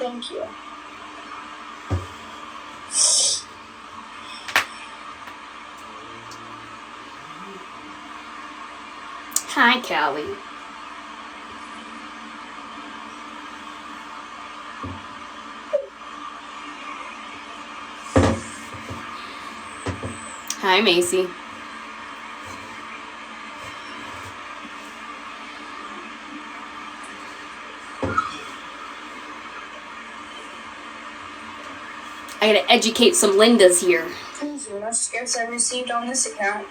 Thank you. Hi, Callie. Hi, Macy. I gotta educate some Lindas here. Enough gifts I received on this account.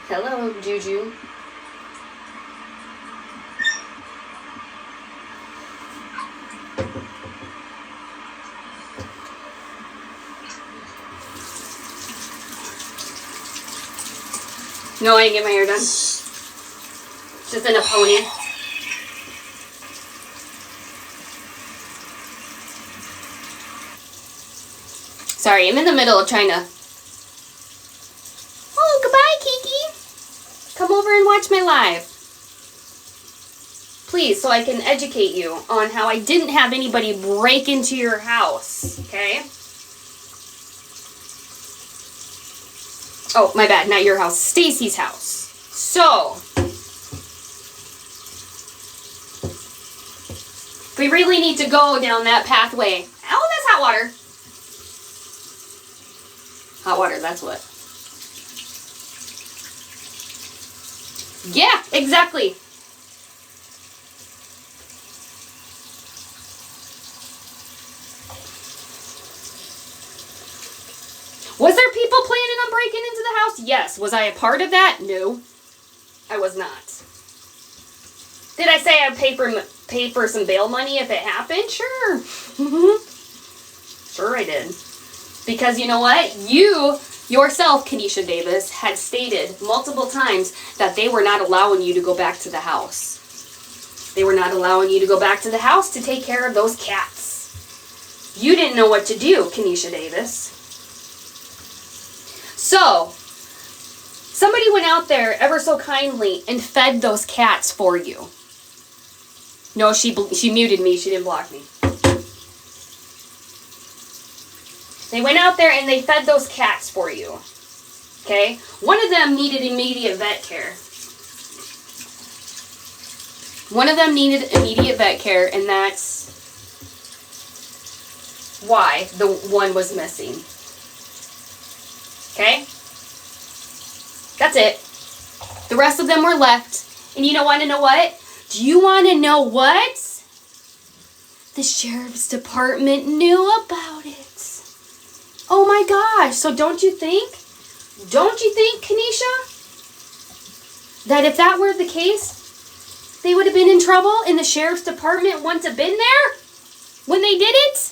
Hello, Juju. No, I didn't get my hair done. Just in a pony. Sorry, I'm in the middle of trying to... Oh, goodbye, Kiki. Come over and watch my live. Please, so I can educate you on how I didn't have anybody break into your house, okay? Oh, my bad, not your house, Stacy's house. So, we really need to go down that pathway. Oh, that's hot water. Hot water, that's what. Yeah, exactly. Was there people planning on breaking into the house? Yes. Was I a part of that? No. I was not. Did I say I'd pay for some bail money if it happened? Sure. Sure I did. Because you know what? You yourself, Kenesha Davis, had stated multiple times that they were not allowing you to go back to the house. They were not allowing you to go back to the house to take care of those cats. You didn't know what to do, Kenesha Davis. So, somebody went out there ever so kindly and fed those cats for you. No, she muted me. She didn't block me. They went out there and they fed those cats for you. Okay? One of them needed immediate vet care. One of them needed immediate vet care, and that's why the one was missing. Okay? That's it. The rest of them were left. And you don't want to know what? Do you want to know what? The sheriff's department knew about it. Oh my gosh. So don't you think, Kenesha, that if that were the case, they would have been in trouble and the sheriff's department wouldn't have been there when they did it?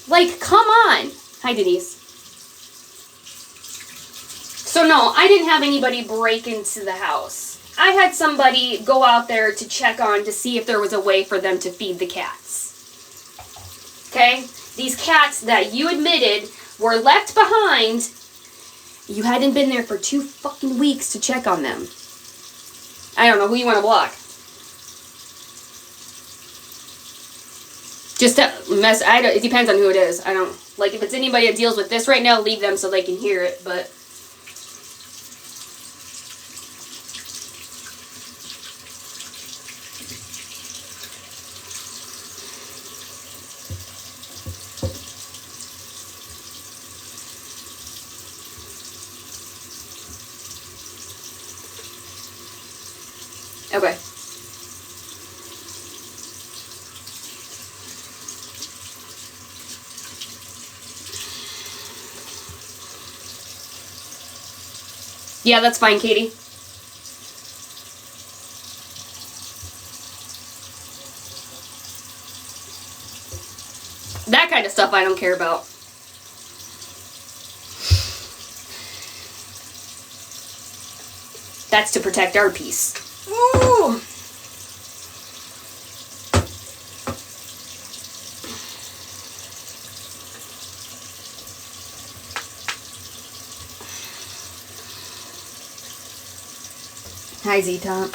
Like, come on. Hi, Denise. So, no, I didn't have anybody break into the house. I had somebody go out there to check on to see if there was a way for them to feed the cats. Okay? These cats that you admitted were left behind, you hadn't been there for 2 fucking weeks to check on them. I don't know who you want to block. Just to mess, it depends on who it is. I don't, like, if it's anybody that deals with this right now, leave them so they can hear it, but. Okay. Yeah, that's fine, Katie. That kind of stuff I don't care about. That's to protect our peace. Ooh. Hi, Z-Top.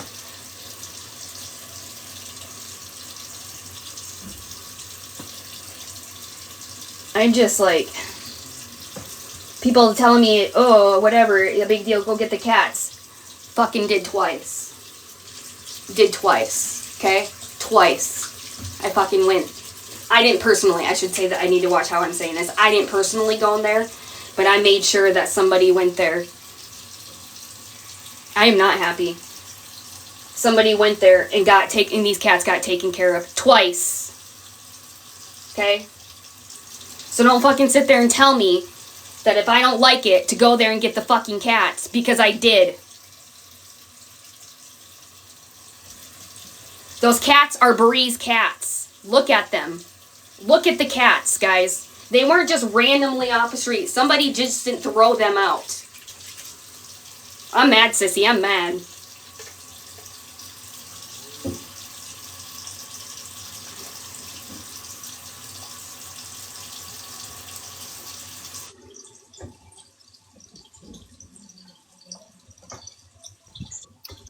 I'm just like, people telling me, oh, whatever, a big deal, go get the cats. Fucking did twice. Did twice, okay? Twice. I fucking went. I didn't personally, I should say that I need to watch how I'm saying this. I didn't personally go in there, but I made sure that somebody went there. I am not happy. Somebody went there and these cats got taken care of twice. Okay? So don't fucking sit there and tell me that if I don't like it, to go there and get the fucking cats, because I did. Those cats are Bree's cats. Look at them. Look at the cats, guys. They weren't just randomly off the street. Somebody just didn't throw them out. I'm mad, sissy. I'm mad.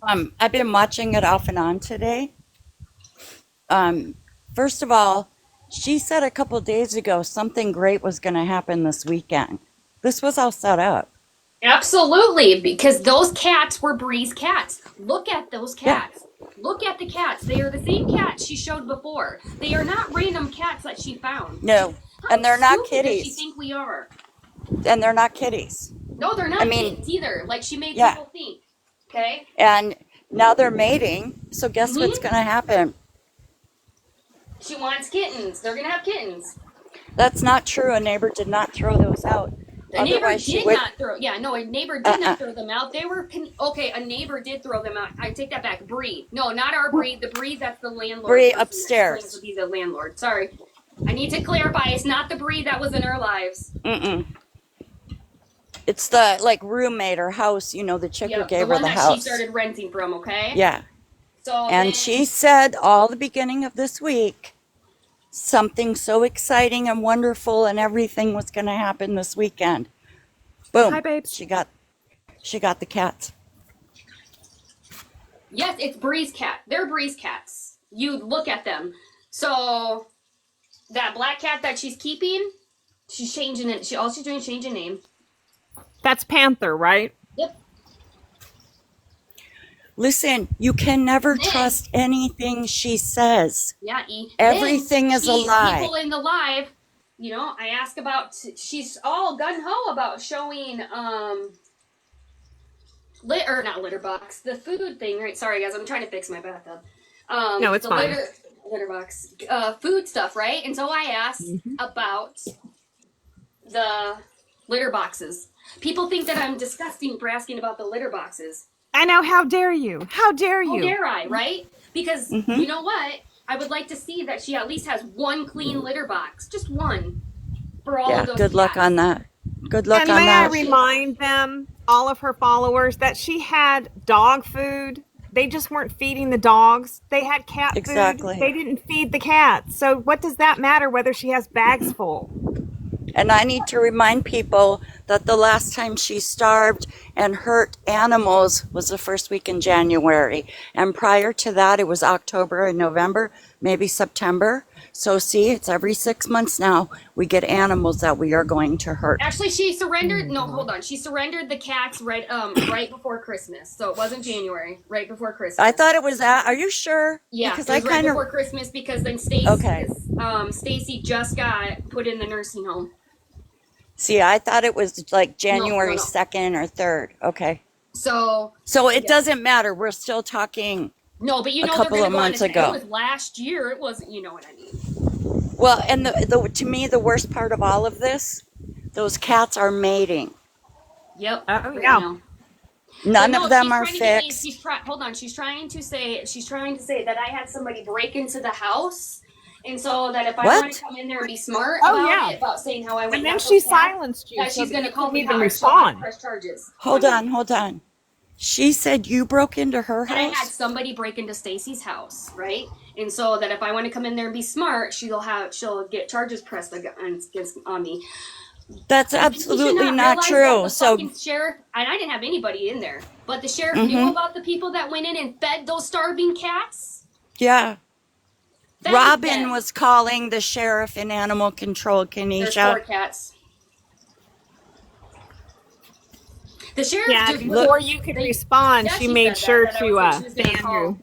I've been watching it off and on today. First of all, she said a couple days ago something great was going to happen this weekend. This was all set up. Absolutely, because those cats were Bree's cats. Look at those Yeah. cats. Look at the cats. They are the same cats she showed before. They are not random cats that she found. No, How and they're not stupid does she kitties. think we are? And they're not kitties. No, they're not I mean, kids either. Like she made yeah. people think. Okay? And now they're mating. So guess what's Mm-hmm. going to happen? She wants kittens. They're gonna have kittens. That's not true. A neighbor did not throw those out. The neighbor Otherwise, she did would. not throw. Yeah, no, a neighbor did not throw them out. They were okay. A neighbor did throw them out. I take that back. Bree, no, not our Bree. The Bree that's the landlord. Bree person that upstairs. claims to be the landlord. Sorry, I need to clarify. It's not the Bree that was in our lives. Mm-mm. It's the like roommate or house. You know, the chick who Yep, the gave her one the that house. she started renting from. Okay. Yeah. So And then, she said all the beginning of this week, something so exciting and wonderful and everything was going to happen this weekend. Boom. Hi, babes. She got the cats. yes, it's Bree's cat. They're Bree's cats. You look at them. So that black cat that she's keeping, she's changing it. All she's doing is changing name. That's Panther, right? Yep. Listen, you can never Then- trust anything she says. Yeah, Everything is a lie. People in the live, you know, I ask about. She's all gun ho about showing not litter box, the food thing. Right? Sorry, guys, I'm trying to fix my bathtub. No, it's the fine. Litter box, food stuff, right? And so I asked about the litter boxes. People think that I'm disgusting for asking about the litter boxes. I know. How dare you? How dare How you? dare I, right? Because you know what? I would like to see that she at least has one clean litter box. Just one. For all Yeah, of those good luck cats. on that. Good luck And on may I that. remind them, all of her followers, that she had dog food. They just weren't feeding the dogs. They had cat Exactly. food. They didn't feed the cats. So what does that matter whether she has bags full? And I need to remind people that the last time she starved and hurt animals was the first week in January. And prior to that, it was October and November, maybe September. So see, it's every 6 months now we get animals that we are going to hurt. Actually, she surrendered. No, hold on. She surrendered the cats right before Christmas. So it wasn't January. Right before Christmas. I thought it was that. Are you sure? Yeah, Because it was I right kind of. before Christmas because then Stacy just got put in the nursing home. See, I thought it was like No. January 2nd or 3rd. Okay. So So it doesn't matter. We're still talking. no, but you A know couple they're of gonna months go on. ago. It was last year. It wasn't. You know what I mean? Well, and to me, the worst part of all of this, those cats are mating. Yep. Oh, right yeah. now. None But of them she's are trying to get me- fixed. hold on. She's trying to say that I had somebody break into the house, and so that if I What? want to come in there and be smart Oh, about yeah. it, about saying how I went. And then got she those cats, silenced you. that so she's that going to you call couldn't me even out, respond. press charges. Hold on. She said you broke into her And I had house? somebody break into Stacy's house, right? And so that if I want to come in there and be smart, she'll get charges pressed on me. That's Did you absolutely not realize that true. the So, fucking sheriff, and I didn't have anybody in there, but the sheriff knew mm-hmm, about the people that went in and fed those starving cats? yeah. Fed Robin them. was calling the sheriff in animal control, There's 4 Kenesha. cats. The sheriff Yeah, just Look, before you could respond, yeah, she she made said sure that to she was gonna ban call, you.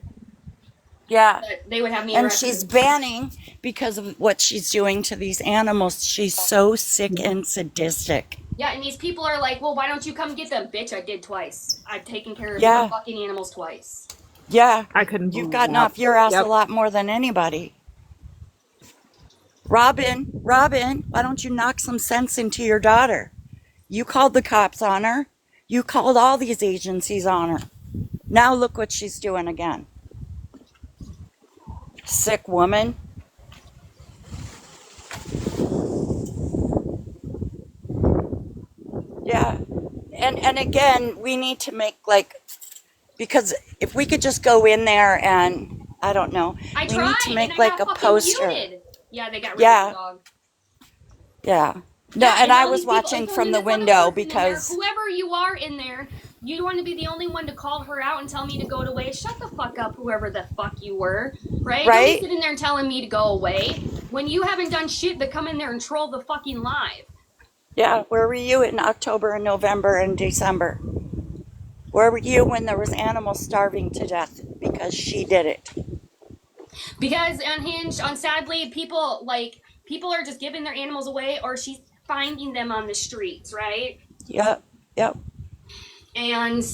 yeah. that they would have me And arrested. she's banning because of what she's doing to these animals. She's so sick and sadistic. Yeah, and these people are like, well, why don't you come get them? Bitch, I did twice. I've taken care of Yeah, fucking animals twice. yeah. I couldn't You've believe gotten that. off your ass a Yep. lot more than anybody. Robin, why don't you knock some sense into your daughter? You called the cops on her. You called all these agencies on her. Now look what she's doing again. Sick woman. Yeah. And again, we need to make like, because if we could just go in there and I don't know, I we need tried, to and make I like got a fucking poster. muted. Yeah, they got rid of the Yeah, dog. yeah. No, Yeah, and and I all was these people, watching and then from the this other window person in there, because, whoever you are in there, you want to be the only one to call her out and tell me to go away. Shut the fuck up, whoever the fuck you were, right? Don't be right? sitting there and telling me to go away when you haven't done shit but come in there and troll the fucking live. Yeah, where were you in October and November and December? Where were you when there was animals starving to death because she did it? Because unhinged, on sadly, people are just giving their animals away, or she's finding them on the streets, right? Yep, yep. And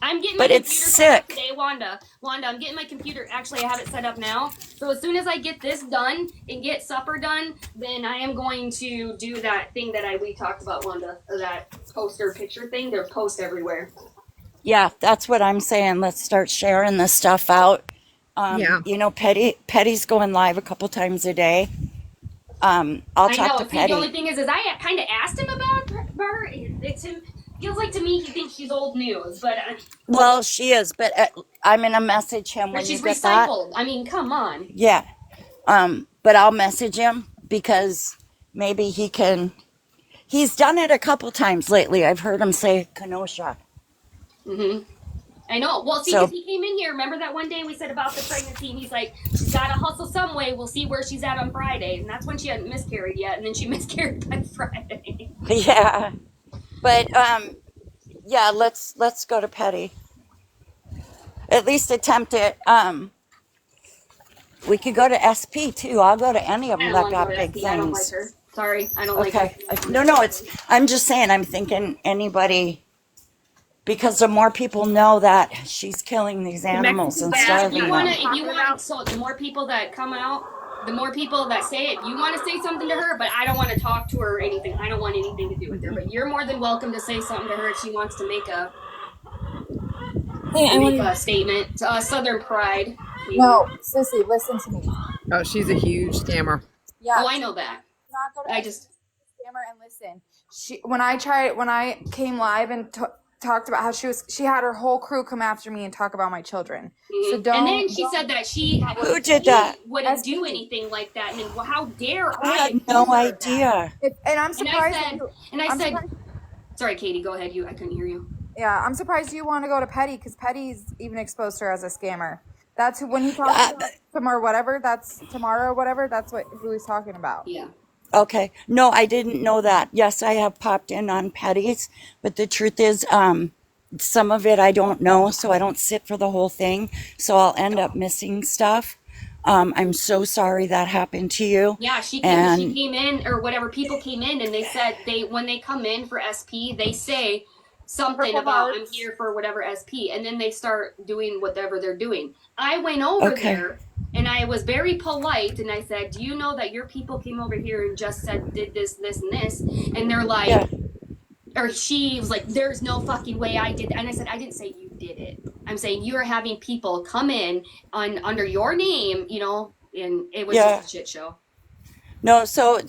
I'm getting my But it's computer set up sick. today, Wanda. Wanda, I'm getting my computer. Actually, I have it set up now. So as soon as I get this done and get supper done, then I am going to do that thing that we talked about, Wanda. That poster picture thing. They're post everywhere. Yeah, that's what I'm saying. Let's start sharing this stuff out. Yeah. Petty's going live a couple times a day. I'll I talk know. to See, the only Petty. thing is I kind of asked him about her. It's him. Feels like to me he thinks she's old news, Well, she is, but I'm gonna message him but when you she's get that. recycled. I mean, come on. Yeah. But I'll message him because maybe he can. He's done it a couple times lately. I've heard him say Kenosha. Mm-hmm. I know. Well, see, because So he came in here. Remember that one day we said about the pregnancy, and he's like, she's got to hustle some way. We'll see where she's at on Friday. And that's when she hadn't miscarried yet. And then she miscarried by Friday. yeah. But yeah, let's go to Petty. At least attempt it. We could go to SP too. I'll go to any of I them don't that want to go got to big SP. I don't like things. her. Sorry. I don't like her. Okay. No, I'm just saying, I'm thinking anybody, because the more people know that she's killing these animals and Mexican Yeah, if starving you want them. to, so the more people that come out, the more people that say it, you want to say something to her, but I don't want to talk to her or anything. I don't want anything to do with her. But you're more than welcome to say something to her if she wants to make a Hey, I make want a statement. Southern Pride. Maybe. no, Sissy, listen to me. Oh, she's a huge scammer. Yeah, Oh, I know that. not go to I just scammer and listen. When I came live and talked about how she had her whole crew come after me and talk about my children. So don't. And then she said that Who did that? wouldn't SP. do anything like that. And then, well, how dare I I had no accuse her of that? idea. And I'm And surprised. I said, sorry, Katie, go ahead. I couldn't hear you. Yeah, I'm surprised you want to go to Petty because Petty's even exposed her as a scammer. That's when he talks about tomorrow, whatever. That's tomorrow, whatever. That's who he's talking about. Yeah. Okay. No, I didn't know that. Yes, I have popped in on Petty's, but the truth is, some of it I don't know, so I don't sit for the whole thing. So I'll end up missing stuff. I'm so sorry that happened to you. Yeah, she And came in, or whatever, people came in and they said when they come in for SP, they say something Purple about I'm hearts. here for whatever SP, and then they start doing whatever they're doing. I went over okay. there and I was very polite and I said, do you know that your people came over here and just did this, this, and this? And they're like, Yeah. or she was like, there's no fucking way I did that. And I said, I didn't say you did it. I'm saying you're having people come in under your name, and it was Yeah. just a shit show. No, so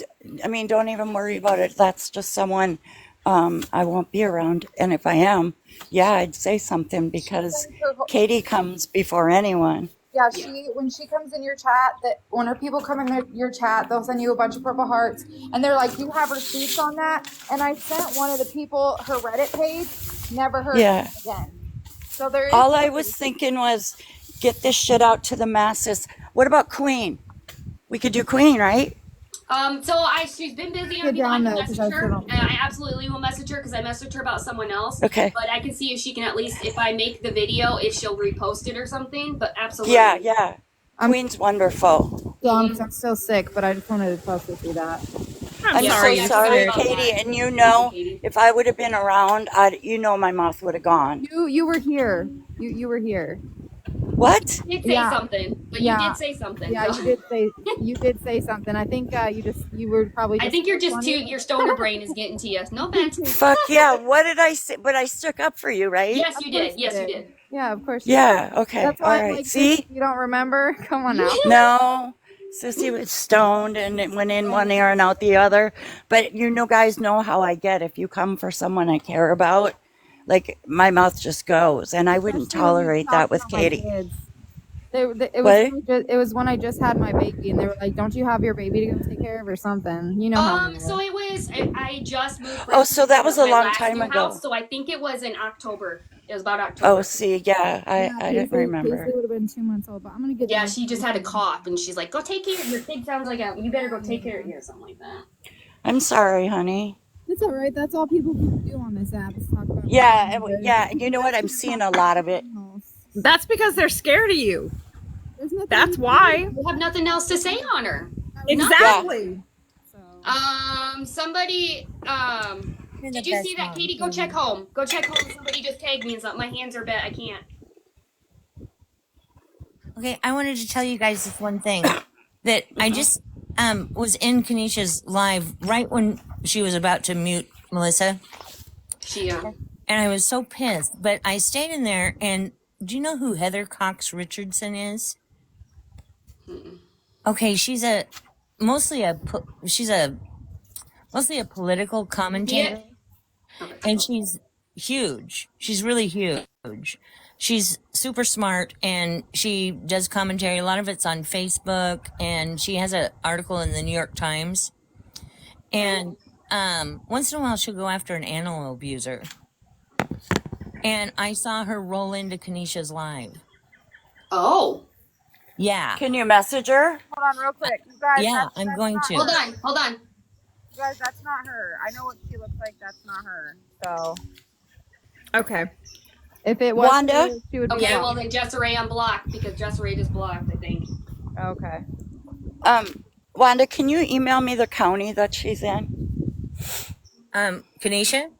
I mean, don't even worry about it. That's just someone I won't be around. And if I am, yeah, I'd say something because Katie comes before anyone. Yeah, Yeah. when she comes in your chat, that when her people come in your chat, they'll send you a bunch of purple hearts, and they're like, "You have receipts on that?" And I sent one of the people her Reddit page. Never heard Yeah. from them again. So there is. All I was thinking was get this shit out to the masses. What about Queen? We could do Queen, right? She's been busy. Get down I can though, 'cause message I her, still and don't. I absolutely will message her because I messaged her about someone else. Okay. But I can see if she can at least, if I make the video, if she'll repost it or something. But absolutely. Yeah. Queen's wonderful. Dumb, 'cause I'm still sick, but I just wanted to talk with you that. I'm I'm sorry. so Yeah, sorry, sorry about Katie. that. And you know, Katie. if I would have been around, my mouth would have gone. You were here. You were here. What? You did say Yeah. something, but Yeah. you did say something. Yeah, so. you did say something. I think you were probably. I think you're just your stoner brain is getting to you. No offense. Fuck yeah. What did I say? But I stuck up for you, right? Yes, you did. Yes, you did. Yeah, of course. Yeah. Okay. That's All why I'm right. like, See? you don't remember? Come on now. No. Sissy was stoned and it went in one ear and out the other. But guys know how I get. If you come for someone I care about, like my mouth just goes. And I wouldn't Especially when you tolerate talk that with about my Katie. kids. What? It was when I just had my baby, and they were like, "Don't you have your baby to go take care of or something?" You know how. So it was. I just moved. Oh, so that was a my long last time new ago. house, so I think it was in October. It was about October. Oh, see, yeah, I didn't remember. Casey would have been 2 months old, but I'm gonna get. Yeah, she just had a cough, and she's like, "Go take care. Your kid sounds like you better go take care of you," or something like that. I'm sorry, honey. It's all right. That's all people can do on this app is talk about. Yeah, you know what? I'm seeing a lot of it. That's because they're scared of you. There's nothing That's why. You have nothing else to say on her. Exactly. Somebody. Did you see that, Katie? Go check home. Go check home. Somebody just tagged me and something. My hands are bent. I can't. Okay, I wanted to tell you guys this one thing that I just was in Kanisha's live right when she was about to mute Melissa, She and I was so pissed. But I stayed in there, and do you know who Heather Cox Richardson is? Okay, she's mostly a political commentator, and she's huge. She's really huge. She's super smart, and she does commentary. A lot of it's on Facebook, and she has an article in the New York Times. And once in a while, she'll go after an animal abuser. And I saw her roll into Kanisha's live. Oh. Yeah. Can you message her? Hold on, real quick, you guys. Yeah, I'm going to. Hold on. You guys, that's not her. I know what she looks like. That's not her. So Okay. if it was Wanda? her, she would be. Okay, well blocked. then Jessaray unblocked because Jessaray just blocked, I think. Okay. Wanda, can you email me the county that she's in? Kanisha?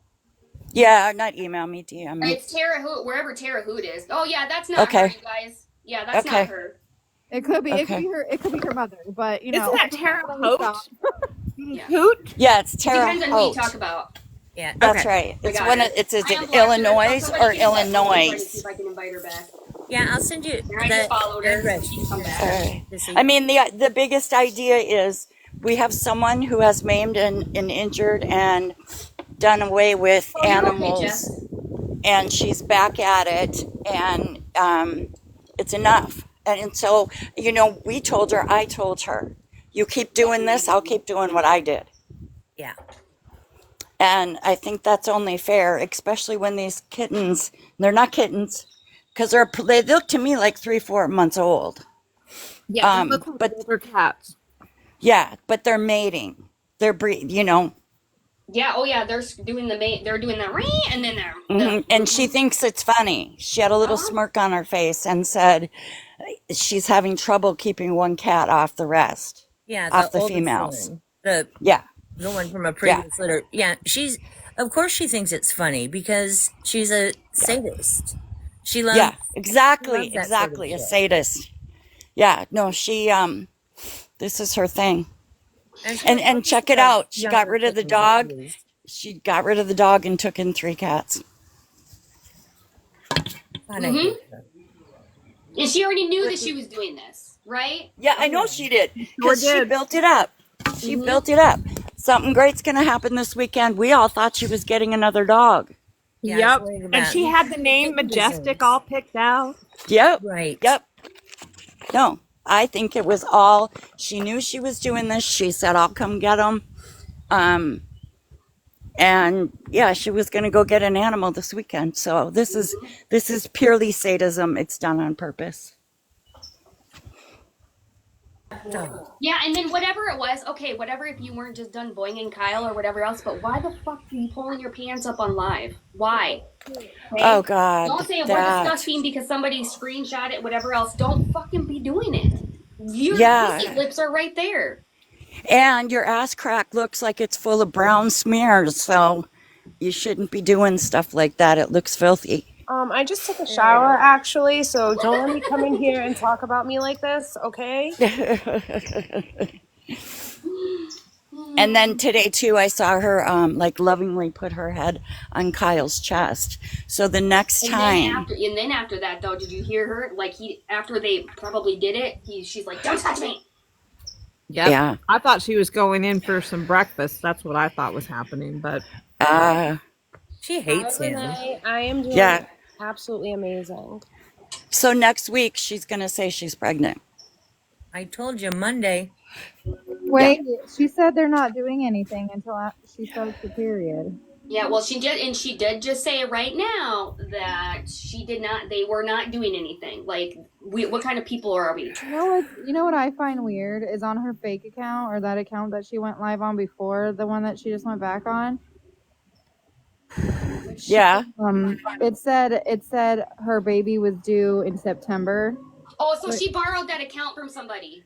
Yeah, not email me, DM me. It's Terre Haute, wherever Terre Haute is. Oh yeah, that's not Okay. her, you guys. Yeah, that's Okay. not her. It could be. It Okay. could be her. It could be her mother. But you know. Isn't that Terre Haute? Yeah. Hoot? Yeah, it's Terre Depends on who you Haute. talk about. Yeah. That's Okay. right. It's got one. it. It's I in unblocked her. Illinois Somebody or give me that phone number Illinois. to see if I can invite her back. Yeah, I'll send you I just followed her. address. She can come back. All right. to see. I mean, the biggest idea is we have someone who has maimed and injured and done away with Oh, you're okay, animals, Jess. and she's back at it, and it's enough. And so, we told her, I told her, you keep doing this, I'll keep doing what I did. Yeah. And I think that's only fair, especially when these kittens, they're not kittens, because they look to me like 3-4 months old. Yeah. But older cats. yeah, but they're mating. They're Yeah, oh yeah, they're doing they're doing the ring and then they're and she thinks it's funny. She had a little smirk on her face and said she's having trouble keeping one cat off the rest. Yeah. Off the oldest females. one. The Yeah. one from a previous litter. Yeah. Of course she thinks it's funny because she's a sadist. She loves. Yeah, exactly, loves that exactly. sort A of shit. sadist. Yeah, no, she this is her thing. she And loves check it the out. She got younger rid of the kittens, dog. at least. She got rid of the dog and took in 3 cats. God, I Mhm. hate her. and she already knew that she was doing this, right? Yeah, I know she did. Sure Because she did. built it up. She built it up. Something great's going to happen this weekend. We all thought she was getting another dog. Yeah, I Yep. was worried And about she it. had the name Majestic all picked out. Yep. Right. Yep. No, I think it was all, she knew she was doing this. She said, I'll come get them. And yeah, she was going to go get an animal this weekend. So this is purely sadism. It's done on purpose. Yeah, and then whatever it was, okay, whatever if you weren't just done boinging Kyle or whatever else, but why the fuck are you pulling your pants up on live? Why? Okay? Oh God, Don't say we're that. disgusting because somebody screenshot it, whatever else. Don't fucking be doing it. Your Yeah. pussy lips are right there. And your ass crack looks like it's full of brown smears, so you shouldn't be doing stuff like that. It looks filthy. I just took a shower actually, so don't let me come in here and talk about me like this, okay? And then today too, I saw her like lovingly put her head on Kyle's chest. So the next And time, then after that though, did you hear her? Like after they probably did it, she's like, "Don't touch me." Yep. yeah, I thought she was going in for some breakfast. That's what I thought was happening. But She hates him. Renee, I am doing yeah. absolutely amazing. So next week she's gonna say she's pregnant. I told you Monday. Wait, she said they're not doing anything until after she starts the period. Yeah, well, she did just say right now that they were not doing anything. Like, what kind of people are we? You know what I find weird is on her fake account, or that account that she went live on before, the one that she just went back on. Yeah. It said her baby was due in September. Oh, so she borrowed that account from somebody.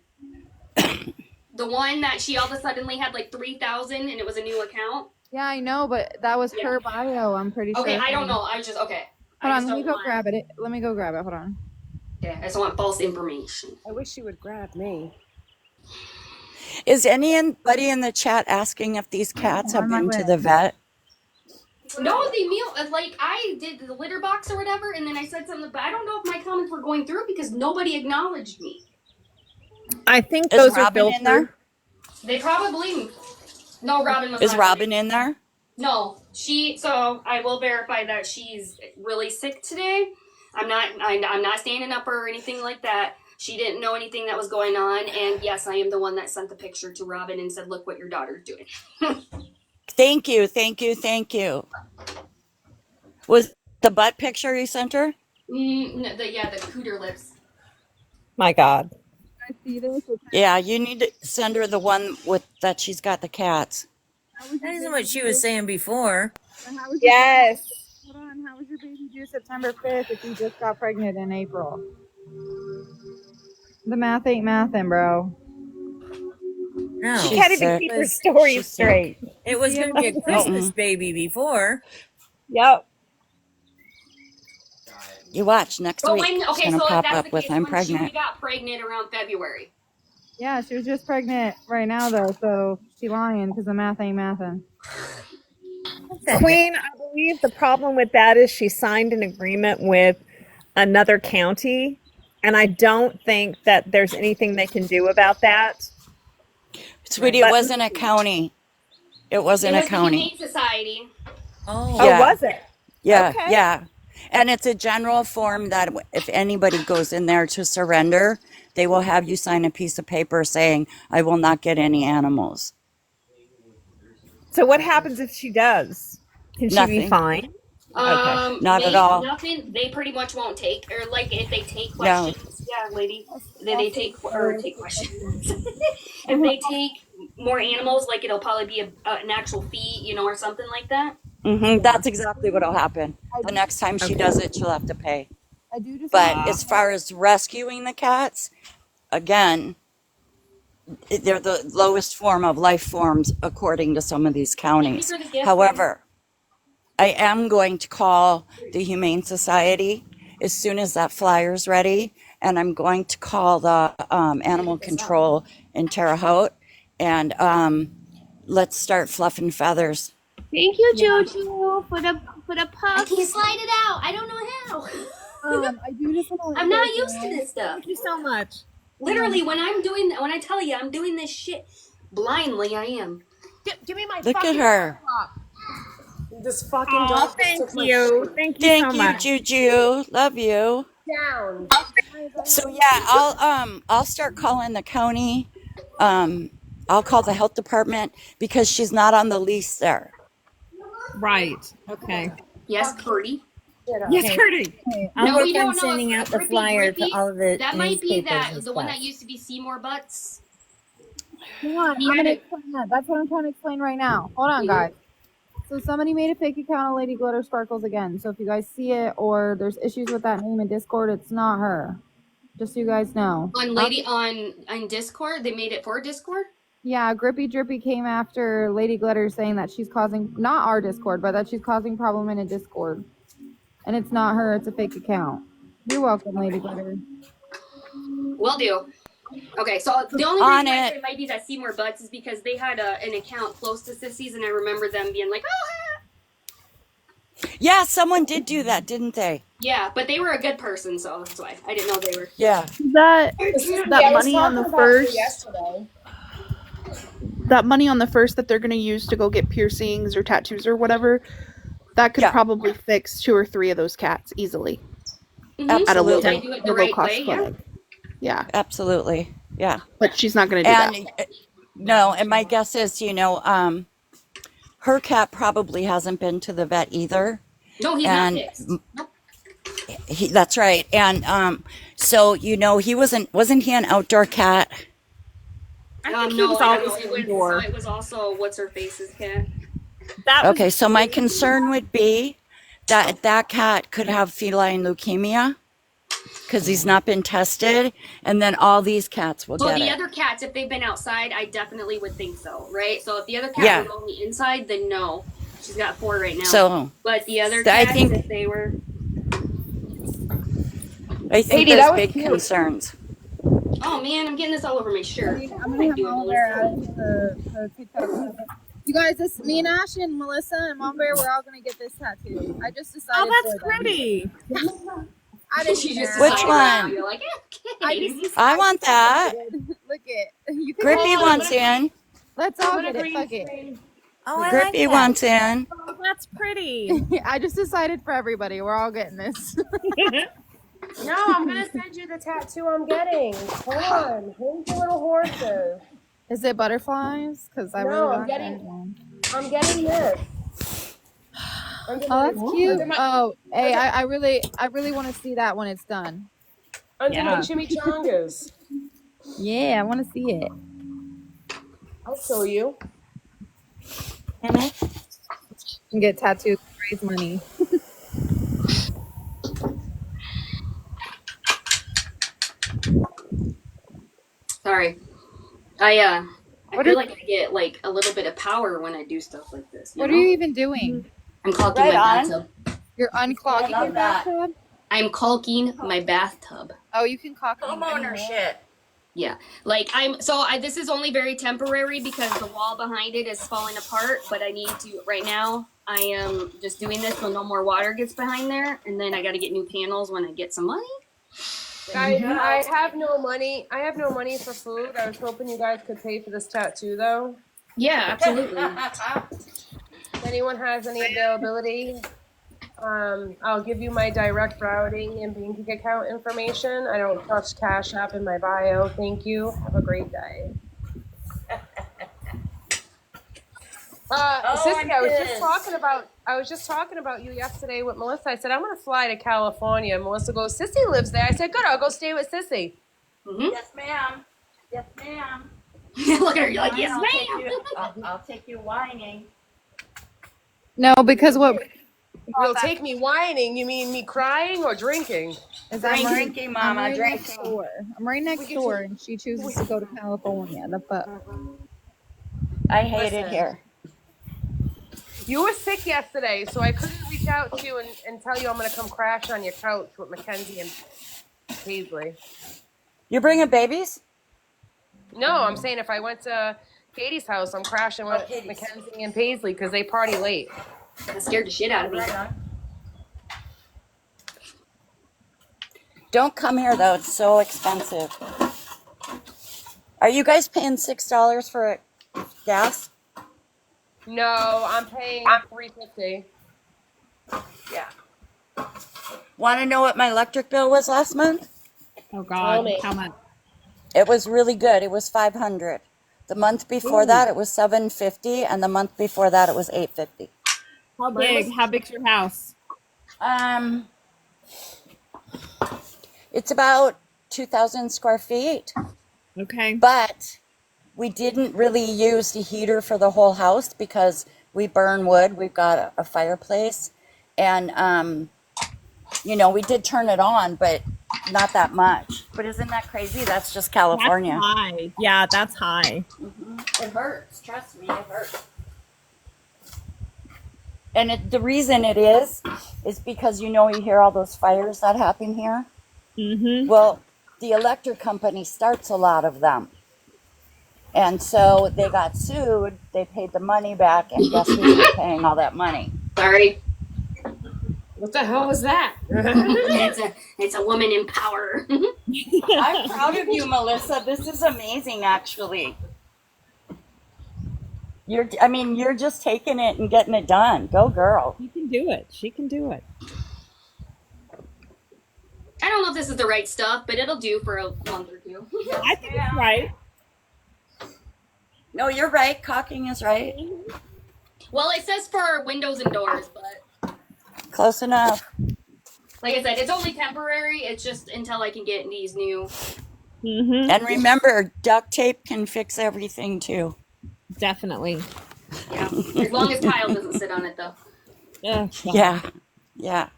The one that she all of a sudden had like 3,000 and it was a new account. Yeah, I know, but that was her bio. I'm pretty sure. Okay, I don't know. I was just okay. Hold on, let me go grab it. Let me go grab it. Hold on. Okay, I just want false information. I wish you would grab me. Is anybody in the chat asking if these cats have been to the vet? No, they like I did the litter box or whatever, and then I said something, but I don't know if my comments were going through because nobody acknowledged me. I think Is those are Robin in there? They probably no. Robin was Is not Robin in there? No, so I will verify that she's really sick today. I'm not standing up or anything like that. She didn't know anything that was going on, and yes, I am the one that sent the picture to Robin and said, "Look what your daughter's doing." Thank you, thank you, thank you. Was the butt picture you sent her? No, the cooter lips. My God. I see this. Yeah, you need to send her the one with that she's got the cats. That isn't what she was saying before. Yes. Hold on. How was your baby due September 5th if you just got pregnant in April? The math ain't mathin', bro. No. She can't even keep her story She's straight. It was going to be a Christmas baby before. Yep. You watch next But week. when It's gonna so pop if that's up the with case, I'm when pregnant. she got pregnant around February. Yeah, she was just pregnant right now though, so she lying because the math ain't mathin'. Queen, I believe the problem with that is she signed an agreement with another county, and I don't think that there's anything they can do about that. Sweetie, it wasn't a county. It wasn't a The county. Humane Society. Oh. Yeah. Oh, was it? Yeah, Okay. yeah. And it's a general form that if anybody goes in there to surrender, they will have you sign a piece of paper saying, I will not get any animals. So what happens if she does? Can she be Nothing. fined? Not at all. Nothing. They pretty much won't take, or like if they take No. questions. Yeah, lady. Then they take questions. If they take more animals, like it'll probably be an actual fee, or something like that. That's exactly what will happen. The next time she does it, she'll have to pay. I do just But as far as rescuing the cats, again, they're the lowest form of life forms according to some of these counties. Thank you for the gift. However, I am going to call the Humane Society as soon as that flyer's ready, and I'm going to call the animal control in Terre Haute, and let's start fluffing feathers. Thank you, Jojo, for the I puff. can't slide it out. I don't know how. I do just want to I'm not used to this stuff. Thank you so much. Literally, when I tell you I'm doing this shit blindly, I am. Give me my Look at fucking her. This fucking Oh, dog just thank took my you. shit Thank you so Thank you, much. Juju. Love you. down. So yeah, I'll start calling the county. I'll call the health department because she's not on the lease there. Right. Okay. Yes, Purdy. Yes, Okay. Curdy. I'll No, work we on don't know. sending out the Grippy, flyer to Grippy. all of the That might be newspapers that and the one stuff. that used to be Seymour Butts. Hang on, He I'm had gonna it. explain that. That's what I'm trying to explain right now. Hold on, guys. So somebody made a fake account of Lady Glitter Sparkles again. So if you guys see it or there's issues with that name in Discord, it's not her. Just so you guys know. On Lady on Discord, they made it for Discord. Yeah, Grippy Drippy came after Lady Glitter saying that she's causing, not our Discord, but that she's causing problem in a Discord. And it's not her, it's a fake account. You're welcome, Lady Glitter. Will do. Okay, so the only On reason I it. say it might be that Seymour Butts is because they had an account close to Sissy's, and I remember them being like, oh, Yeah, someone did do that, didn't they? yeah, but they were a good person, so that's why I didn't know they were. Yeah. That I was money on the talking about you first yesterday. that money on the first that they're going to use to go get piercings or tattoos or whatever, that could Yeah. probably fix 2 or 3 of those cats easily Mhm. at a low, Absolutely. They do it the right way, yeah. clinic. Yeah, Absolutely. Yeah. but she's not going to do And that. no, and my guess is, her cat probably hasn't been to the vet either. No, he's And not fixed. Nope. that's right. And so he wasn't he an outdoor cat? I think he No, was I always don't know. indoor. It was also what's her face's cat. That was Okay, so my concern would be that cat could have feline leukemia because he's not been tested, and then all these cats will So get the it. other cats, if they've been outside, I definitely would think so, right? So if the other cat Yeah. was only inside, then no. She's got 4 right now. So But the other I cats, think- if they were, I think Katie, that there's was big cute. concerns. oh man, I'm getting this all over my shirt. I'm What gonna am I have doing, Mama Bear add Melissa? it to the TikTok. You guys, this me and Ash and Melissa and Mama Bear, we're all gonna get this tattoo. I just decided. Oh, that's for them. pretty. I didn't She just care. Which decided one? now. You're like, I okay. just I want that. Look it. You can Grippy all- wants in. Let's all get it. Fuck it. Oh, I like Grippy that. wants in. Oh, that's pretty. I just decided for everybody. We're all getting this. No, I'm gonna send you the tattoo I'm getting. Hold on. Hold your little horses. Is it butterflies? Because I No, really I'm want getting- that one. I'm getting this. Under Oh, my- that's cute. Under my, Oh, hey, I really want to see that when it's done. under my Yeah. chimichangas. Yeah, I want to see it. I'll show you. And get tattoos, raise money. Sorry. I What feel are- like I get like a little bit of power when I do stuff like this. What know? are you even doing? I'm caulking Right my on. bathtub. You're unclogging love your that. bathtub? I'm caulking my bathtub. Oh, you can caulk it. Homeownership. Yeah, like this is only very temporary because the wall behind it is falling apart. But I need to right now. I am just doing this so no more water gets behind there, and then I got to get new panels when I get some money. Guys, I have no money. I have no money for food. I was hoping you guys could pay for this tattoo, though. Yeah, absolutely. If anyone has any availability, I'll give you my direct routing and bank account information. I don't trust Cash App in my bio. Thank you. Have a great day. Sissy, I was just talking about you yesterday with Melissa. I said I'm gonna fly to California. Melissa goes, Sissy lives there. I said, good. I'll go stay with Sissy. Mm-hmm. Yes, ma'am. Yes, ma'am. Look at her. You're like, yes, I'll take ma'am. you- I'll take you whining. No, because what You'll take me whining. You mean me crying or drinking? is that Drinking, Mama, I'm right next drinking. door. I'm right next door, and she chooses to go to California. The fuck. I hate it Listen. here. You were sick yesterday, so I couldn't reach out to you and tell you I'm gonna come crash on your couch with Mackenzie and Paisley. You're bringing babies? No, I'm saying if I went to Katie's house, I'm crashing with Katie's. Mackenzie and Paisley because they party late. That scared the shit out of me. Don't come here though, it's so expensive. Are you guys paying $6 for gas? No, I'm paying $350. Yeah. Want to know what my electric bill was last month? Oh Tell God, me. how much? It was really good. It was 500. The month before Ooh. that it was 750, and the month before that it was 850. How But it big? was How big's your house? Um, it's about 2,000 square feet, Okay. but we didn't really use the heater for the whole house because we burn wood. We've got a fireplace, and we did turn it on, but not that much. But isn't that crazy? That's just That's California. high. Yeah, that's high. It hurts. Trust me, it hurts. And the reason it is because you hear all those fires that happen here. Mm-hmm. Well, the electric company starts a lot of them. And so they got sued, they paid the money back, and guess who's still paying all that money? sorry. What the hell was that? It's a woman in power. I'm proud of you, Melissa. This is amazing, actually. You're just taking it and getting it done. Go, girl. She can do it. She can do it. I don't know if this is the right stuff, but it'll do for a month or two. I think it's right. No, you're right. Caulking is right. Well, it says for windows and doors, but Close enough. like I said, it's only temporary. It's just until I can get these new. Mm-hmm. And remember, duct tape can fix everything too. Definitely. Yeah, as long as Kyle doesn't sit on it, though. Ugh, God. Yeah.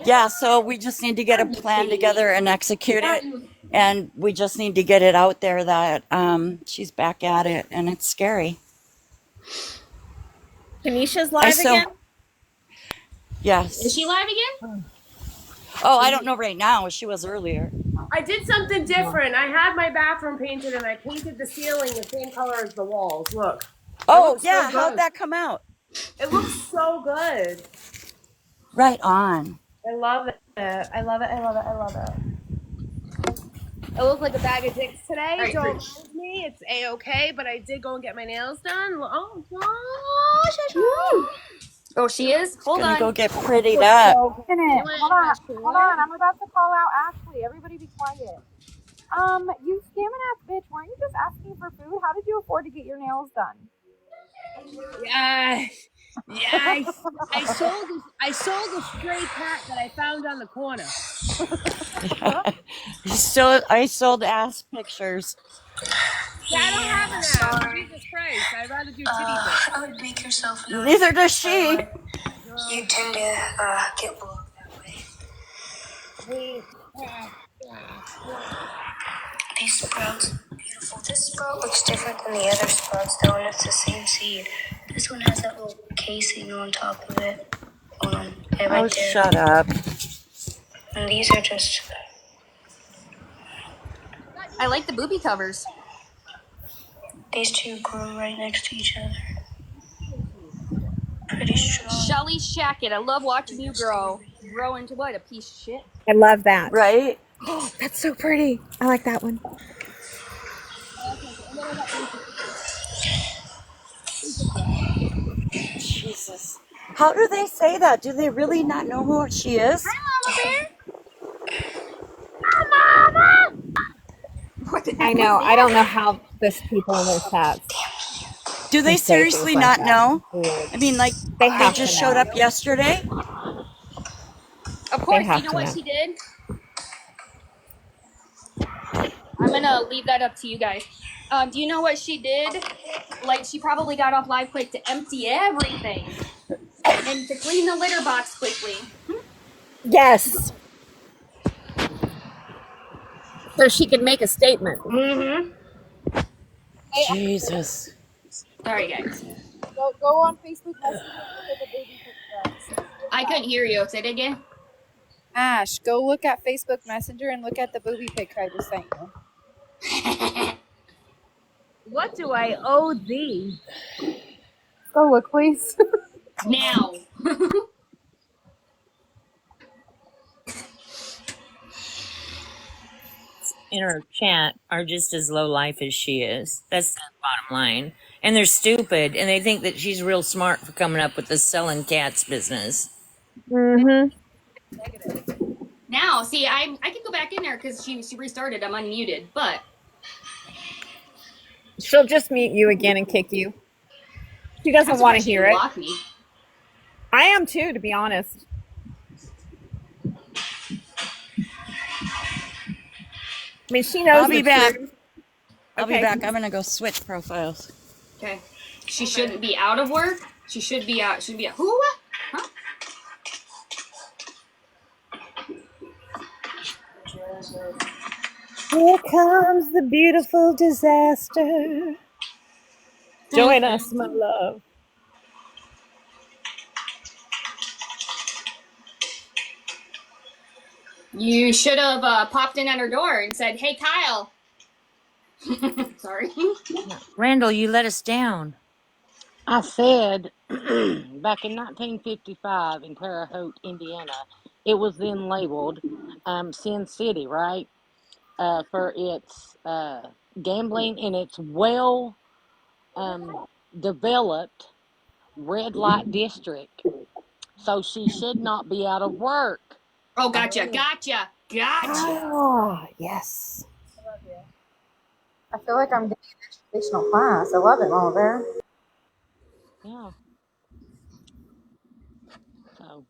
Yeah, so we just need to get a plan together and execute it. And we just need to get it out there that she's back at it, and it's scary. Tanisha's live again? Yes. Is she live again? Oh, I don't know right now. She was earlier. I did something different. I had my bathroom painted and I painted the ceiling the same color as the walls. Look. Oh, looks so yeah. How'd good. that come out? It looks so good. Right on. I love it. I love it. I love it. I love it. It looked like a bag of dicks today. Right, Don't preach. mind me. It's a-okay, but I did go and get my nails done. Oh, Oh, she is? Hold Gonna on. go get prettied up. Hold on. I'm about to call out Ashley. Everybody be quiet. You scamming ass bitch, weren't you just asking for food? How did you afford to get your nails done? yeah. I sold a stray cat that I found on the corner. I sold ass pictures. Yeah, I don't have an ass. Jesus Christ. I'd rather do titty pics. I would make yourself known. Neither does she. You tend to get blocked that way. These sprouts, beautiful. This sprout looks different than the other sprouts, though, and it's the same seed. This one has that little casing on top of it. Right Oh, there. shut up. And these are just. I like the booby covers. These two grew right next to each other. Pretty strong. Shelly Shackett. I love watching you grow. Grow into what? A piece of shit? I love that. Right? Oh, that's so pretty. I like that one. Jesus. How do they say that? Do they really not know who she is? I know. I don't know how this people in their chats. Do they can say things seriously like not that. know? Weird. I mean, like, They they have just to showed know. up yesterday? Of course. have You know to what know. she did? I'm gonna leave that up to you guys. Do you know what she did? Like, she probably got off live quick to empty everything and to clean the litter box quickly. Yes. So she can make a statement. Mm-hmm. Jesus. Sorry, guys. Go on Facebook Messenger and look at the baby picture. I couldn't hear you. Say it again. Ash, go look at Facebook Messenger and look at the booby pic I just sent you. What do I owe thee? Go look, please. Now. In her chat are just as low life as she is. That's the bottom line. And they're stupid, and they think that she's real smart for coming up with this selling cats business. Mm-hmm. Now, see, I can go back in there because she restarted. I'm unmuted, but She'll just mute you again and kick you. She I'm doesn't want to surprised she hear didn't it. block me. I am too, to be honest. I mean, she knows I'll the be back. truth. I'll be Okay. back. I'm gonna go switch profiles. Okay. She shouldn't be out of work. She should be out. Should be out. Who? What? Huh? Here comes the beautiful disaster. Join us, my love. You should have popped in at her door and said, "Hey, Kyle." Sorry. Randall, you let us down. I said back in 1955 in Terre Haute, Indiana, it was then labeled Sin City, right? For its gambling in its well developed red light district. So she should not be out of work. Oh, gotcha. Ah, yes. I feel like I'm getting an educational class. I love it, Mama Bear. Yeah. So,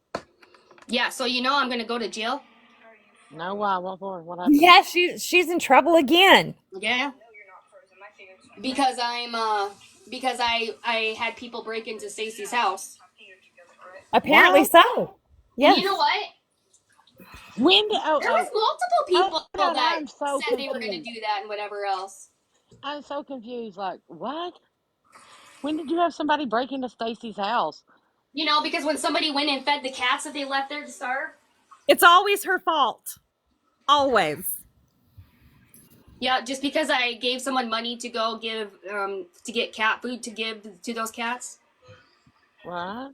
Yeah. So I'm gonna go to jail. no, why? What for? What happened? Yeah, she's in trouble again. Yeah. Because because I had people break into Stacy's house. Apparently What? so. And Yes. you know what? When did, There was multiple people hold on, that I'm so said they were gonna confused. do that and whatever else. I'm so confused. Like, what? When did you have somebody break into Stacy's house? Because when somebody went and fed the cats that they left there to starve. It's always her fault. Always. Yeah, just because I gave someone money to go give to get cat food to give to those cats. Right?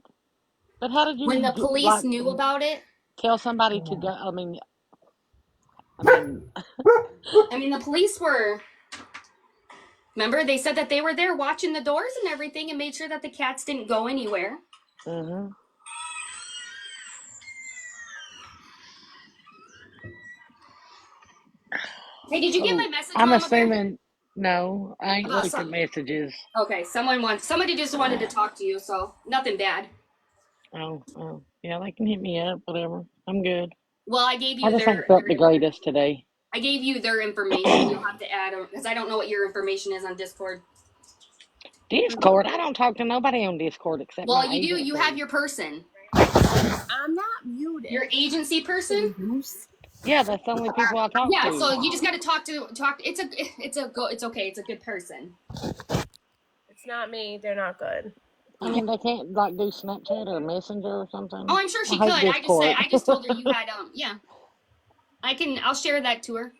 But how did When you the get, police like, knew about it, tell somebody to go? I mean, the police were. Remember, they said that they were there watching the doors and everything and made sure that the cats didn't go anywhere. mm-hmm. Hey, did you get my So message, I'm Mama Bear? assuming, no, I ain't About looked at something. messages. Okay, somebody just wanted to talk to you, so nothing bad. Oh, yeah, they can hit me up, whatever. I'm good. Well, I gave I you just ain't felt the greatest today. I gave you their information. You'll have to add them because I don't know what your information is on Discord. Discord? I don't talk to nobody on Discord except Well, my you do. You have agency. your person, I'm not muted. your agency person. Yeah, that's the only people I talk Yeah, so to. you just got to talk. It's okay. It's a good person. It's not me. They're not good. I mean, they can't, like, do Snapchat or Messenger or something. Oh, I'm sure she I could. hate Discord. I just told her you had yeah. I'll share that to her.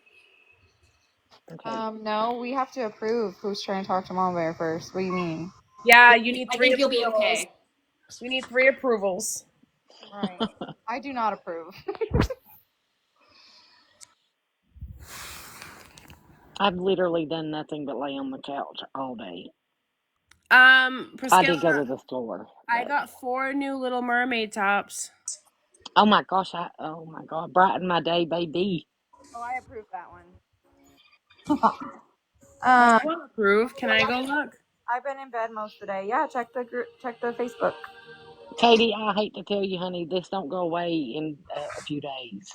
Okay. No, we have to approve who's trying to talk to Mama Bear first. What do you mean? Yeah, you need I 3 think you'll be approvals. okay. We need 3 approvals. Right. I do not approve. I've literally done nothing but lay on the couch all day. I did go Priscilla, to the store. I But, got 4 new Little Mermaid tops. oh my gosh, oh my God, brighten my day, baby. Oh, I approve that one. I will approve. Can I go look? I've been in bed most of the day. Yeah, check the group, check the Facebook. Katie, I hate to tell you, honey, this don't go away in a few days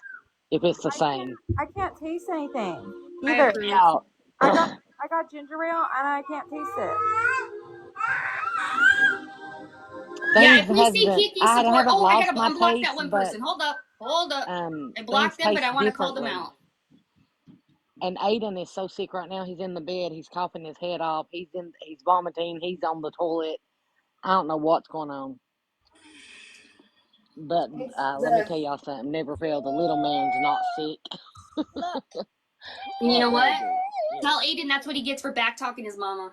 if it's the same. I can't taste anything I either. approve. Yeah. I got ginger ale and I can't taste it. Yeah, Things if we has see been, Kiki I support. haven't Oh, I gotta lost my unblock that taste, one but person. Hold up. I things blocked them, but taste I want to call them differently. out. And Aiden is so sick right now. He's in the bed. He's coughing his head off. He's vomiting. He's on the toilet. I don't know what's going on. But let me tell y'all something. Never fail. The little man's not sick. And you know what? Yeah. Tell Aiden that's what he gets for back talking his mama.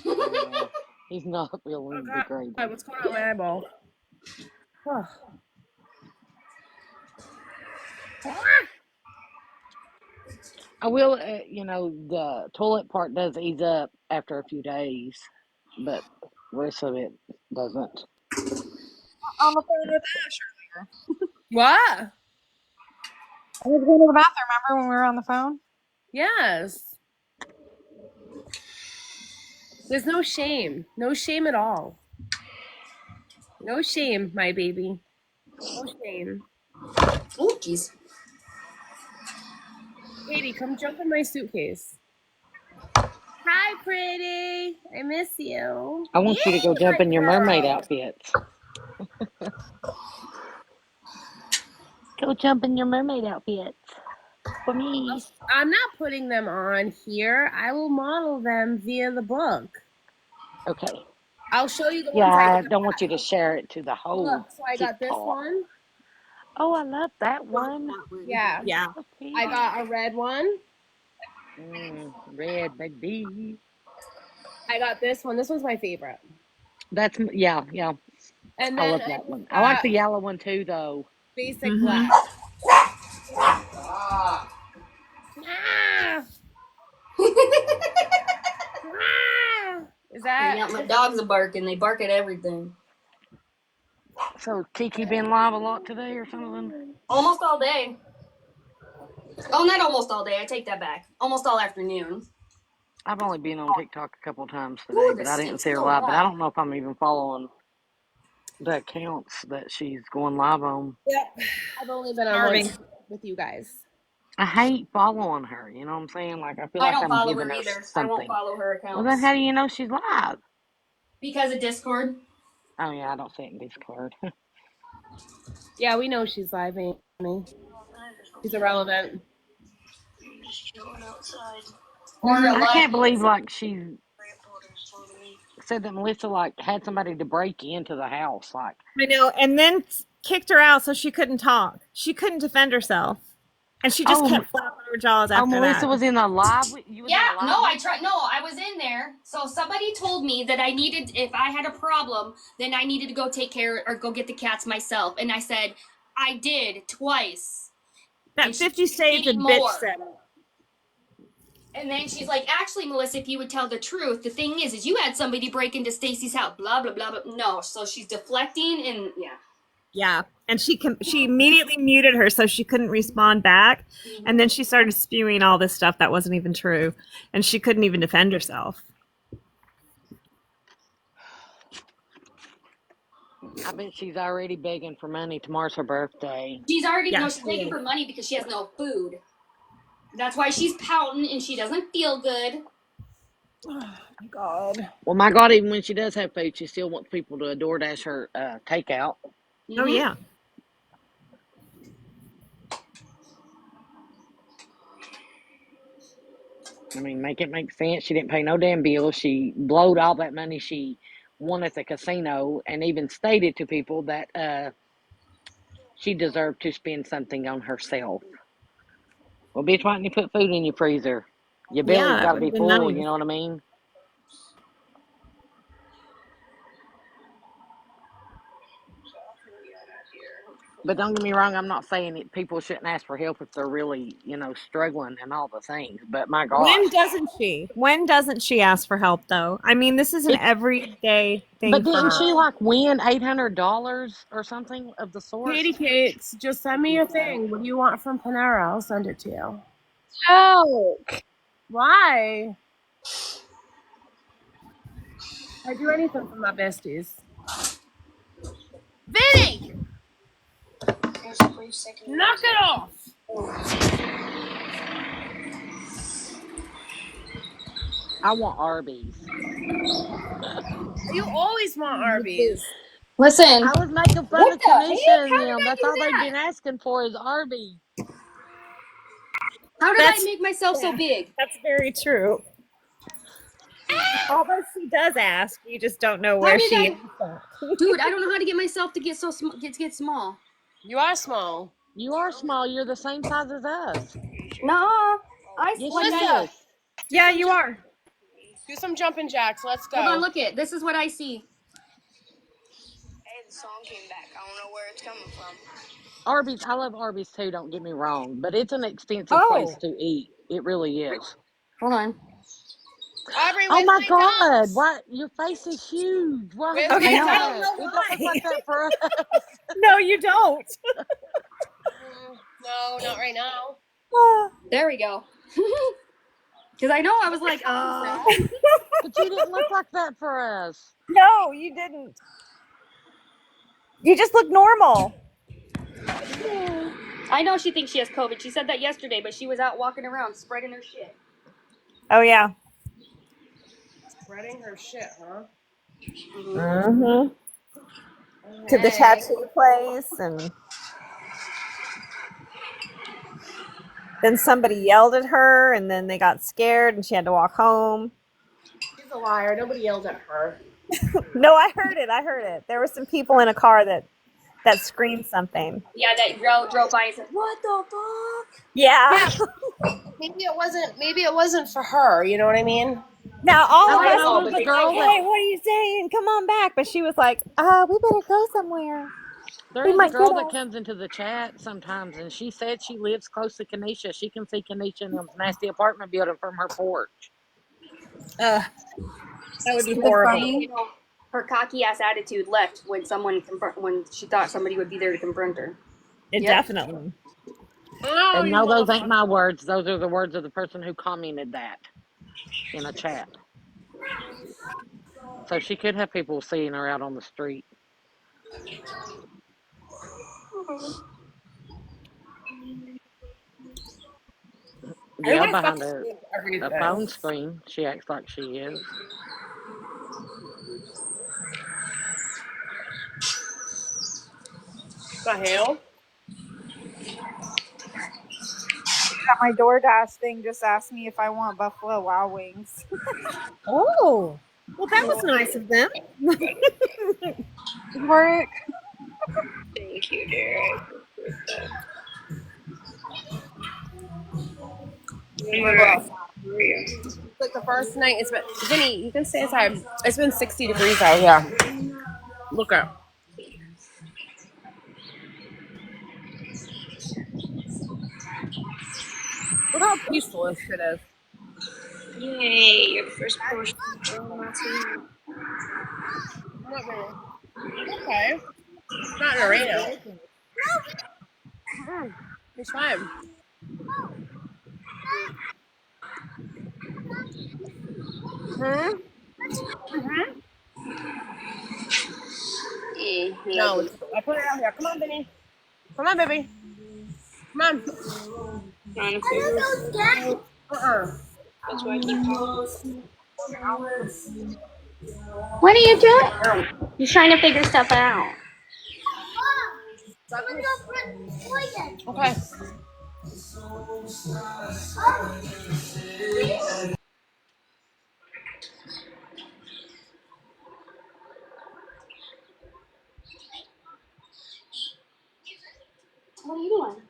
Yeah. He's not Oh feeling the God, greatest. what's going on with my eyeball? I will, the toilet part does ease up after a few days. but the rest of it doesn't. On the phone with Ash earlier. What? I was going to the bathroom. Remember when we were on the phone? Yes. There's no shame. No shame at all. No shame, my baby. No shame. Oh, jeez. Katie, come jump in my suitcase. Hi, pretty. I miss you. I want you to go jump in your mermaid outfits. Go jump in your mermaid outfits for me. I'm not putting them on here. I will model them via the book. Okay. I'll show you the Yeah, ones I I got. don't want you to share it to the whole Look, so I got this TikTok. one. Oh, I love that one. Yeah. Yeah. So pretty. I got a red one. Red baby. I got this one. This one's my favorite. That's yeah. And I then love I that one. just I like got the yellow one too, though. basic Mm-hmm. black. Ah! Ah! Is that? Yeah, my dogs are barking. They bark at everything. So Kiki been live a lot today or something? Almost all day. Oh, not almost all day. I take that back. Almost all afternoon. I've only been on TikTok a couple times today, Ooh, but this I didn't stinks see her so live. But I bad. don't know if I'm even following the accounts that she's going live on. Yep. I've only been on Starving. once with you guys. I hate following her. You know what I'm saying? Like I feel I like don't I'm follow giving her her either. I won't something. follow her Well, then accounts. how do you know she's live? Because of Discord. Oh yeah, I don't see it in Discord. Yeah, we know she's live, Amy. She's irrelevant. I'm just chilling outside. Or a I lot. can't believe like she said that Melissa like had somebody to break into the house. Like, I know, and then kicked her out so she couldn't talk. She couldn't defend herself, and she just oh, kept flapping her jaws after Melissa that. was in a live. You was Yeah, in a live. no, I with tried. her? No, I was in there. So somebody told me that I needed, if I had a problem, then I needed to go take care or go get the cats myself. And I said, I did twice. That And she 50 Shades of need bitch more. setup. And then she's like, actually, Melissa, if you would tell the truth, the thing is you had somebody break into Stacy's house, blah, blah, blah, blah. No, so she's deflecting and yeah. Yeah, and she immediately muted her so she couldn't respond back, and then she started spewing all this stuff that wasn't even true, and she couldn't even defend herself. I bet she's already begging for money. Tomorrow's her birthday. She's already, Yeah, no, she's she begging is. for money because she has no food. That's why she's pouting and she doesn't feel good. God. Well, my God, even when she does have food, she still wants people to DoorDash her takeout. Oh yeah. I mean, make it make sense. She didn't pay no damn bills. She blowed all that money she won at the casino and even stated to people that she deserved to spend something on herself. Well, bitch, why didn't you put food in your freezer? Your Yeah, belly's that got to would be have been full, nice. you know what I mean? But don't get me wrong, I'm not saying that people shouldn't ask for help if they're really, struggling and all the things. But my gosh. When doesn't she? When doesn't she ask for help though? I mean, this is an It, everyday thing but for didn't her. she like win $800 or something of the sort? Katie Cakes, just send me your thing. What do you want from Panera? I'll send it to you. Joke. Why? I do anything for my besties. Vinny! Knock it off! I want Arby's. You always want Arby's. Listen, I was making fun what of the heck? Tanisha and How did them. I That's do all they've that? been asking for is Arby's. How did I That's make myself so big? that's very true. Although she does ask, you just don't know How where did she I, is. dude? I don't know how to get myself to get so get small. You are small. You are small. You're the same size as us. No, Yes, like she Melissa, is. Yeah, you are. do some jumping jacks. Let's go. Hold on, look it. This is what I see. Hey, the song came back. I don't know where it's coming from. Arby's. I love Arby's too. Don't get me wrong, but it's an expensive place Oh, to eat. It really is. Hold on. Aubrey, Oh where's my my God! dogs? What? Your face is huge. Why Where's is my Okay, that? I don't dogs? know It don't look why. like that for us. No, you don't. No, not right now. There we go. Because I know I was like, But you didn't look like that for us. No, you didn't. You just look normal. I know she thinks she has COVID. She said that yesterday, but she was out walking around spreading her shit. Oh yeah. Spreading her shit, huh? Mm-hmm. To the Hey. tattoo place, and then somebody yelled at her, and then they got scared, and she had to walk home. She's a liar. Nobody yelled at her. No, I heard it. I heard it. There were some people in a car that screamed something. Yeah, that girl drove by and said, "What the fuck?" Yeah. Yeah, maybe it wasn't. Maybe it wasn't for her. You know what I mean? Now I all of don't I us know. know, were but There's a they like, girl might that "Okay, have. what are you saying? Come on back!" But she was like, we better go somewhere. there He is a might get girl that us." comes into the chat sometimes, and she said she lives close to Kenesha. She can see Kenesha in them nasty apartment building from her porch. Ugh, that would be Is it horrible. funny? You know, her cocky ass attitude left when when she thought somebody would be there to confront her. It Yep. definitely. Oh, And you no, those ain't motherfucker! my words. Those are the words of the person who commented that in a chat. So she could have people seeing her out on the street. Yeah, Everybody behind fucking a, ruins a everything. phone screen. She acts like she is. The hell? My DoorDash thing just asked me if I want Buffalo Wild Wings. Oh, well, that was nice of them. Work. Thank you, dear. It's like the first night. It's been Vinny. You can stay inside. It's been 60 degrees out here. Look up. Look how peaceful this shit is. Yay, your first portion of Joe Martino. Not really. Okay. Not Narita. It's fine. Hmm? No, I put it out here. Come on, Vinny. Come on, baby. Come on. Trying to figure it out. Uh-uh. That's why I keep talking. What are you doing? You're trying to figure stuff out. Okay. What are you doing?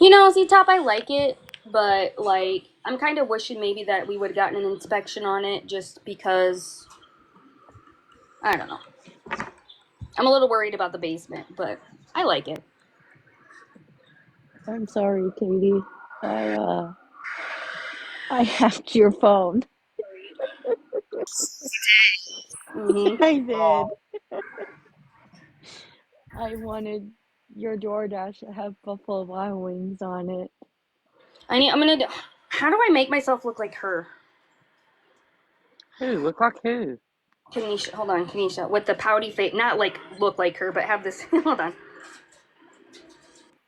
You know, Z Top, I like it, but like, I'm kind of wishing maybe that we would have gotten an inspection on it, just because I don't know. I'm a little worried about the basement, but I like it. I'm sorry, Katie. I hacked your phone. Hmm. I did. I wanted your DoorDash to have Buffalo Wild Wings on it. I'm gonna do. How do I make myself look like her? Who? Look like who? Kanisha, hold on, Kanisha, with the pouty face, not like look like her, but have this. Hold on.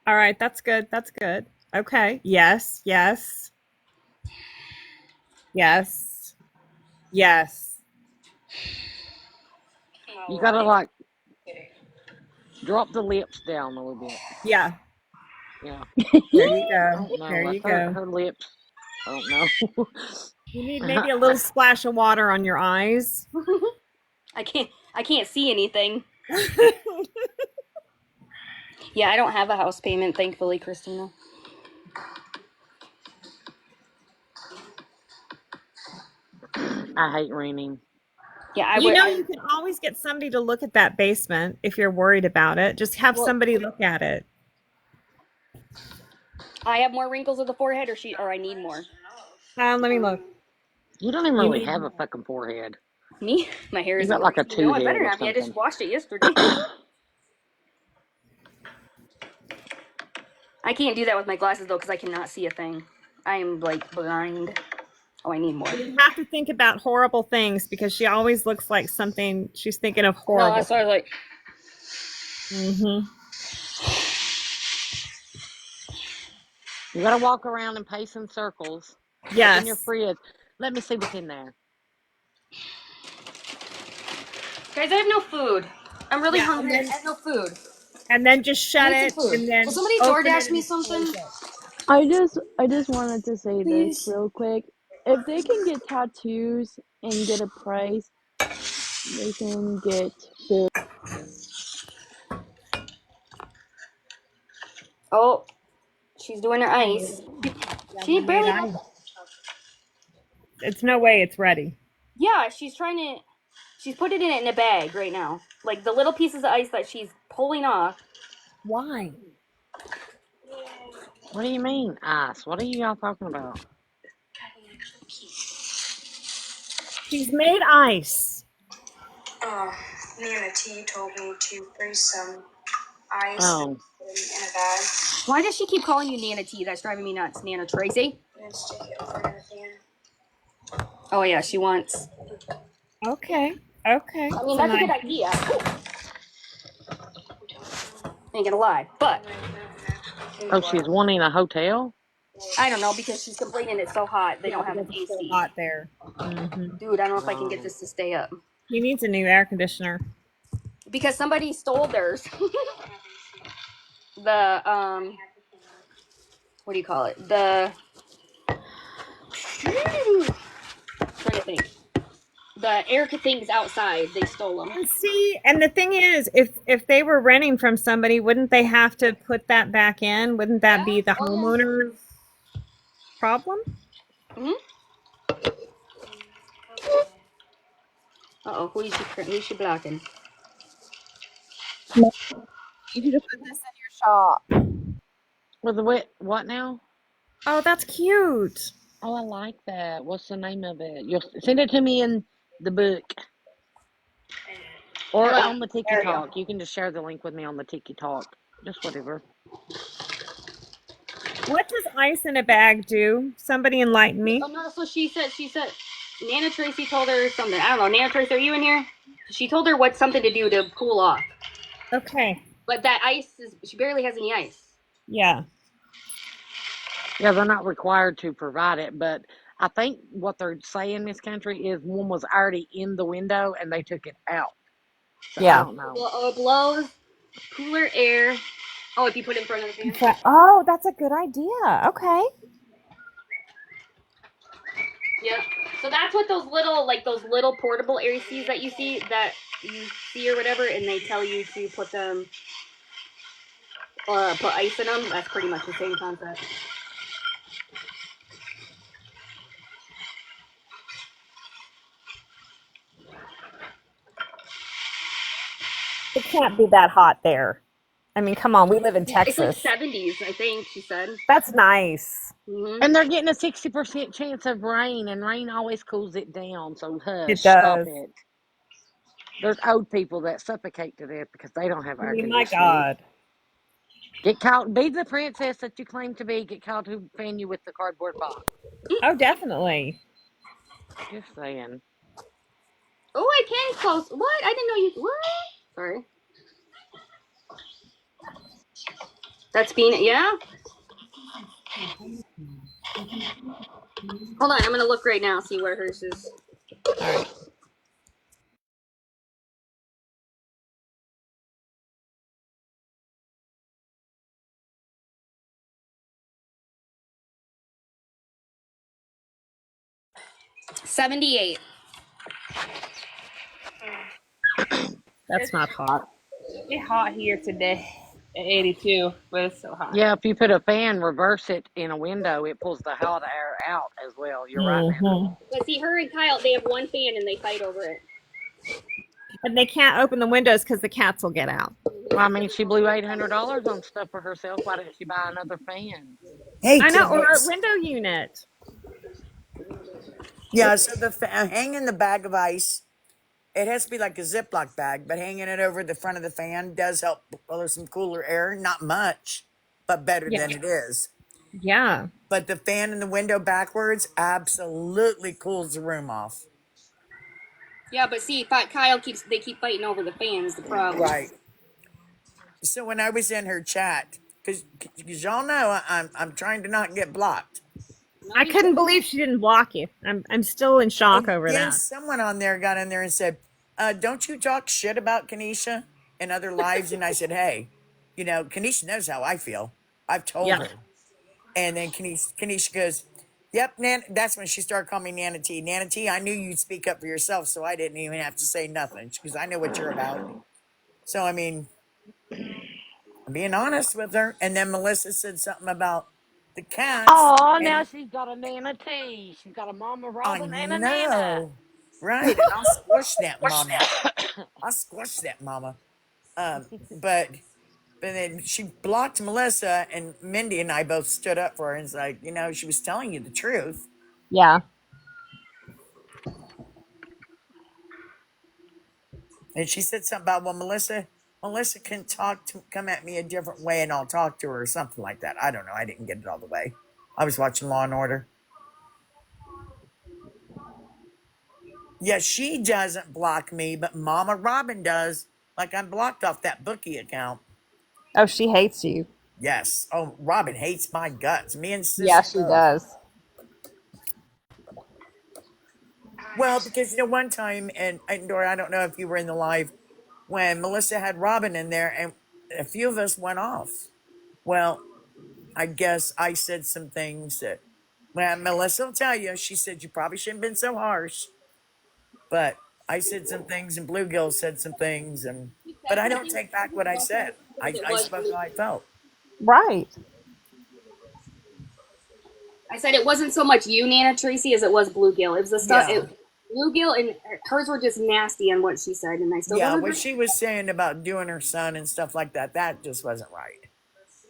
All right, that's good. That's good. Okay. Yes. Yes. Yes. Yes. You gotta like drop the lips down a little bit. Yeah. Yeah. There you I go. don't There know. you Her go. her lips. I don't know. You need maybe a little splash of water on your eyes. I can't see anything. Yeah, I don't have a house payment, thankfully, Christina. I hate renting. Yeah, I You would. know, you can always get somebody to look at that basement if you're worried about it. Just have Well, somebody look at it. I have more wrinkles of the forehead, or I need more. Let me look. You don't even You really need have a fucking forehead. Me? My hair You isn't got like a greasy. No, I two-head better or not be. I just something. washed it yesterday. I can't do that with my glasses though, because I cannot see a thing. I am like blind. Oh, I need more. You have to think about horrible things because she always looks like something she's thinking of No, horrible. that's why I was like. Mm-hmm. You gotta walk around and pace in circles. Yes. Open your fridge. Let me see what's in there. Guys, I have no food. I'm really hungry. And then, I have no food. and then just I shut need some it food. and Will then somebody open DoorDash it me and close something? it. I just wanted to say this Please. real quick. If they can get tattoos and get a price, they can get food. Oh, she's doing her ice. She Made barely ice. has. It's no way it's ready. Yeah, she's trying to. She's putting it in a bag right now. Like the little pieces of ice that she's pulling off. Why? What do you mean, ice? What are y'all talking about? She's made ice. Nana T told me to freeze some ice and Oh, put it in a bag Why does she keep calling you Nana T? That's driving me nuts. Nana Tracy? and then stick it over in the fan. Oh, yeah, she wants. Okay. Okay. I mean, So that's a nice. good idea. Ain't gonna lie. But oh, she's wanting a hotel. I don't know because she's complaining it's so hot. They Yeah, don't have an because it's so AC. hot there. Mm-hmm. Dude, I don't know if I can get Oh, this to stay up. He needs a new air conditioner. Because somebody stole theirs. The, what do you call it? The. Trying to think. The air things outside, they stole them. And see, and the thing is, if they were renting from somebody, wouldn't they have to put that back in? Wouldn't that be the homeowner's problem? Mm-hmm. Uh-oh, who's she blocking? You need to put this in your shop. with the what now? Oh, that's cute. Oh, I like that. What's the name of it? You'll send it to me in the book or Hold on. on the Tiki There we go. Talk. You can just share the link with me on the Tiki Talk. Just whatever. What does ice in a bag do? Somebody enlighten me. Oh, no, that's what she said. She said Nana Tracy told her something. I don't know. Nana Tracy, are you in here? She told her what something to do to cool off. Okay. But that ice is, she barely has any ice. Yeah. Yeah, they're not required to provide it, but I think what they're saying, Miss Country, is one was already in the window and they took it out. So I don't know. Well, it blows cooler air. Oh, if you put it in front of the fan. Oh, that's a good idea. Okay. Yeah. So that's what those little portable ACs that you see or whatever, and they tell you to put them put ice in them. That's pretty much the same concept. It can't be that hot there. I mean, come on, we live in It's like Texas. 70s, I think she said. That's nice. Mm-hmm. And they're getting a 60% chance of rain, and rain always cools it down. So It hush, stop does. it. There's old people that suffocate to death because they don't have I air mean, my conditioning. God. Get caught, be the princess that you claim to be. Get caught who fan you with the cardboard box. Oh, definitely. Just saying. Oh, I can close. What? I didn't know you. What? Sorry. That's being. Yeah. Hold on. I'm gonna look right now. See where hers is. All right. $78. That's not hot. It's hot here today at 82, but it's so hot. Yeah, if you put a fan, reverse it in a window, it pulls the hot air out as well. You're right, Nana. Mm-hmm. But see, her and Kyle, they have one fan and they fight over it. And they can't open the windows because the cats will get out. Well, I mean, she blew $800 on stuff for herself. Why didn't she buy another fan? Hey, I know, or a tidbits. window unit. Yeah, so hanging the bag of ice, it has to be like a Ziploc bag, but hanging it over the front of the fan does help blow some cooler air. Not much, but better Yeah. than it is. Yeah. But the fan in the window backwards absolutely cools the room off. Yeah, but see, they keep fighting over the fans. The problem. Right. So when I was in her chat, because y'all know I'm trying to not get blocked. I couldn't believe she didn't block you. I'm still in shock And over then that. someone on there got in there and said, don't you talk shit about Kanisha in other lives? And I said, hey, Kanisha knows how I feel. I've told Yeah. her. And then Kanisha goes, yep, that's when she started calling me Nana T. Nana T, I knew you'd speak up for yourself, so I didn't even have to say nothing because I know what you're about. So, I mean, I'm being honest with her. And then Melissa said something about the cats. Oh, now And she's got a Nana T. She's got a Mama I Robin and a Nana. know. Right. And I'll squish that mama. I'll squash that mama. But then she blocked Melissa, and Mindy and I both stood up for her and was like, she was telling you the truth. Yeah. And she said something about, well, Melissa can come at me a different way and I'll talk to her or something like that. I don't know. I didn't get it all the way. I was watching Law and Order. Yeah, she doesn't block me, but Mama Robin does. Like I'm blocked off that bookie account. Oh, she hates you. Yes. Oh, Robin hates my guts. Me and Yeah, Sissy she both. does. Well, because one time, and Dora, I don't know if you were in the live when Melissa had Robin in there, and a few of us went off. Well, I guess I said some things that, well, Melissa will tell you. She said you probably shouldn't have been so harsh, but I said some things, and Bluegill said some things, but I don't take back what I said. I spoke how I felt. Right. I said it wasn't so much you, Nana Tracy, as it was Bluegill. It was the stuff. Yeah. Bluegill and hers were just nasty on what she said, and I still Yeah, don't what agree. she was saying about doing her son and stuff like that, that just wasn't right.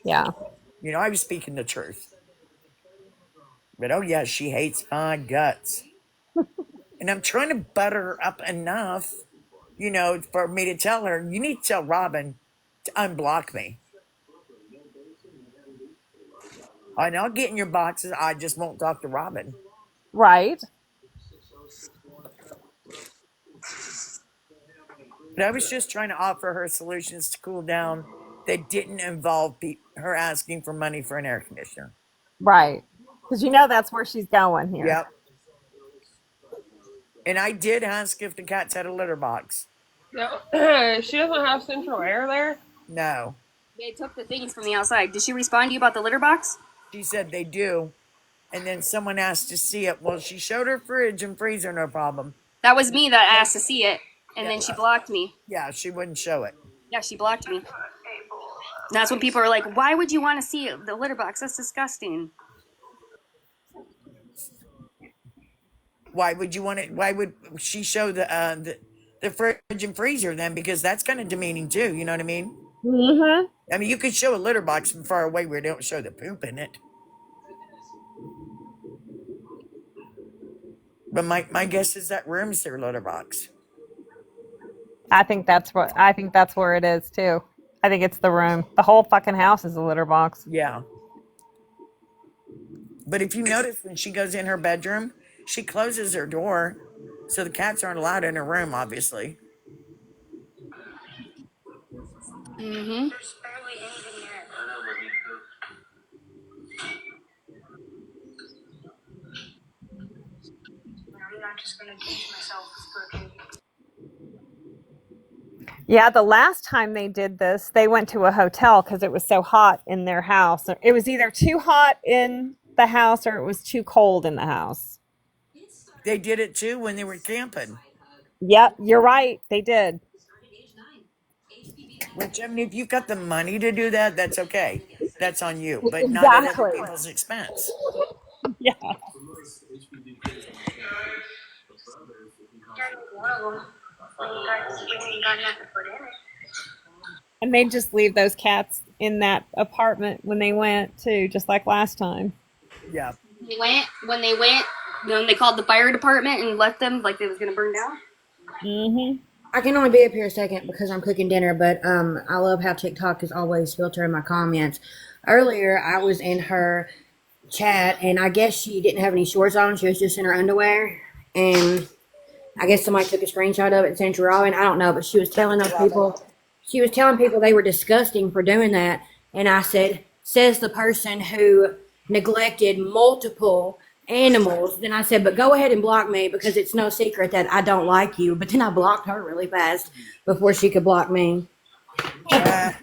Yeah. I was speaking the truth. But oh yeah, she hates my guts. And I'm trying to butter her up enough, for me to tell her, you need to tell Robin to unblock me. And I'll get in your boxes. I just won't talk to Robin. Right. But I was just trying to offer her solutions to cool down that didn't involve her asking for money for an air conditioner. Right. Because that's where she's going here. Yep. And I did ask if the cats had a litter box. No, she doesn't have central air there. No. They took the things from the outside. Did she respond to you about the litter box? She said they do. And then someone asked to see it. Well, she showed her fridge and freezer, no problem. That was me that asked to see it, and then she blocked me. Yeah, she wouldn't show it. Yeah, she blocked me. That's when people are like, why would you want to see the litter box? That's disgusting. Why would you want it? Why would she show the fridge and freezer then? Because that's kind of demeaning too. You know what I mean? Mm-hmm. I mean, you could show a litter box from far away where they don't show the poop in it. But my guess is that room's their litter box. I think that's where it is too. I think it's the room. The whole fucking house is a litter box. Yeah. But if you notice when she goes in her bedroom, she closes her door, so the cats aren't allowed in her room, obviously. Mm-hmm. There's barely anything there. I'm not just gonna teach myself for a Yeah, the last time they did this, they went to a hotel because it was so hot in their house. It was either too hot in the house or it was too cold in the house. They did it too when they were camping. Yep, you're right. They did. Which, I mean, if you've got the money to do that, that's okay. That's on you, but not at other Exactly. people's expense. Yeah. one of them. We ain't got nothing to put in it. And they just leave those cats in that apartment when they went too, just like last time. Yeah. When they called the fire department and left them like it was gonna burn down. Mm-hmm. I can only be up here a second because I'm cooking dinner, but I love how TikTok is always filtering my comments. Earlier, I was in her chat, and I guess she didn't have any shorts on. She was just in her underwear, and I guess somebody took a screenshot of it and sent her all, and I don't know, but she was telling people they were disgusting for doing that, and I said, says the person who neglected multiple animals. Then I said, but go ahead and block me because it's no secret that I don't like you. But then I blocked her really fast before she could block me. I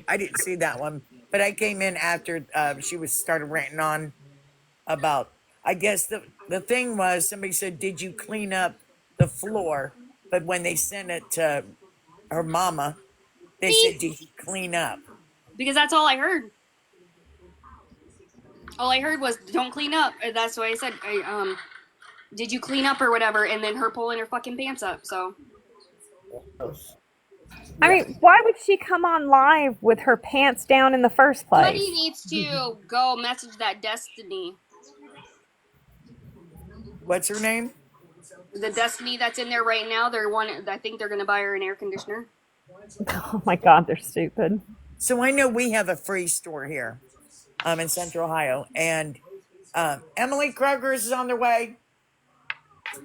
didn't see that one, but I came in after she was started ranting on about. I guess the thing was somebody said, "Did you clean up the floor?" But when they sent it to her mama, they said, "Did you clean up?" Because that's all I heard. All I heard was don't clean up. That's why I said, did you clean up or whatever? And then her pulling her fucking pants up. So. I mean, why would she come on live with her pants down in the first place? Somebody needs to go message that Destiny. What's her name? The Destiny that's in there right now. I think they're gonna buy her an air conditioner. Oh my God, they're stupid. So I know we have a free store here, in Central Ohio, and Emily Kroger's is on their way.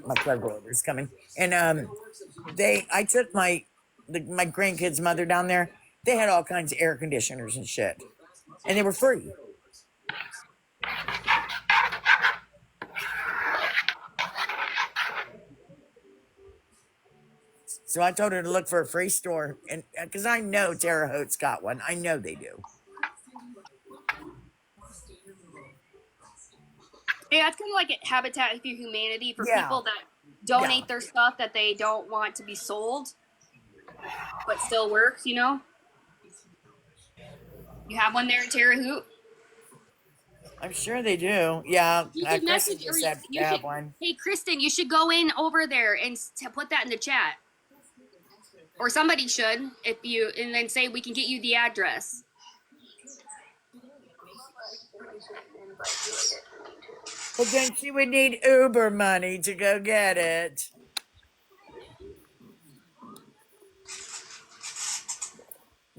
My Kroger order is coming, and I took my grandkids' mother down there. They had all kinds of air conditioners and shit, and they were free. So I told her to look for a free store, and because I know Terre Haute's got one, I know they do. Yeah, it's kind of like a Habitat for Humanity for people that donate their stuff that they don't want to be sold, but still works. You know. You have one there in Terre Haute? I'm sure they do. Yeah, You should Kristen message just said to have one. Hey, Kristen, you should go in over there and put that in the chat. Or somebody should, and then say we can get you the address. But then she would need Uber money to go get it.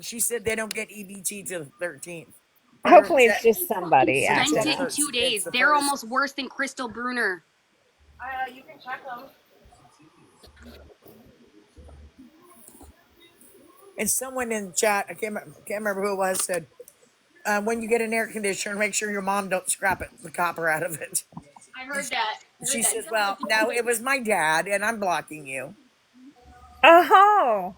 She said they don't get EBT till the 13th. Hopefully, it's just somebody. Sent it in 2 days. They're almost worse than Crystal Bruner. You can check them. And someone in the chat, I can't remember who it was, said, when you get an air conditioner, make sure your mom don't scrap the copper out of it. I heard that. She says, well, no, it was my dad, and I'm blocking you. Oh.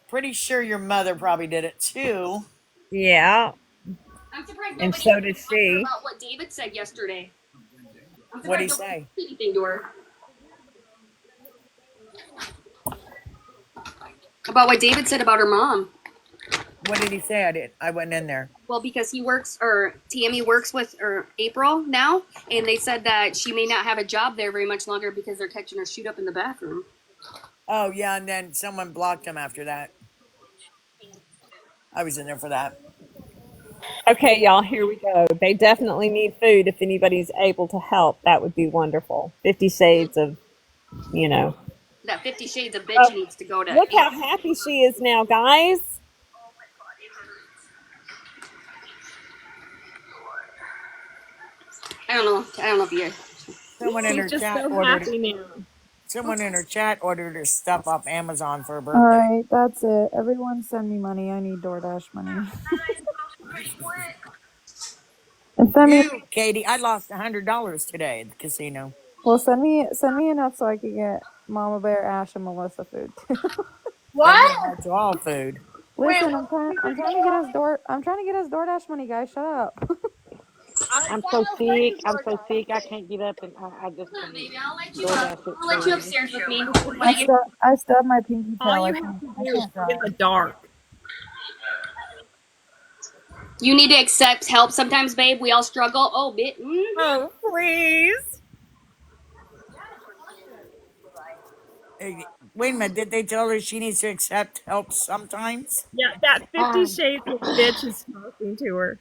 Pretty sure your mother probably did it too. Yeah. I'm surprised and so did she. About what David said yesterday. What did he say? Anything to her. About what David said about her mom. What did he say? I went in there. Well, because Tammy works with April now, and they said that she may not have a job there very much longer because they're catching her shoot up in the bathroom. Oh, yeah, and then someone blocked him after that. I was in there for that. Okay, y'all, here we go. They definitely need food. If anybody's able to help, that would be wonderful. 50 Shades of, That 50 Shades of Bitch needs to go to. Look how happy she is now, guys. I don't know if you. Someone in her chat ordered. Someone in her chat ordered her stuff off Amazon for her birthday. All right, that's it. Everyone send me money. I need DoorDash money. You, Katie, I lost $100 today at the casino. Well, send me enough so I could get Mama Bear, Ash, and Melissa food too. What? It's all food. Listen, I'm trying to get us DoorDash money, guys. Shut up. I'm so sick. I can't get up, and I just can't. Baby, I'll let you up. I'll let you upstairs with me. I stubbed my pinky toe. All you have to do is go in the dark. You need to accept help sometimes, babe. We all struggle. Oh, bit. Oh, please. Hey, Wait a minute. Did they tell her she needs to accept help sometimes? Yeah, that 50 Um, Shades of bitch is talking to her.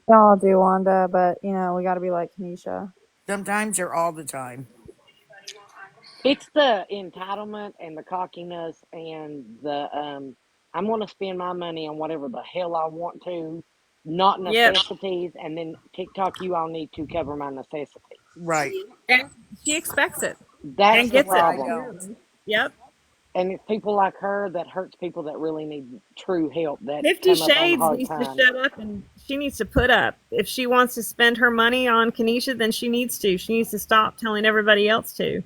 Y'all do, Wanda, but you know, we gotta be like Kanisha. Sometimes or all the time? it's the entitlement and the cockiness and the I'm going to spend my money on whatever the hell I want to, not Yep. necessities, and then TikTok, you all need to cover my necessities. Right. And she expects it That's and the gets it, I problem. don't. apparently. Yep. And it's people like her that hurts people that really need true help that 50 come up on Shades hard needs to times. shut up and she needs to put up. If she wants to spend her money on Kanisha, then she needs to. She needs to stop telling everybody else to.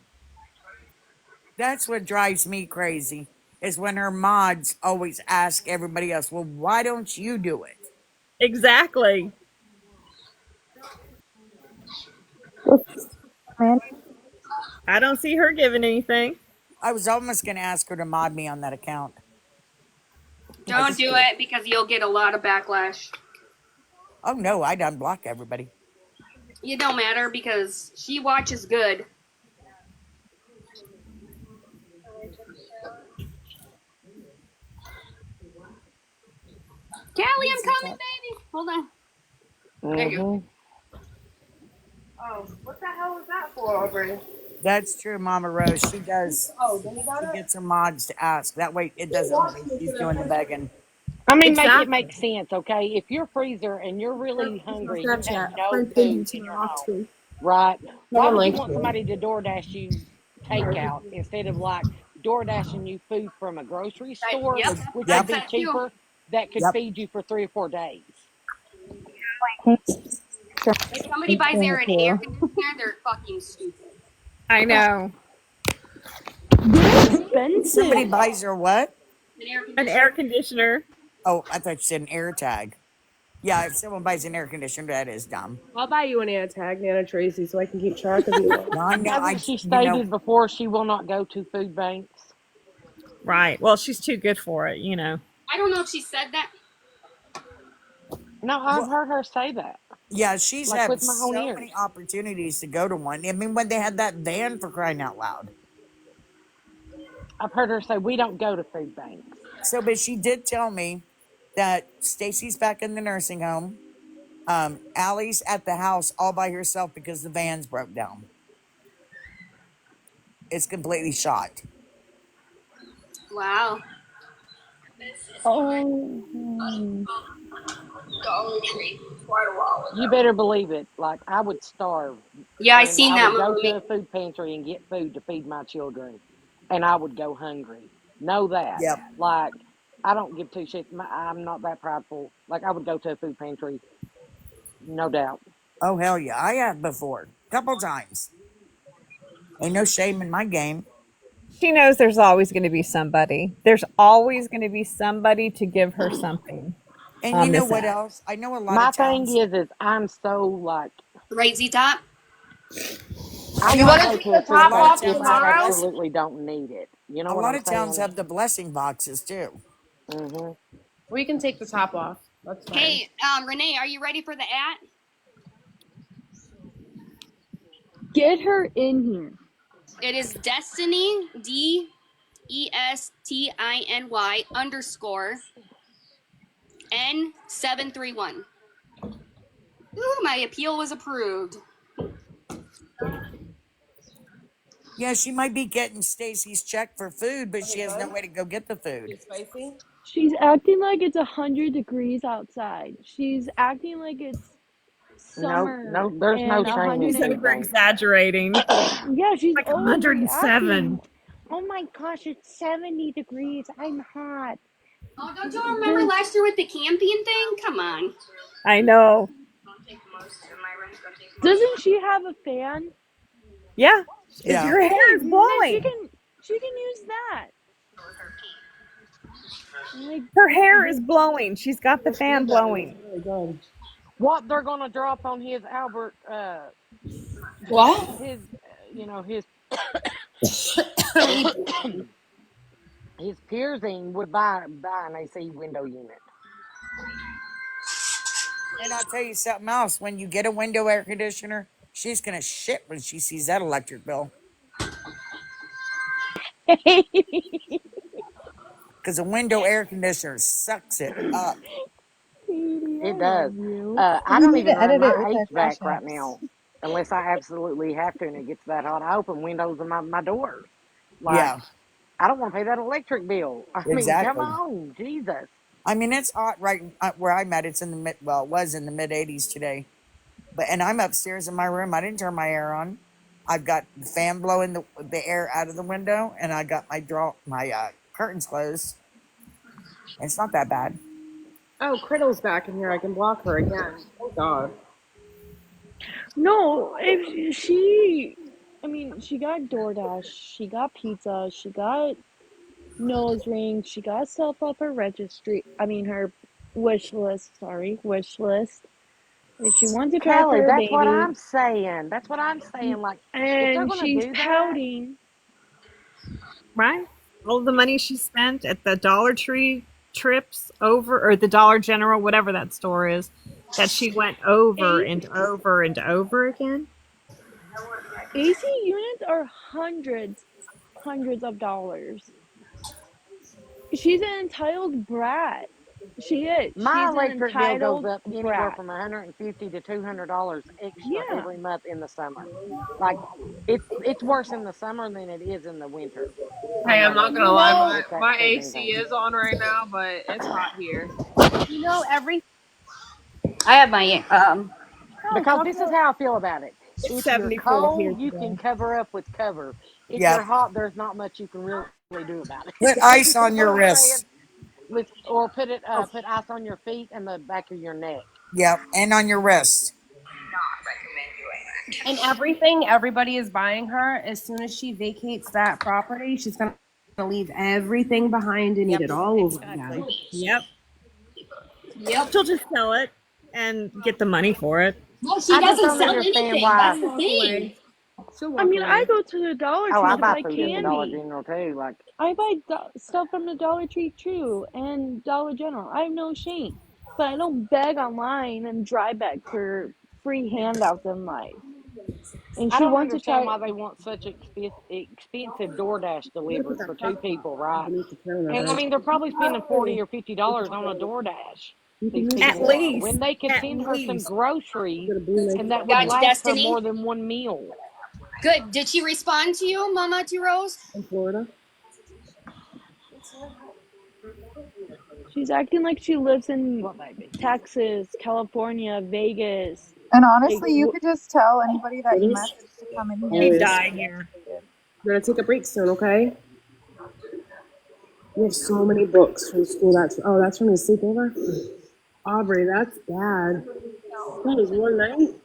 That's what drives me crazy is when her mods always ask everybody else, well, why don't you do it? Exactly. Man, I don't see her giving anything. I was almost going to ask her to mod me on that account. I Don't do should. it because you'll get a lot of backlash. Oh, no, I done block everybody. It don't matter because she watches good. Callie, I'm coming, baby. Hold on. There you go. Mm-hmm. Oh, what the hell was that for, Aubrey? That's true, Mama Rose. She does. Oh, then you got She it? gets her mods to ask. That way it doesn't look like she's doing the begging. I mean, make it Exactly. make sense, okay? If you're freezer and you're really it's on hungry and you have Snapchat. A no friend paid me food in to your talk home, to. right? Why Someone would you likes want you. somebody to DoorDash you takeout instead of like DoorDashing you food from a grocery store, Yep, which that's would Yep, be that too. cheaper, that could yep. feed you for 3 or 4 days? If somebody buys their an air conditioner, they're fucking stupid. I know. They're Somebody expensive. buys her what? An air An air conditioner. conditioner. Oh, I thought you said an air tag. Yeah, if someone buys an air conditioner, that is dumb. I'll buy you an air tag, Nana Tracy, so I can keep track of you. No, I know. Hasn't she You know, stated before she will not go to food banks? Right. Well, she's too good for it, you know. I don't know if she said that. No, I've well, heard her say that, yeah, she's like had with my own so ears. many opportunities to go to one. I mean, when they had that van for crying out loud. I've heard her say, we don't go to food banks. So, but she did tell me that Stacy's back in the nursing home. Allie's at the house all by herself because the van's broke down. It's completely shot. Wow. Oh, You better believe it. Like, I would starve Yeah, I and seen I that would go to movie. a food pantry and get food to feed my children, and I would go hungry. Know that. Yep. Like, I don't give two shits. I'm not that prideful. Like, I would go to a food pantry, no doubt. Oh, hell yeah. I have before. Couple times. Ain't no shame in my game. She knows there's always going to be somebody. There's always going to be somebody to give her something And you on know this what app. else? I know a lot My of thing towns. is I'm so like, Right, Z Top? I You won't want to go take to a the A food top lot of bank off if towns I have tomorrow? blessing. absolutely don't need it. You know A what lot I'm of towns saying? have the blessing boxes too. Hmm. We can take the top off. That's fine. Hey, Renee, are you ready for the at? get her in here. It is Destiny, DESTINY underscore N731. Ooh, my appeal was approved. Yeah, she might be getting Stacy's check for food, but Are she they has no good? way to go get the Are food. they spicy? She's acting like it's 100 degrees outside. She's acting like it's No, summer no, there's no and a shame in hundred She's and food over banks. exaggerating. yeah, she's Like overreacting. 107. Oh my gosh, it's 70 degrees. I'm hot. Oh, don't y'all remember This last year with the camping thing? Come on. I know. doesn't she have a fan? Yeah. Yeah. Her hair Okay, is then blowing. she can use that. Like Her hair is this, blowing. She's got the This fan blueberry is blowing. really good. What they're gonna drop on his Albert, What? his, his his piercing would buy an AC window unit. And I'll tell you something else. When you get a window air conditioner, she's gonna shit when she sees that electric bill. because the window air conditioner sucks it up. Katie, I It does. love you. I You don't need even to run edit my it with our Cash HVAC right apps. now unless I absolutely have to and it gets that hot. I open windows in my doors. Like, Yeah, I don't want to pay that electric bill. I mean, come exactly. on, Jesus. I mean, it's hot right where I'm at. It's in the mid, well, it was in the mid 80s today. But and I'm upstairs in my room. I didn't turn my air on. I've got the fan blowing the air out of the window, and I got my curtains closed. It's not that bad. Oh, Criddle's back in here. I can block her again. Oh God. No, if she, I mean, she got DoorDash, she got pizza, she got nose rings, she got stuff off her registry. I mean, her wish list. Sorry, wish list. If she wants to try for Kelly, her that's what baby, I'm saying. That's what I'm saying. Like, if they're and going to she's do that, pouting. Right? All the money she spent at the Dollar Tree trips over, or the Dollar General, whatever that store is, that she went over AC, and over and over again. AC units are hundreds of dollars. She's an entitled brat. She is. my She's an electric bill goes entitled up anywhere brat. from $150 to $200 extra Yeah. every month in the summer. Like, it's worse in the summer than it is in the winter on Hey, my I'm not electric gonna You lie, bill. know, my If that my says AC anything. is on right now, but it's hot here. Every I have my Oh, Because this is how I feel about it. it's If you're 74 here cold, you can today. cover up with cover. If you're Yep. hot, there's not much you can really do about it. Put You ice on know what your I'm saying? wrists. Or put ice on your feet and the back of your neck. Yep, and on your wrist. And everything everybody is buying her, as soon as she vacates that property, she's gonna leave everything behind and eat Yep, it all over exactly. again. Yep. Yep. She'll just sell it and get the money for it. No, she I just doesn't don't sell understand anything. That's why. She'll the walk thing. away. She'll I walk mean, I away. go to the Dollar Oh, Tree I to buy buy food at the Dollar candy. General too. Like, I buy stuff from the Dollar Tree too and Dollar General. I have no shame. But I don't beg online and dry beg for free handouts in life. And I she don't wants to understand try. why they want such expensive DoorDash I'm gonna put delivered that for crock two pot people, right? underneath the counter, And I right? mean, they're probably spending $40 or $50 on a DoorDash. You can These use At it. people are least. when they could At send her some least. groceries, Get a blue and maple that would Got you, syrup last her Destiny. more than one meal. Good. Did she respond to you, Mama T Rose? in Florida. She's acting like she lives in What baby? Texas, California, Vegas. And Like, honestly, you could just tell anybody that you It is. message to come in here Oh, and it She'd just is. die stay here. muted. We're gonna take a break soon, okay? We have so many books from school. That's from his sleepover. Aubrey, that's bad. That was one night.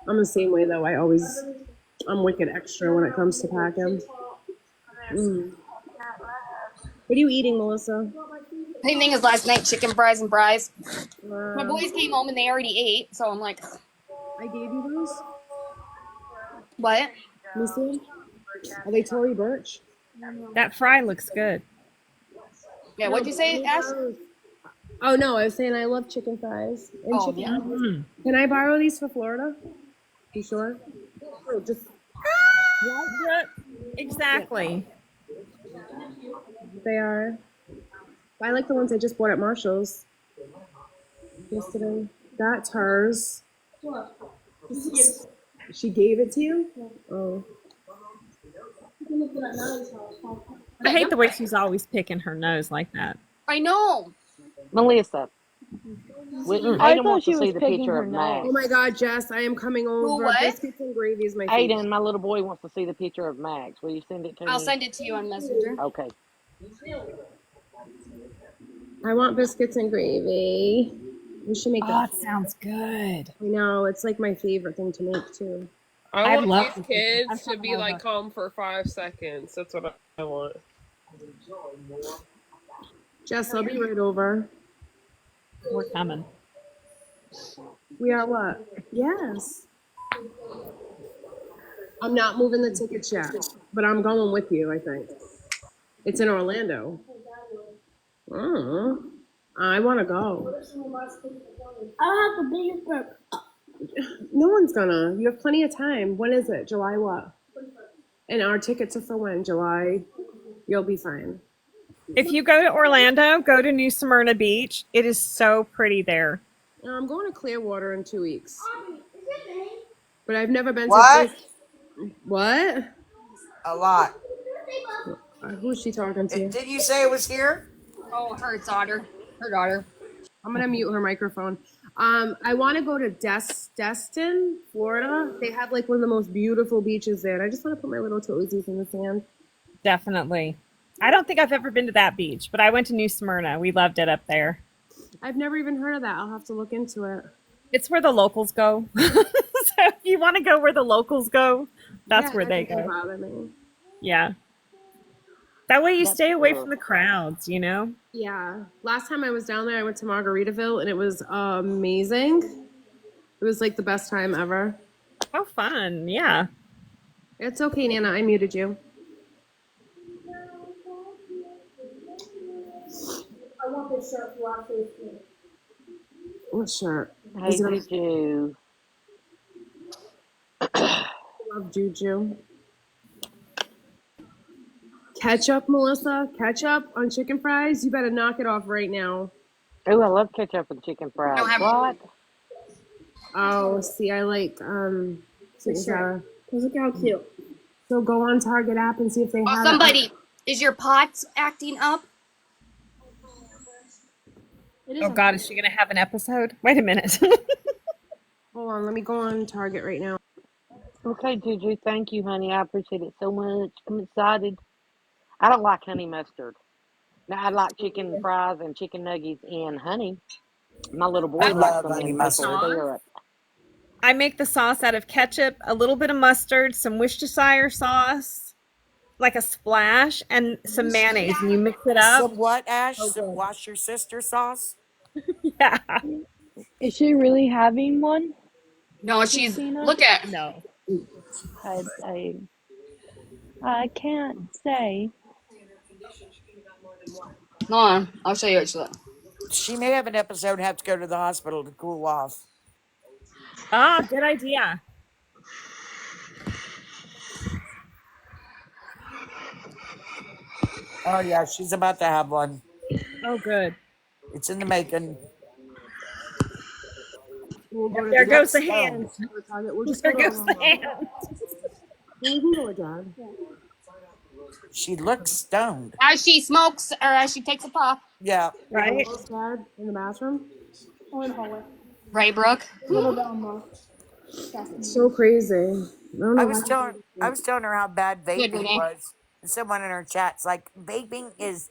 I'm the same way though. I'm wicked extra when it comes to packing. Mm. What are you eating, Melissa? Same thing as last night, chicken fries and fries. My Uh, boys came home and they already ate, so I'm like, I gave you those. what? Let me see 'em. Are they Tory Burch? That fry looks good. Yeah, No, what'd you but let say, me Ash? borrow. Oh no, I was saying I love chicken fries and Oh, chicken. yeah. Can I borrow these for Florida? You sure? Oh, just Yeah, exactly. they are. I like the ones I just bought at Marshall's yesterday. That's hers. She gave it to you? Oh. I hate the way she's always picking her nose like that. I know. Melissa, I Aiden thought wants to she see was the picking picture her of Oh nose. my Max. God, Jess, I am coming Who, over. what? Biscuits and gravy is my favorite. Aiden, my little boy, wants to see the picture of Max. Will you send it to I'll me? send it to you on Messenger. Okay. I want biscuits and gravy. We should make Oh, that. it sounds good. I know, it's like my favorite thing to make too. I I want love these this. I'm kids to coming be like over. home for 5 seconds. That's what I want. Jess, I'll be right over. We're coming. We are what? Yes. I'm not moving the tickets yet, but I'm going with you, I think. It's in Orlando. I want to go. I have the biggest book. No one's gonna. You have plenty of time. When is it? July what? And our tickets are for when? July You'll be fine. If you go to Orlando, go to New Smyrna Beach. It is so pretty there. I'm going to Clearwater in 2 weeks. But I've never been to What? What? A lot. Who's she talking to? Did you say it was here? Oh, her daughter. Her daughter. I'm gonna mute her microphone. I want to go to Destin, Florida. They have like one of the most beautiful beaches there. And I just want to put my little toesies in the sand. Definitely. I don't think I've ever been to that beach, but I went to New Smyrna. We loved it up there. I've never even heard of that. I'll have to look into it. It's where the locals go. So if you want to go where the locals go, that's where that they doesn't go. bother me. Yeah. That way you That's stay away cool. from the crowds, you know? Yeah. Last time I was down there, I went to Margaritaville and it was amazing. It was like the best time ever. How fun. Yeah. It's okay, Nana. I muted you. I want this shirt for our Facebook. What shirt? Hey, Is it did you? love Juju? Ketchup, Melissa? Ketchup on chicken fries? You better knock it off right now. Oh, I love ketchup with chicken fries. Don't have- What? Oh, see, I like sweet and sour. Look how cute. So go on Target app and see if they Oh, have somebody. Is your pots acting up? It Oh, God, is she going to have an episode? Wait a minute. Hold on, let me go on Target right now. Okay, Juju. Thank you, honey. I appreciate it so much. I'm excited. I don't like honey mustard. Now I like chicken fries and chicken nuggets and honey. My little boy I likes love them honey in maple mustard. syrup. I make the sauce out of ketchup, a little bit of mustard, some Worcestershire sauce, like a splash, and some mayonnaise, and you mix it up. Some what, Ash? Oh, Some good. wash your sister sauce? Yeah. Is she really having one? No, she's. Christina? Look at. No. I can't say. Hold on. I'll show you what she looks. She may have an episode and have to go to the hospital to cool off. Ah, good idea. Oh, yeah, she's about to have one. Oh, good. It's in the making. We'll go to There the goes the Stone. hand. Target. We'll just There go to goes the hand. We can go with Dad. She looks stoned. As she smokes or as she takes a puff. Yeah. Right? Dad in the bathroom. Oh, in the hallway. Right, Brooke? Little down low. So crazy. I was telling her how bad vaping Renee. was. And someone in her chat's like, vaping is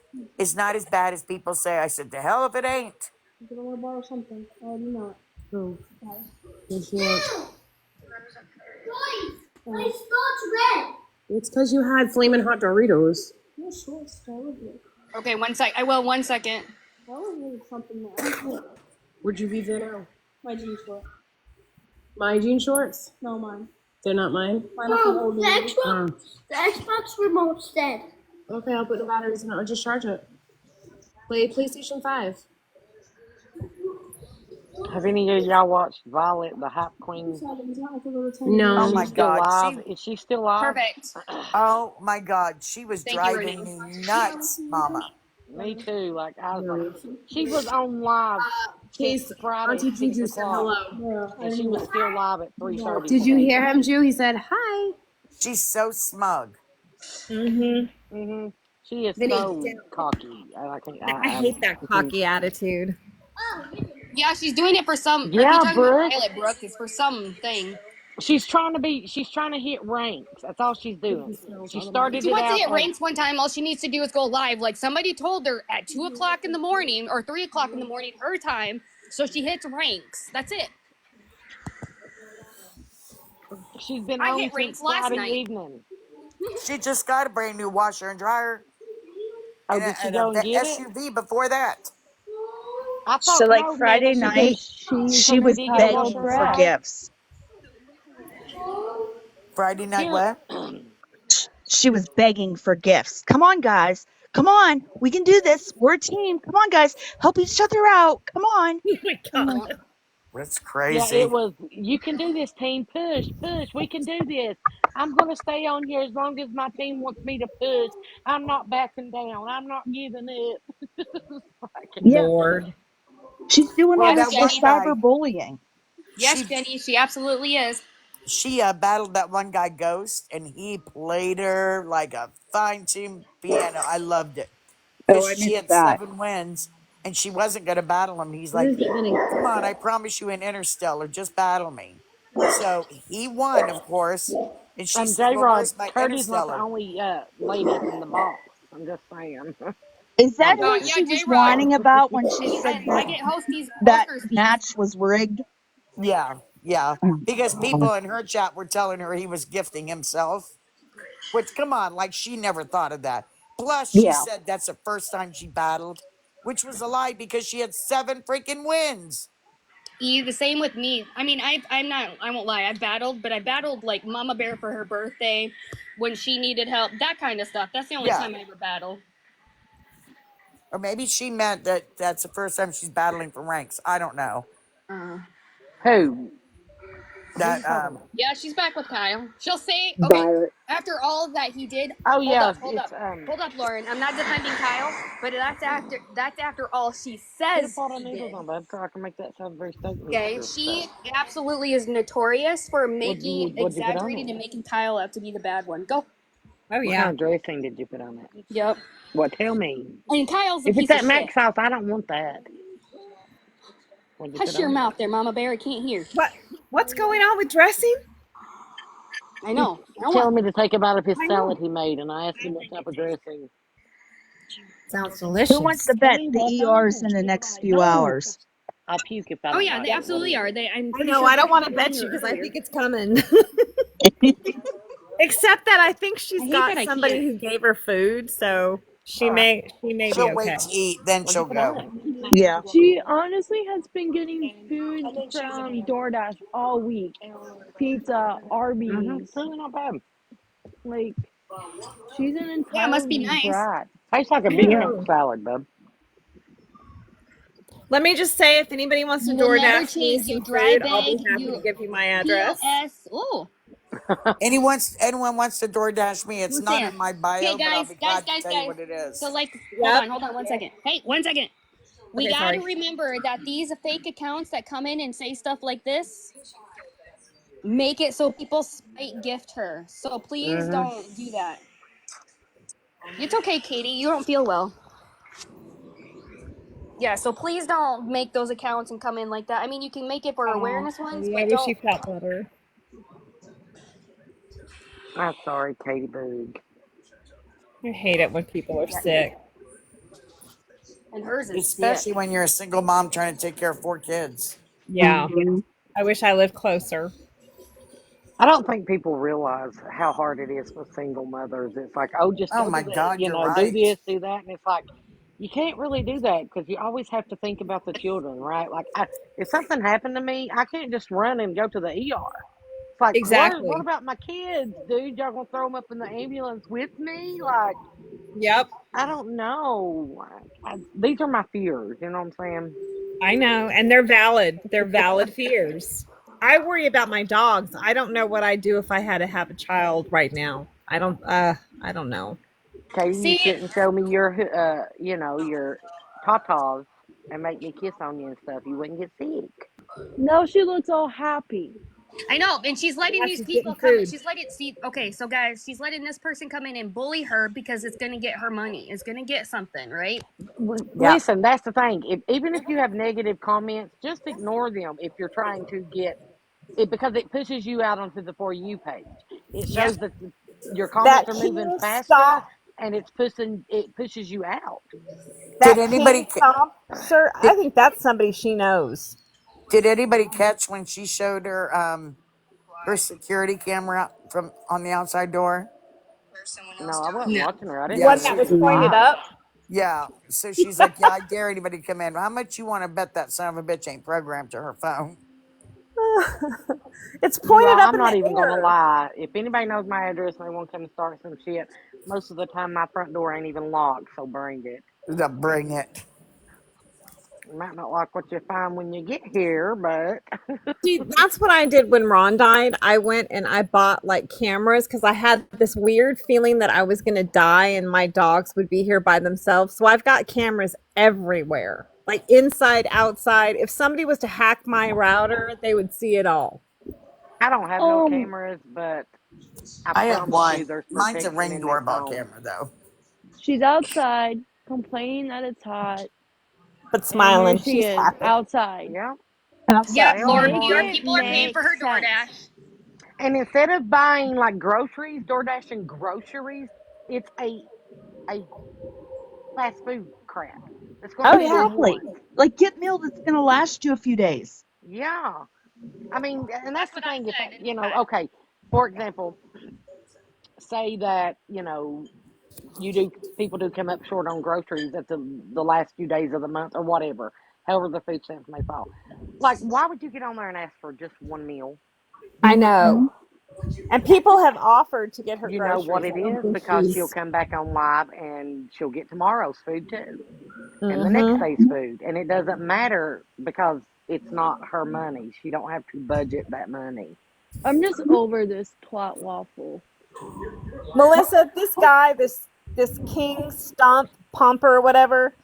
not as bad as people say. I said, the hell if it ain't. I'm gonna want to borrow something. I already know it. Oh, Guys. it's not. My spot's red. It's because you had flaming hot Doritos. No shorts. That was it. Okay, 1 sec. I will 1 second. That was really something there. Where'd you leave there now? My jeans short. My jean shorts? No, mine. They're not mine? Mine are from Old Oh. Navy. The Xbox remote's dead. Okay, I'll put the batteries in it. I'll just charge it. Play PlayStation 5. Have any of y'all watched Violet, the Hype Queen? No. Oh, Is my she still God. live? Is she still live? Perfect. Oh, my God. She was Thank you, driving Renee. me nuts, Mama. Me too. Like I was like, she was on live Case, Friday Auntie at 6 Juju said o'clock, hello. and she was still live at 3:30. Did you hear him, Ju? He said hi. She's so smug. Mm-hmm. She is Vinny, so down. cocky. I hate that cocky attitude. Yeah, she's doing it for some. Yeah, Like you're talking Brooke. about Violet, Brooke. It's for something. She's trying to hit ranks. That's all she's doing. She started She it wants to out hit like, ranks one time. All she needs to do is go live. Like somebody told her at 2 o'clock in the morning or 3 o'clock in the morning, her time. So she hits ranks. That's it. she's been I on hit since ranks last Friday night. evening. She just got a brand new washer and dryer Oh, and did she a go and get it? SUV before that. I So, thought like no, Friday Nana, night, she was did get a begging washer and for dryer. gifts. Friday night, Here, what? She was begging for gifts. Come on, guys. Come on. We can do this. We're a team. Come on, guys. Help each other out. Come on. Oh my God. That's yeah, crazy. it was. You can do this, team. Push. We can do this. I'm going to stay on here as long as my team wants me to push. I'm not backing down. I'm not giving up. Yeah, Lord. she's doing Well, all Yes, that this for one Jenny. guy, cyberbullying. Yes, she Jenny, she absolutely is. she battled that one guy Ghost, and he played her like a fine-tuned piano. I loved it because Oh, I she missed had that. 7 wins, and she wasn't going to battle him. He's What like, is it, honey? "Come on, I promise you an Interstellar. Just battle me." So he won, of course, and she said, J "Well, Rod, where's my Turdy's not the Interstellar?" only lady up in the box. I'm just saying. Is Huh? that who Yeah, she J was Rod. whining about when she said I that get that hosters fees. match was rigged? Yeah, yeah. Because Oh, people in her chat were telling her he was gifting himself. Which, come on, like she never thought of that. Plus, she yeah. said that's the first time she battled, which was a lie because she had 7 freaking wins. The same with me. I mean, I'm not. I won't lie. I battled, but I battled like Mama Bear for her birthday, when she needed help, that kind of stuff. That's the only Yeah. time I ever battled. Or maybe she meant that that's the first time she's battling for ranks. I don't know. Uh, Who? Who you That, talking about? yeah, she's back with Kyle. She'll say, okay, Violet. after all that he did. Oh Hold yeah, up, hold it's up, hold up, Lauren. I'm not defending Kyle, but that's after all she Put a says pot of he noodles did. on, bud, so I can make that Salisbury steak Okay, mixture stuff. she absolutely is notorious for What'd you put on exaggerating it? and making Kyle out to be the bad one. Go. Oh What kind yeah. of dressing did you put on it? Yep. What? Tell me. And Kyle's a If it's piece of that shit. mac sauce, I don't want that. What'd you put Hush your on it? mouth there, Mama Bear. I can't hear. What's going on with dressing? I He's know. I don't want. telling me to take a bite of his I salad know. he made, and I asked him what type of dressing. Sounds Who wants delicious. to bet Honey, the what's ER's on? in the next few No, hours? I'll puke if I Oh don't yeah, like they Yeah, it. What absolutely is are. it? I'm I pretty know. sure I don't Kyle want to put it on bet you here because I earlier. think it's coming. Except that I think I she's hate got that I somebody can't. who gave her food, so All right. she may be she'll okay. wait to eat, then What'd you she'll put on go. it? Yeah. She honestly has been getting food from DoorDash all week. Pizza, Arby's. Really not bad. Like, she's an Yeah, it must be entitled nice. brat. Tastes like a I Big Yeah. Mac know. salad, bub. Let me just say, if anybody wants to You will never DoorDash me change. some You dry food, I'll bag. be happy to You give you my address. POS. Oh, Anyone wants to DoorDash me, it's who's not there? in my Okay, bio, but I'll guys, be guys, glad to guys, tell you guys. what it So is. like, Yep. hold on 1 second. Hey, 1 second. We Okay, gotta sorry. remember that these fake accounts that come in and say stuff like this make it so people spite gift her. So please Mm-hmm. don't do that. It's okay, Katie. You don't feel well. Yeah, so please don't make those accounts and come in like that. I mean, you can make it for Oh, awareness ones, Katie, I but wish don't. you felt better. I'm sorry, Katie Boog. I hate it when people are sick. And hers is sick. Especially when you're a single mom trying to take care of 4 kids. Yeah. I wish I lived closer. I don't think people realize how hard it is with single mothers. It's like, oh, just Oh go to my the, God, you're do right. this, do that. And it's like, you can't really do that because you always have to think about the children, right? Like, if something happened to me, I can't just run and go to the ER. It's like, what Exactly. about my kids, dude? Y'all gonna throw them up in the ambulance with me? Like, Yep. I don't know. These are my fears. You know what I'm saying? I know. And they're valid. They're valid fears. I worry about my dogs. I don't know what I'd do if I had to have a child right now. I don't know. Katie, you See, shouldn't show me your tatas and make me kiss on you and stuff. You wouldn't get sick. Now she looks all happy. I know, and she's letting Yeah, these she's people getting come. food. She's letting see. Okay, so guys, she's letting this person come in and bully her because it's gonna get her money. It's gonna get something, right? Yeah. Listen, that's the thing. Even if you have negative comments, just ignore them if you're trying to get it because it pushes you out onto the For You page. It Yep. shows that your That comments are moving King faster Stop, and it pushes you out. Did that anybody King Stop shirt, did, I think that's somebody she knows. did anybody catch when she showed her security camera from on the outside door? No, I wasn't No. watching her. I didn't Yeah, One even know that she she was was pointed live. up. yeah. So she's like, yeah, I dare anybody to come in. How much you want to bet that son of a bitch ain't programmed to her phone? It's You pointed all, up I'm in not the even gonna air. lie. If anybody knows my address and they want to come and start some shit, most of the time my front door ain't even locked. So bring it. To bring it. You might not like what you find when you get here, but See, that's what I did when Ron died. I went and I bought like cameras because I had this weird feeling that I was going to die and my dogs would be here by themselves. So I've got cameras everywhere, like inside, outside. If somebody was to hack my router, they would see it all. I don't have no Um, cameras, but I I have promise you one. there's Mine's a protection Ring in this doorbell home. camera, though. she's outside complaining that it's hot, But and here smiling, she she's is happy. outside. Yeah, Yep, Outside. they are, Lord, Make your Lauren. it people are paying make for her sense. DoorDash. And instead of buying like groceries, DoorDash and groceries, it's a fast food crap. It's going to Oh, feed yeah. them Exactly. once. Like get meal that's going to last you a few days. Yeah. I mean, and that's That's the what I thing. If said. It's fat. okay, for example, say that you do people do come up short on groceries at the last few days of the month or whatever, however the food stamps may fall. Like, why would you get on there and ask for just one meal? I know. Hmm. And people have offered to get her You know what groceries. it I don't is think because she'll she's. come back on live and she'll get tomorrow's food too, and the next Mm-hmm. day's food, and it doesn't matter because it's not her money. She don't have to budget that money. I'm just over this plot waffle. Melissa, this guy, this King Stump Pumper or whatever,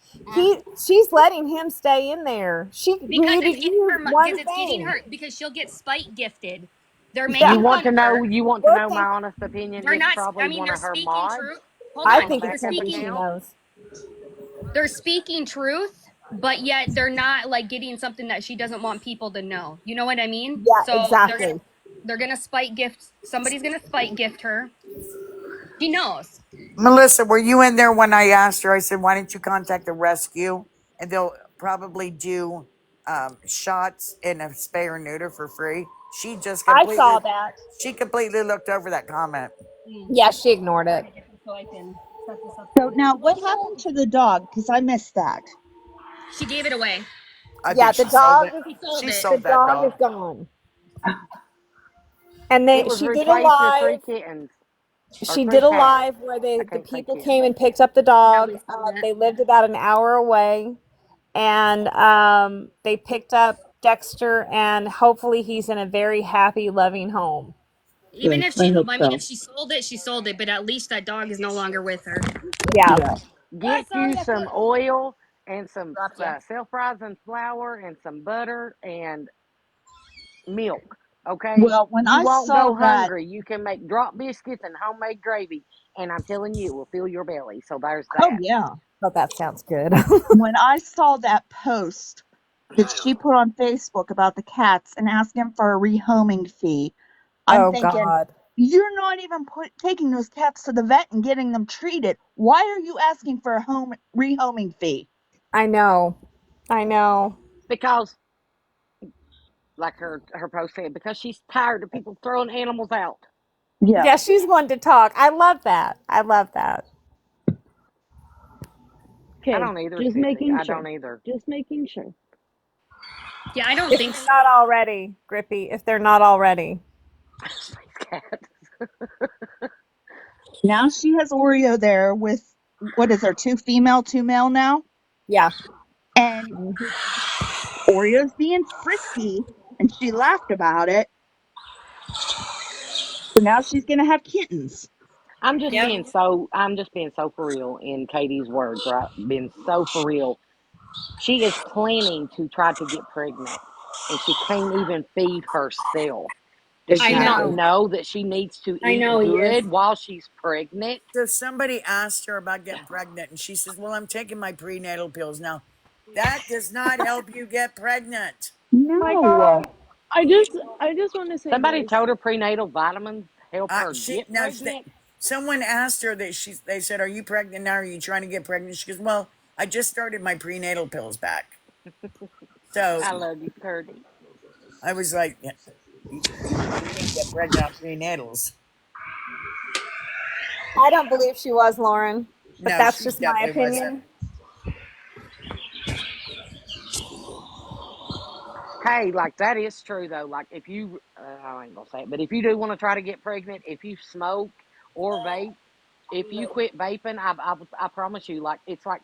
she's letting him stay in there. She Because needed it's to getting use her, because one it's getting thing. her, because she'll get spite gifted. They're Yeah, You making want fun to of know? her. You want to we'll know my think. honest opinion? They're It's not, probably I mean, one they're of her speaking mods truth. Hold I on a on. think They're it's backup somebody she speaking, account. knows. they're speaking truth, but yet they're not like getting something that she doesn't want people to know. You know what I mean? Yeah, So exactly. they're gonna spite gift, somebody's gonna spite gift her. She knows. Melissa, were you in there when I asked her? I said, why don't you contact the rescue? And they'll probably do shots in a spay or neuter for free. She just I completely, saw that. she completely looked over that comment. Yeah, she ignored it. So I can set this up for So you. now what happened to the dog? Because I missed that. She gave it away. I Yeah, think the she sold dog it. is She sold She it. the sold that dog is dog. gone. And It was she did a replaced with three live. kittens or She three did a cats. live where I the can't say people kids. came and picked up the Yeah, dog. we saw that. They lived about an hour away, and they picked up Dexter, and hopefully he's in a very happy, loving home. Even Good. if I she, hope I mean, if so. she sold it, she sold it. But at least that dog is no longer with her. Yeah. Yeah. Oh, Get sorry, you I some oil and some dropped you. self-rising flour and some butter and milk. Okay, Well, when you I won't saw go that, hungry. You can make drop biscuits and homemade gravy, and I'm telling you, it will fill your belly. So there's oh that. yeah, Oh, that sounds good. when I saw that post that she put on Facebook about the cats and asking for a rehoming fee, I'm Oh thinking, God. you're not even taking those cats to the vet and getting them treated. Why are you asking for a home rehoming fee? I know. I know. Because, like her post said, because she's tired of people throwing animals out. Yeah. Yeah, she's one to talk. I love that. I love that. I Okay, don't either, just Sissy. making I sure. don't either. Just making sure. Yeah, I don't If think they're so. not already, Grippy, if they're not already. Cat. Now she has Oreo there with, what is there, two female, two male now? Yeah. And Mhm. Oreo's being frisky, and she laughed about it. So now she's gonna have kittens. Yep. I'm just being so for real in Katie's words, right? Being so for real. She is planning to try to get pregnant and she can't even feed herself. Does I she not Exactly. know. know that she needs to I eat know he is. good while she's pregnant? So somebody asked her about getting pregnant, and she says, well, I'm taking my prenatal pills now. That does not help you get pregnant. No. I just want to say Somebody this. told her prenatal vitamins help her She get now pregnant. someone asked her that they said, "Are you pregnant now? Are you trying to get pregnant?" She goes, "Well, I just started my prenatal pills back." So I love you, Curdy. I was like, "Yeah, you can't get pregnant on prenatals." I don't believe she was, Lauren, but No, that's she just my definitely wasn't. opinion. Hey, like that is true though. Like if you, I ain't gonna say it, but if you do want to try to get pregnant, if you smoke or vape, if you quit vaping, I promise you, like it's like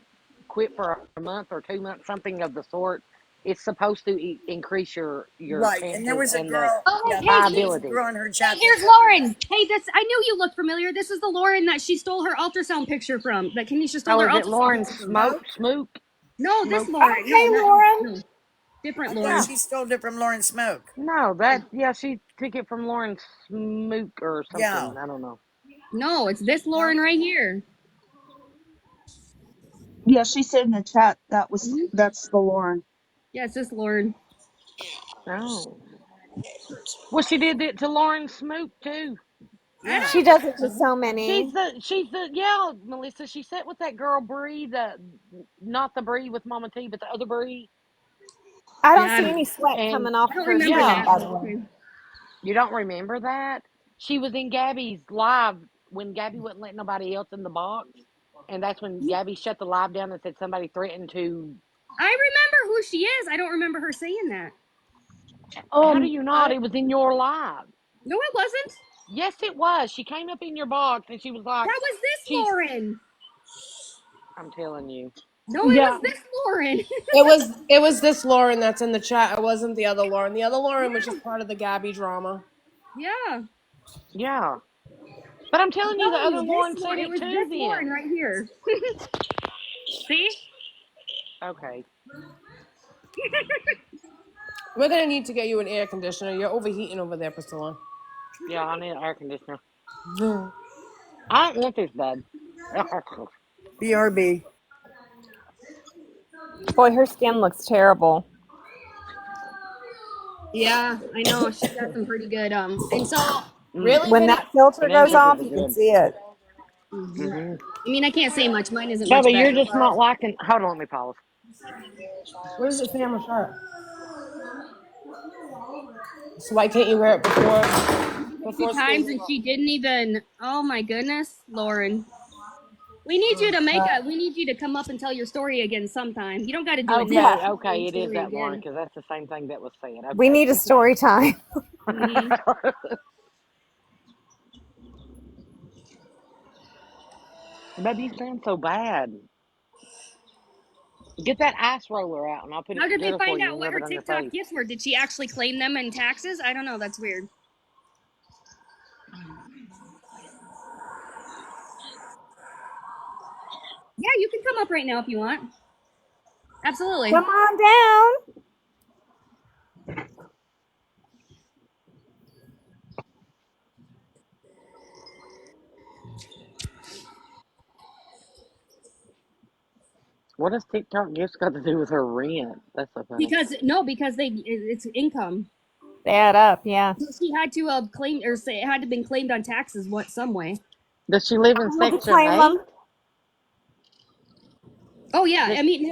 quit for a month or 2 months, something of the sort. It's supposed to increase your Right. And there chances was a and the girl. Oh, Yeah, hey, there was a viability. girl in her hey, chat that here's told me Lauren. that. Hey, I knew you looked familiar. This is the Lauren that she stole her ultrasound picture from. That Kenisha stole Oh, her is it ultrasound Lauren picture from. Smoke? No, this Smoke? Lauren. Oh, No, hey, not Lauren. no, different I thought Yeah. Lauren. she stole it from Lauren Smoke. No, that yeah, she took it from Lauren Smoke or Yeah. something. I don't know. No, it's this No? Lauren right here. Yeah, she said in the chat Mhm. that's the Lauren. Yeah, it's this Lauren. Oh. Well, she did it to Lauren Smoke too. I Yeah. She don't does it to know. so many. She's the yeah, Melissa. She sat with that girl Bree, the not the Bree with Mama T, but the other Bree. I don't Yeah, see any sweat And coming off I of don't her remember skin, yeah, that, by but the way. okay. you don't remember that? She was in Gabby's live when Gabby wouldn't let nobody else in the box, and that's when Gabby shut the live down and said somebody threatened to. I remember who she is. I don't remember her saying that. How do you not? I It was in your live. No, it wasn't. Yes, it was. She came up in your box and she was like, That was this she's. Lauren. I'm telling you. No, it yeah, was this Lauren. It was this Lauren that's in the chat. It wasn't the other Lauren. The other Lauren was just Yeah, part of the Gabby drama. yeah. Yeah. But I'm I'm telling you, the telling other you, Lauren this said Lauren. It it was too this Lauren then. right here. See? Okay. We're gonna need to get you an air conditioner. You're overheating over there, Priscilla. Yeah, I need an air conditioner. I don't want this, bud. BRB. Boy, her skin looks terrible. Yeah, I know. She's got some pretty good and so Mm. Really, When Vinny? that filter goes Fernandez off, is a you can good. see it. Mm-hmm. I mean I can't say much. Mine isn't much Bubba, you're better, just but not liking. Hold on, let me pause. What does it say on the shirt? So why can't you wear it two before school? times and she didn't even oh my goodness, Lauren. We need you to we need you to come up and tell your story again sometime. You don't gotta do it now. Yeah, Okay, Tell your it is story that Lauren again. because that's the same thing that was said. we Okay. need a story time. Mm-hmm. Baby, you sound so bad. Get that ice roller out and I'll put it How did they together for find you out and what rub her it on your TikTok face. gifts were? Did she actually claim them in taxes? I don't know. That's weird. Yeah, you can come up right now if you want. Absolutely. Come on down. What does TikTok gifts got to do with her rent? That's so funny. Because it's income. They add up, yeah. So she had to claim or say it had to been claimed on taxes what some way. Does she live in We can Section claim 8? them. Oh yeah, I Does, mean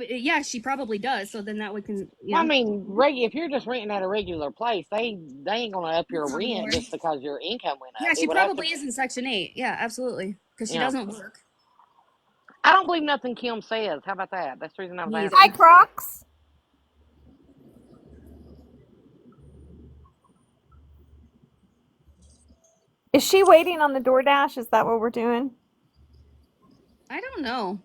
yeah, she probably does. So then that we can well, I yeah. mean, if you're just renting at a regular place, they ain't gonna up your That's not rent Lauren. just because your income went Yeah, up. she It would have to, probably is in Section 8. Yeah, absolutely. Because she yeah. doesn't work. I don't believe nothing Kim says. How about that? That's the reason I was Me Hi, asking. either. Crocs. Is she waiting on the DoorDash? Is that what we're doing? I don't know.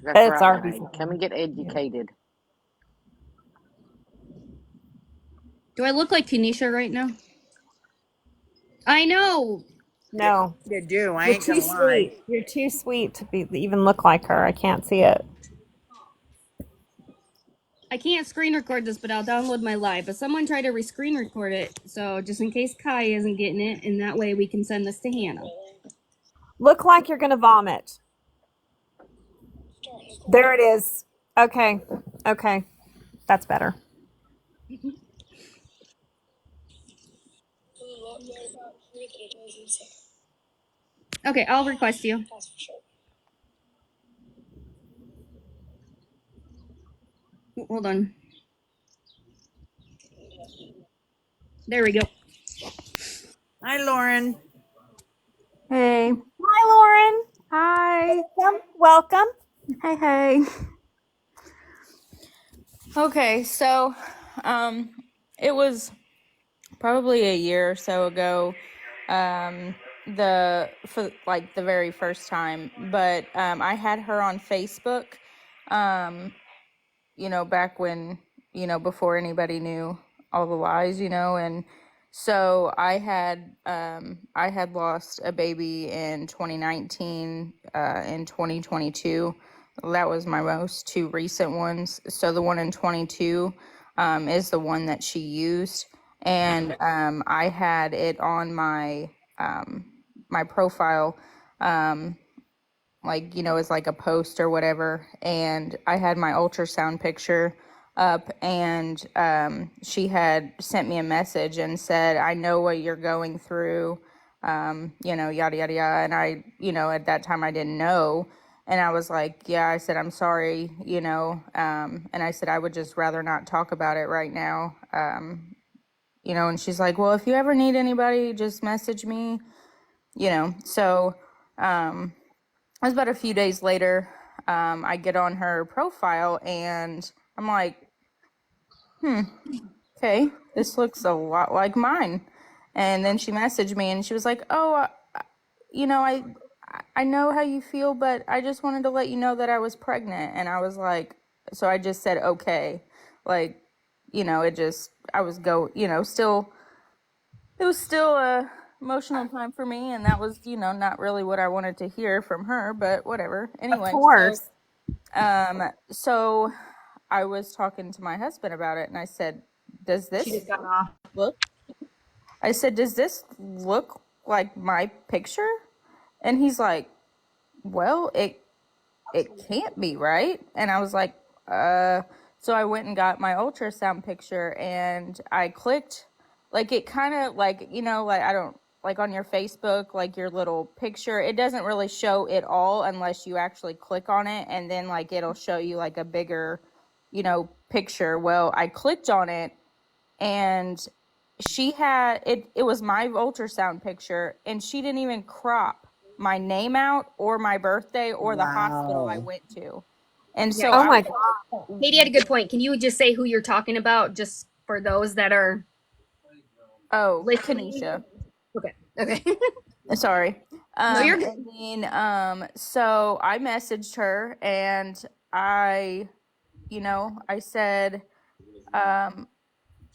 That's It's right, Arby's. Renee. Come and get educated. Do I look like Tanisha right now? I know. No, You do. I you're ain't too gonna lie. sweet. You're too sweet to be even look like her. I can't see it. I can't screen record this, but I'll download my live. But someone try to screen record it, so just in case Kai isn't getting it, and that way we can send this to Hannah. Look like you're gonna vomit. There it is. Okay. Okay. That's better. Okay, I'll request you. Hold on. There we go. Hi, Lauren. Hey. Hi, Lauren. Hi. Welcome. Hey, hey. Okay, so it was probably a year or so ago. for like the very first time, but I had her on Facebook, back when, before anybody knew all the lies, and so I had lost a baby in 2019, in 2022. That was my most two recent ones. So the one in 22 is the one that she used, and I had it on my profile, as like a post or whatever, and I had my ultrasound picture up, and she had sent me a message and said, I know what you're going through, yada yada yada, and I, at that time I didn't know, and I was like, yeah, I said, I'm sorry, and I said I would just rather not talk about it right now, and she's like, well, if you ever need anybody, just message me, so it was about a few days later. I get on her profile and I'm like, okay, this looks a lot like mine. And then she messaged me and she was like, oh, I know how you feel, but I just wanted to let you know that I was pregnant. And I was like, so I just said, okay, like, I was still, it was still a emotional time for me, and that was, not really what I wanted to hear from her, but whatever. Of Anyway, course. so I was talking to my husband about it, and I said, does She this just got off. look, I said, does this look like my picture? And he's like, well, it can't be, right? And I was like, so I went and got my ultrasound picture and I clicked, like, it kind of like, like, I don't, like on your Facebook, like your little picture, it doesn't really show it all unless you actually click on it, and then like it'll show you like a bigger, picture. Well, I clicked on it and she had it was my ultrasound picture, and she didn't even crop my name out or my birthday or the hospital I Wow. went to. And Yeah. so Oh I my was God. like, Katie had a good point. Can you just say who you're talking about, just for those that are oh, listening? Kanisha. Okay. Okay. Sorry. No, you're good. And then so I messaged her and I said, um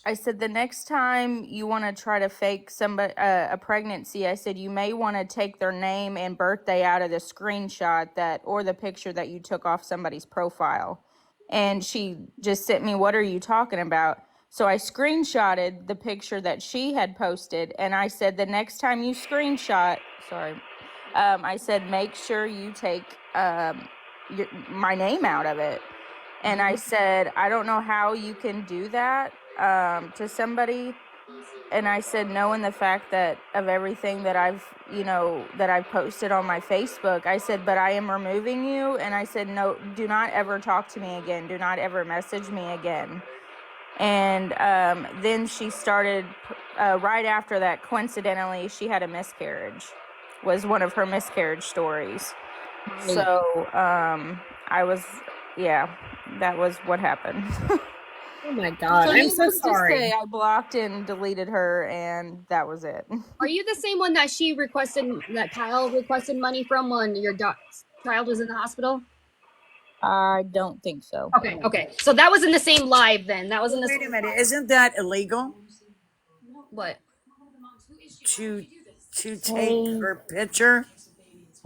I said, the next time you want to try to fake somebody a pregnancy, I said, you may want to take their name and birthday out of the screenshot that or the picture that you took off somebody's profile. And she just sent me, what are you talking about? So I screenshotted the picture that she had posted, and I said, the next time you screenshot, sorry, I said, make sure you take my name out of it. And I said, I don't know how you can do that to somebody. And I said, knowing the fact that of everything that I've posted on my Facebook, I said, but I am removing you. And I said, no, do not ever talk to me again. Do not ever message me again. And then she started, right after that, coincidentally, she had a miscarriage, was one of her miscarriage stories. So I was, yeah, that was what happened. Oh my God. So I'm so needless to sorry. say, I blocked and deleted her, and that was it. Are you the same one that that Kyle requested money from when your child was in the hospital? I don't think so. Okay. Okay. So that was in the same live then. That was in the Wait a same minute. live. Isn't that illegal What? to take Hey, her picture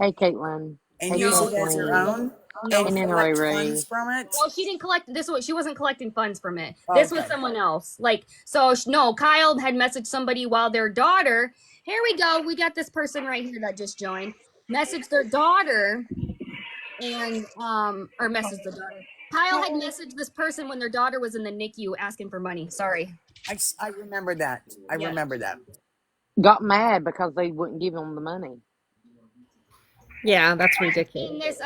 hey, Caitlin. and Hey, use No. it as your Kathleen. own No. and And then Ray collect funds Ray. from it? Well, she didn't collect this one. She wasn't collecting funds from it. This was Okay. someone else. Like, so no, Kyle had messaged somebody while their daughter, here we go. We got this person right here that just joined. Messaged their daughter and or messaged the daughter. Kyle had messaged this person when their daughter was in the NICU asking for money. Sorry. I remember that. I Yeah. remember that. Got mad because they wouldn't give him the money. Yeah, that's And ridiculous.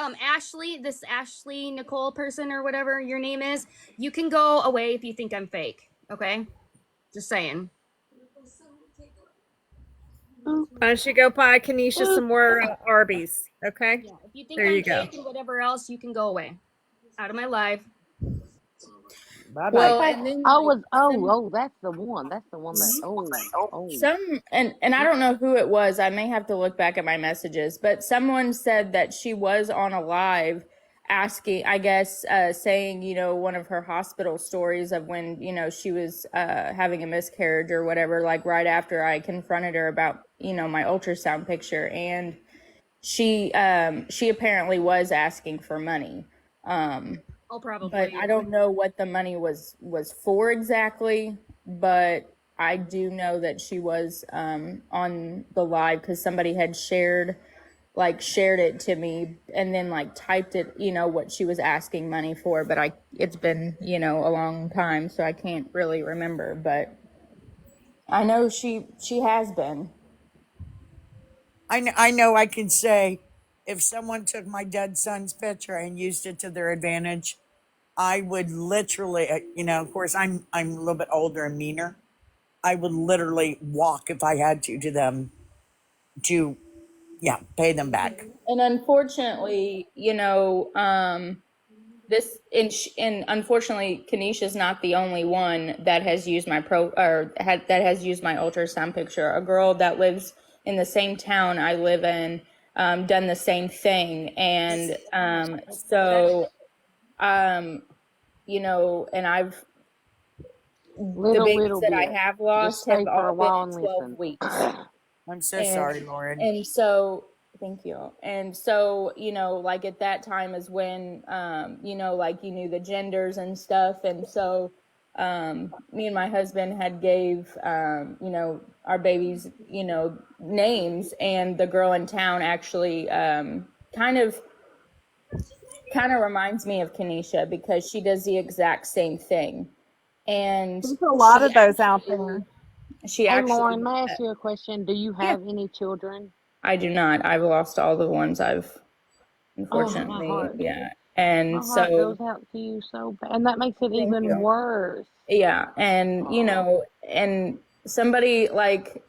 this Ashley Nicole person or whatever your name is, you can go away if you think I'm fake. Okay, just saying. Why don't you go buy Kanisha some more Arby's? Okay. Yeah, if you think There I'm you go. fake and whatever else, you can go away out of my life. Bye bye. Well, Okay. and then Oh, like was oh some oh that's the one. That's the one that oh. some and I don't know who it was. I may have to look back at my messages, but someone said that she was on a live asking, I guess, saying, one of her hospital stories of when, she was having a miscarriage or whatever, like right after I confronted her about, my ultrasound picture. And she apparently was asking for money. I'll But probably I don't know what the money was for exactly, but I do know that she was on the live because somebody had shared it to me and then like typed it, what she was asking money for, but it's been, a long time, so I can't really remember, but I know she has been. I know I can say if someone took my dead son's picture and used it to their advantage, I would literally, of course, I'm a little bit older and meaner. I would literally walk if I had to them to, yeah, pay them back. And unfortunately, and unfortunately, Kenesha's not the only one that has used my that has used my ultrasound picture. A girl that lives in the same town I live in, done the same thing, and um, and the babies Little that I bit. have Just lost have stay for a all been while at and 12 listen. weeks. I'm so and sorry, Lauren. and so thank you. And so like at that time is when like you knew the genders and stuff, and so me and my husband had gave our babies names, and the girl in town actually kind of reminds me of Kenesha because she does the exact same thing. And There's a lot of those out there. she Hey actually Lauren, may I ask you a question? Do you yeah, have any children? I do not. I've lost all the ones I've Oh, unfortunately, yeah. And my heart so goes out to you so bad, and that makes it thank even you. worse. Yeah, and Oh, and somebody like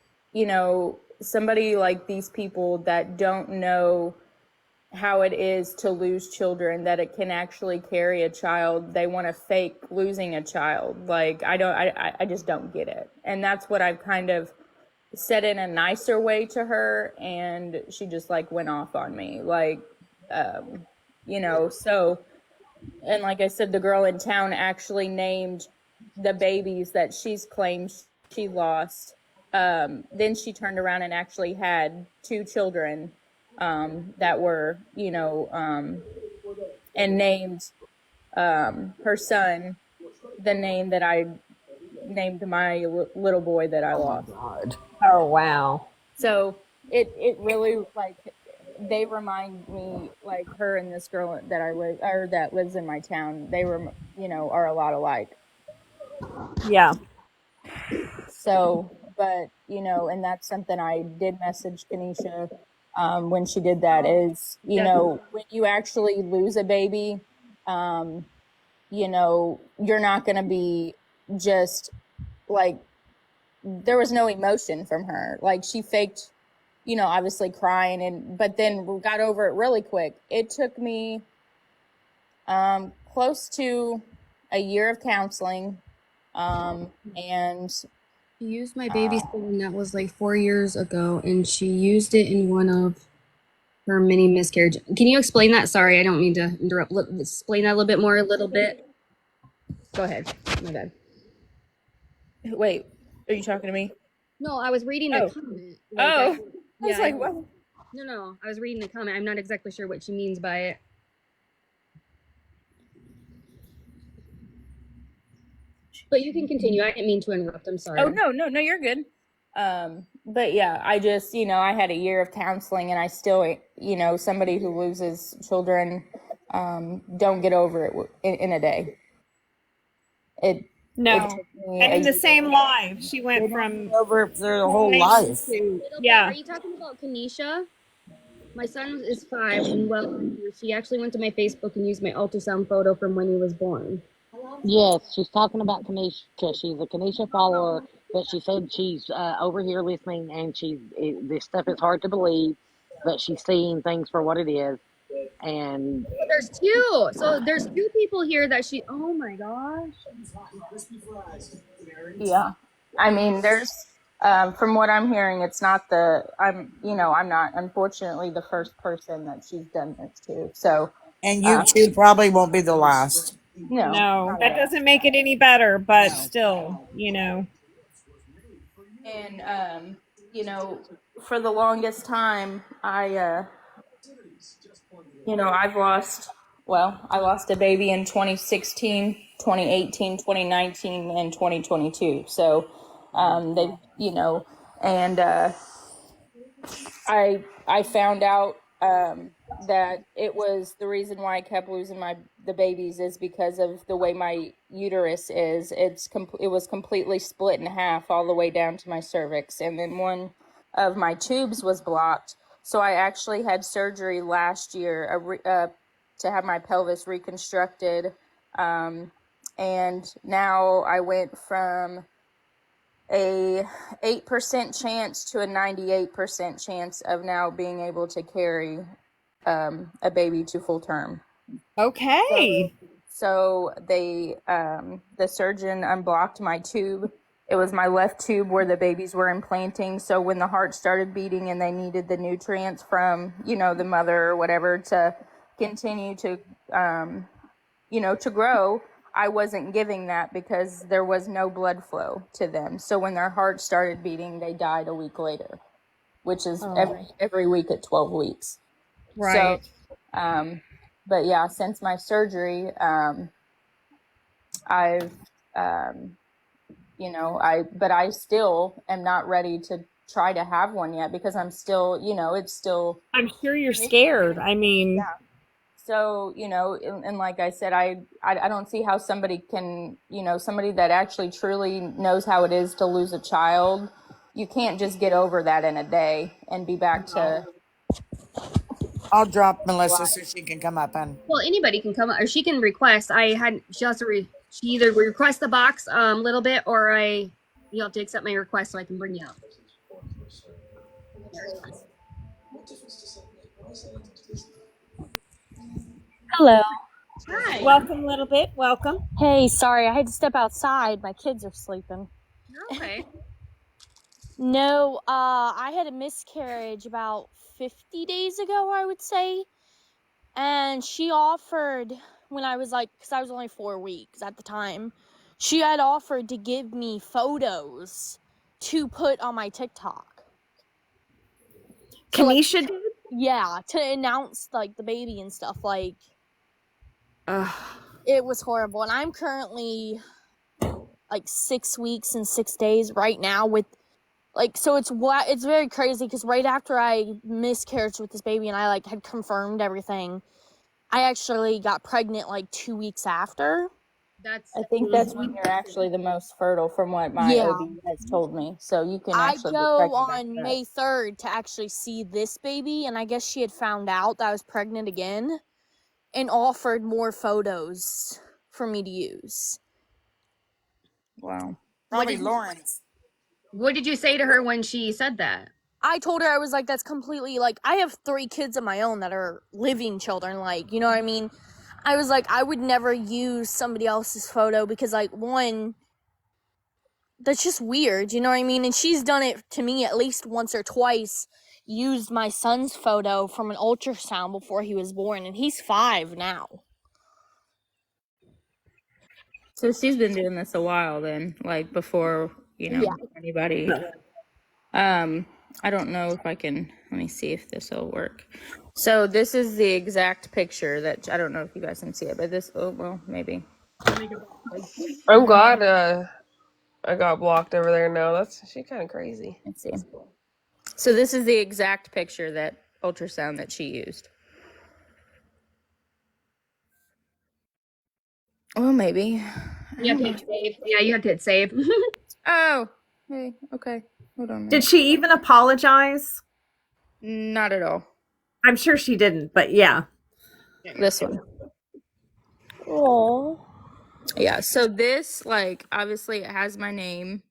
these people that don't know how it is to lose children, that it can actually carry a child, they want to fake losing a child. Like I just don't get it. And that's what I've kind of said in a nicer way to her, and she just like went off on me, like so. And like I said, the girl in town actually named the babies that she's claimed she lost. Then she turned around and actually had two children that were and named her son the name that I named my little boy that I Oh my lost. God. Oh wow. So it really, like, they remind me, like, her and this girl that that lives in my town, they were are a lot alike. Yeah. So, but and that's something I did message Kanisha when she did that, is when you actually lose a baby, you're not going to be just like, there was no emotion from her. Like, she faked, obviously crying, but then got over it really quick. It took me close to a year of counseling, and She used my baby spoon that was like 4 years ago, and she used it in one of her mini miscarriage. Can you explain that? Sorry, I don't mean to interrupt. Explain that a little bit more, a little bit. Go ahead. My bad. wait, are you talking to me? No, I was reading the Oh, comment. I was Yeah, like, what? no, I was reading the comment. I'm not exactly sure what she means by it. But you can continue. I didn't mean to interrupt. I'm sorry. Oh, no, you're good. But yeah, I just, I had a year of counseling, and I still, somebody who loses children, don't get over it in a day. It No. took me And a in the year. same live, she They went don't get from over it for their whole crying life. to Are you talking about Kanisha? My son is 5 and she actually went to my Facebook and used my ultrasound photo from when he was born. yes, she's talking about Kanisha. She's a Kanisha follower, but she said she's over here listening, and this stuff is hard to believe, but she's seeing things for what it is. And So there's two. So there's two people here that she. Oh my gosh. Yeah. I mean, there's, from what I'm hearing, it's not I'm not, unfortunately, the first person that she's done this to. So, And you two probably won't be the last. no, No, not that at all. doesn't make it any better, but No. still, And, for the longest time, I lost a baby in 2016, 2018, 2019, and 2022. So, and I found out that it was the reason why I kept losing the babies is because of the way my uterus is. It was completely split in half all the way down to my cervix, and then one of my tubes was blocked. So I actually had surgery last year to have my pelvis reconstructed, and now I went from a 8% chance to a 98% chance of now being able to carry a baby to full term. okay. So the surgeon unblocked my tube. It was my left tube where the babies were implanting. So when the heart started beating and they needed the nutrients from, the mother or whatever to continue to, to grow, I wasn't giving that because there was no blood flow to them. So when their heart started beating, they died a week later, which is every week at 12 weeks. Right. So, but yeah, since my surgery, I've, but I still am not ready to try to have one yet because I'm still, it's still. I'm sure you're scared. I mean, yeah. So, and like I said, I don't see how somebody can, somebody that actually truly knows how it is to lose a child, you can't just get over that in a day and be back to. I'll drop Melissa so she can come up and. Well, anybody can come or she can request. She has to she either request the box a little bit or you have to accept my request so I can bring you up. Hello. Hi. welcome, little bit. Welcome. Hey, sorry, I had to step outside. My kids are sleeping. Okay. No, I had a miscarriage about 50 days ago, I would say. And she offered when I was because I was only 4 weeks at the time, she had offered to give me photos to put on my TikTok. Kanisha did? Yeah, to announce the baby and stuff. It was horrible. And I'm currently 6 weeks and 6 days right now with so it's very crazy because right after I miscarried with this baby and I had confirmed everything, I actually got pregnant 2 weeks after. I think that's when you're actually the most fertile from what my OB has told me. So you can actually I get go pregnant on May 3rd to actually see this baby, and I guess she had found out that I was pregnant again and offered more photos for me to use. Wow. Probably Lawrence. What did you say to her when she said that? I told her I was that's completely I have 3 kids of my own that are living children, you know what I mean? I was I would never use somebody else's photo because one, that's just weird, you know what I mean? And she's done it to me at least once or twice, used my son's photo from an ultrasound before he was born, and he's 5 now. So she's been doing this a while then, before, anybody. I don't know if I can, let me see if this will work. So this is the exact picture that, I don't know if you guys can see it, but maybe. I'm glad I got blocked over there now. She's kind of crazy. Let's see. So this is the exact picture that ultrasound that she used. Well, maybe. You have to hit save. Yeah, you have to hit save. Oh, hey, okay. Hold on. Did she even apologize? Not at all. I'm sure she didn't, but yeah. This one. Oh. Yeah, so this, obviously it has my name,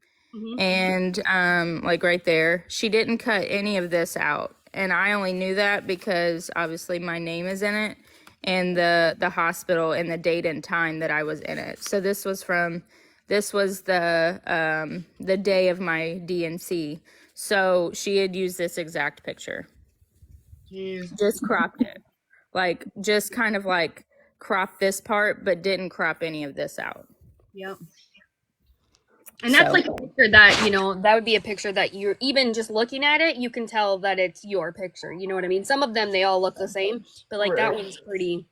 and, right there, she didn't cut any of this out, and I only knew that because obviously my name is in it, and the hospital and the date and time that I was in it. So this was the day of my DNC. So she had used this exact picture, just cropped it, like just kind of like cropped this part, but didn't crop any of this out. Yep. And that's So like a picture that, that would be a picture that you're even just looking at it, you can tell that it's your picture. You know what I mean? Some of them, they all look the same, but like that one's pretty.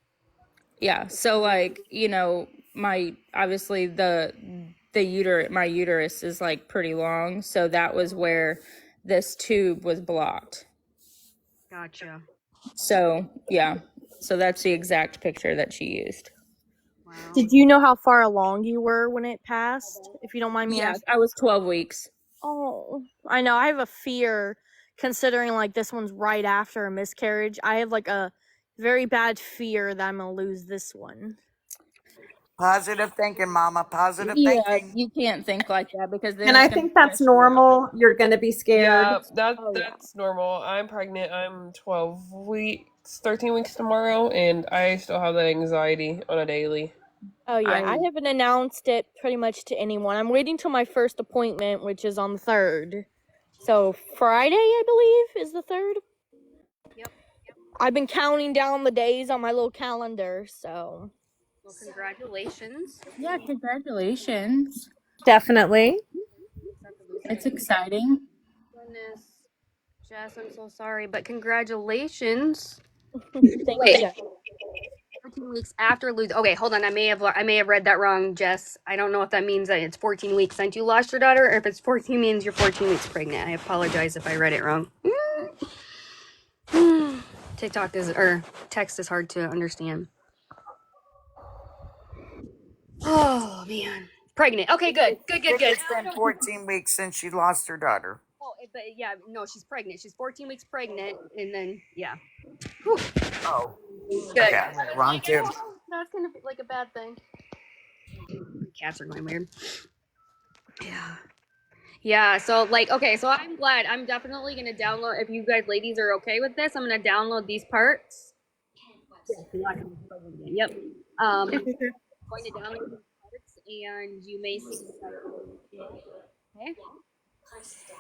yeah, so like, my obviously my uterus is like pretty long, so that was where this tube was blocked. Gotcha. So yeah, so that's the exact picture that she used. Wow. Did you know how far along you were when it passed? If you don't mind me Yeah, asking. I was 12 weeks. Oh, I know. I have a fear considering like this one's right after a miscarriage. I have like a very bad fear that I'm gonna lose this one. Positive thinking, Mama. Positive Yeah, thinking. you can't think like that because then And it's I gonna think that's stress you out. normal. You're going to be scared. Yeah, Oh, yeah. that's normal. I'm pregnant. I'm 12 weeks, 13 weeks tomorrow, and I still have that anxiety on a daily. Oh yeah, I haven't announced it pretty much to anyone. I'm waiting till my first appointment, which is on the 3rd. So Friday, I believe, is the 3rd. Yep. I've been counting down the days on my little calendar, so. Well, congratulations. Yeah, congratulations. Definitely. It's exciting. Goodness. Jess, I'm so sorry, but congratulations. Thank Wait. you. 14 weeks after lose. Okay, hold on. I may have read that wrong, Jess. I don't know if that means that it's 14 weeks since you lost your daughter, or if it's 14 means you're 14 weeks pregnant. I apologize if I read it wrong. TikTok or text is hard to understand. Oh man, pregnant. Okay, good. It's been 14 weeks since she lost her daughter. Oh, but yeah, no, she's pregnant. She's 14 weeks pregnant, and then yeah. Oh, Good. okay, I read it wrong too. That's kind of like a bad thing. Cats are going weird. Yeah. Yeah, so like, okay, so I'm glad. I'm definitely gonna download, if you guys ladies are okay with this, I'm gonna download these parts. Yep. Going to download these parts, and you may see. Okay.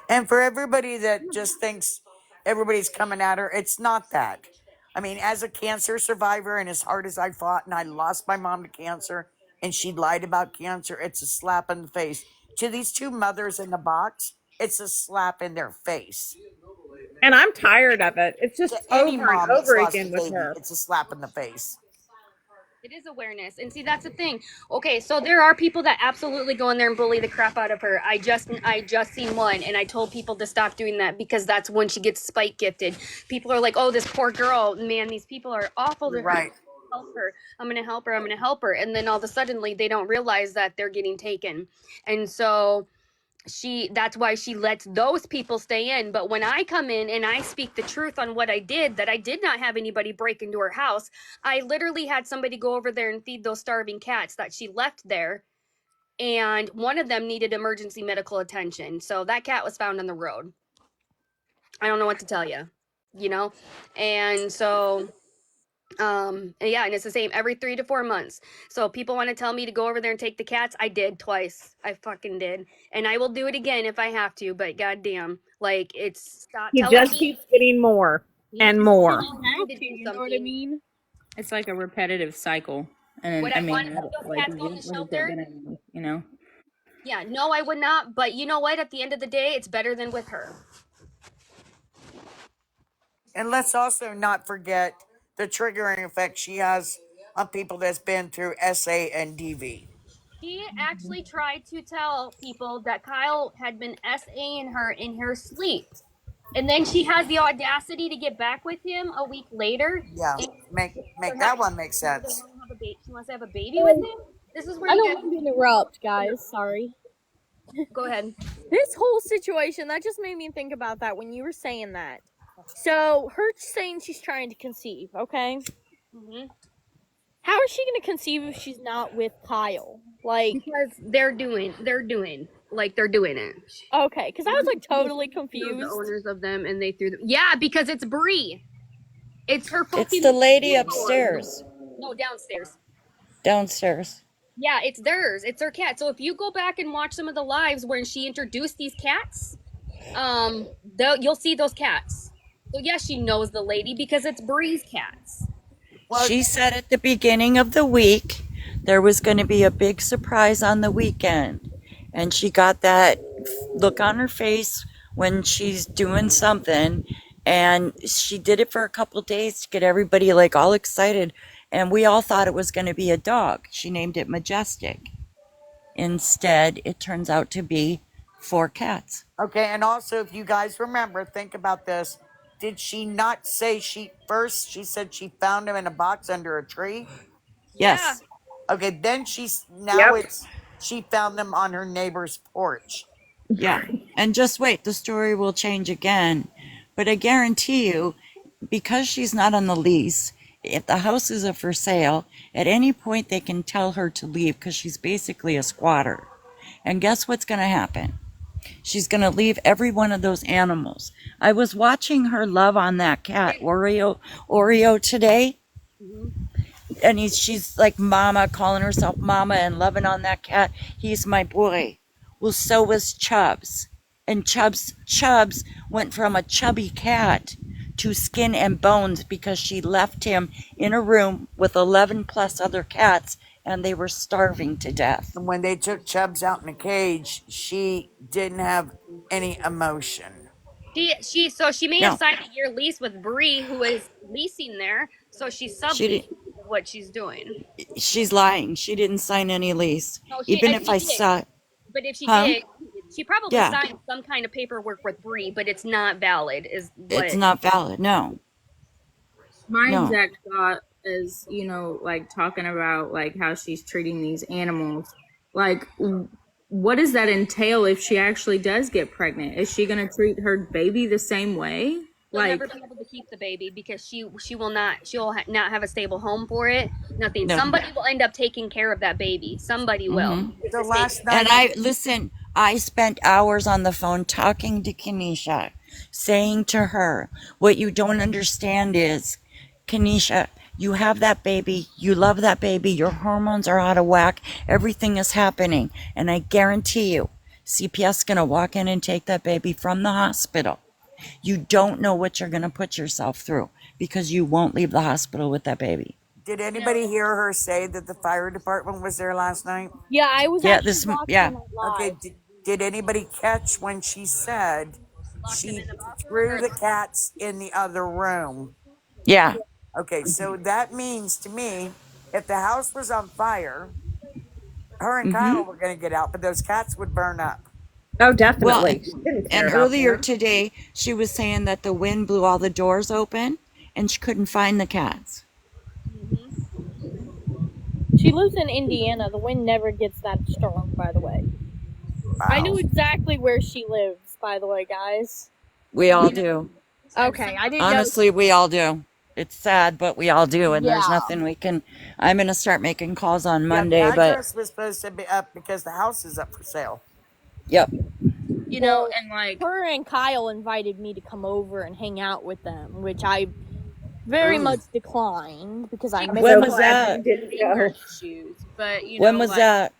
And for everybody that just thinks everybody's coming at her, it's not that. I mean, as a cancer survivor, and as hard as I fought, and I lost my mom to cancer, and she lied about cancer, it's a slap in the face. To these two mothers in the box, it's a slap in their face. And I'm tired of it. It's just To any over and mom that's over lost a again with baby, her. it's a slap in the face. It is awareness. And see, that's the thing. Okay, so there are people that absolutely go in there and bully the crap out of her. I just seen one, and I told people to stop doing that because that's when she gets spike gifted. People are like, oh, this poor girl. Man, these people are awful to her. Right. Help her. I'm gonna help her. I'm gonna help her. And then all of a sudden, they don't realize that they're getting taken. And so that's why she lets those people stay in. But when I come in and I speak the truth on what I did, that I did not have anybody break into her house. I literally had somebody go over there and feed those starving cats that she left there, and one of them needed emergency medical attention. So that cat was found on the road. I don't know what to tell you, and so and yeah, and it's the same every 3 to 4 months. So people want to tell me to go over there and take the cats. I did twice. I fucking did. And I will do it again if I have to, but goddamn, like, it's stop He telling just me. keeps getting more and more. You know what I mean? It's like a repetitive cycle. And Would I I mean, want to put those like, cats go in the what is it shelter? gonna be, you know? Yeah, no, I would not. But you know what? At the end of the day, it's better than with her. And let's also not forget the triggering effect she has on people that's been through SA and DV. She actually tried to tell people that Kyle had been SAing her in her sleep. And then she has the audacity to get back with him a week later. Yeah, make that one make sense. She wants to have a baby with him. This is where I you don't get. want to interrupt, guys. Sorry. Go ahead. This whole situation, that just made me think about that when you were saying that. So, her saying she's trying to conceive, okay? Mm-hmm. How is she going to conceive if she's not with Kyle? Like, because they're doing. like they're doing it. Okay, because I was like totally The confused. owners of them, and they threw them. Yeah, because it's Bree. It's her It's fucking the lady landlord. upstairs, No, downstairs. downstairs. Yeah, it's theirs. It's her cat. So if you go back and watch some of the lives when she introduced these cats, you'll see those cats. So yes, she knows the lady because it's Bree's cats. Well, She said at the beginning of the week there was going to be a big surprise on the weekend. And she got that look on her face when she's doing something. And she did it for a couple days to get everybody like all excited. And we all thought it was going to be a dog. She named it Majestic. Instead, it turns out to be 4 cats. okay, and also if you guys remember, think about this. Did she not say she said she found him in a box under a tree? Yes. Okay, then she found them on her neighbor's porch. Yeah. And just wait, the story will change again. But I guarantee you, because she's not on the lease, if the house is up for sale, at any point they can tell her to leave because she's basically a squatter. And guess what's going to happen? She's going to leave every one of those animals. I was watching her love on that cat, Oreo today. And she's like mama, calling herself mama and loving on that cat. He's my boy. Well, so was Chubbs. And Chubbs went from a chubby cat to skin and bones because she left him in a room with 11 plus other cats and they were starving to death. And when they took Chubbs out in a cage, she didn't have any emotion. She may No. have signed a year lease with Bree, who is leasing there. So she's subleasing what she's doing. She's lying. She didn't sign any lease. No, Even if I saw. But if she Huh? did, she probably Yeah. signed some kind of paperwork with Bree, but it's not valid. It's not valid. No. My No. exact thought is, like talking about like how she's treating these animals. Like, what does that entail if she actually does get pregnant? Is she going to treat her baby the same way? She'll Like, never be able to keep the baby because she will not not have a stable home for it. Nothing. No. Somebody will end up taking care of that baby. Somebody will. The last night, And I spent hours on the phone talking to Kenesha, saying to her, what you don't understand is, Kenesha, you have that baby, you love that baby, your hormones are out of whack, everything is happening. And I guarantee you, CPS is going to walk in and take that baby from the hospital. You don't know what you're going to put yourself through because you won't leave the hospital with that baby. did anybody hear her say that the fire department was there last night? Yeah, I was actually watching that live. Okay, did anybody catch when she said she threw the cats in the other room? Yeah. Okay, so that means to me, if the house was on fire, her and Kyle were going to get out, but those cats would burn up. Oh, definitely. Well, She didn't care and about earlier them. today, she was saying that the wind blew all the doors open and she couldn't find the cats. She lives in Indiana. The wind never gets that strong, by the way. Wow. I know exactly where she lives, by the way, guys. We all do. Okay, I didn't Honestly, we all do. It's sad, but we all do, and there's Yeah. nothing we can. I'm gonna start making calls on Yeah, Monday, the but address was supposed to be up because the house is up for sale. yep. and like her and Kyle invited me to come over and hang out with them, which I very much declined because I'm When was that? anger issues. But When was that?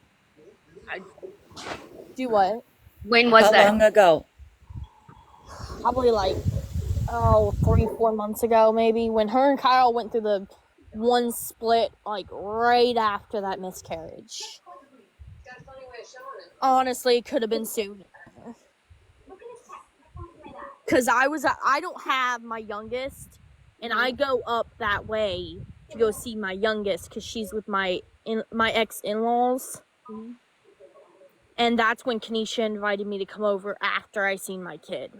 Do what? When was How that? long ago? Probably like 3-4 months ago, maybe, when her and Kyle went through the one split, like right after that miscarriage. Honestly, it could have been sooner. Because I don't have my youngest, and I go up that way to go see my youngest because she's with my ex in-laws. And that's when Kenesha invited me to come over after I seen my kid.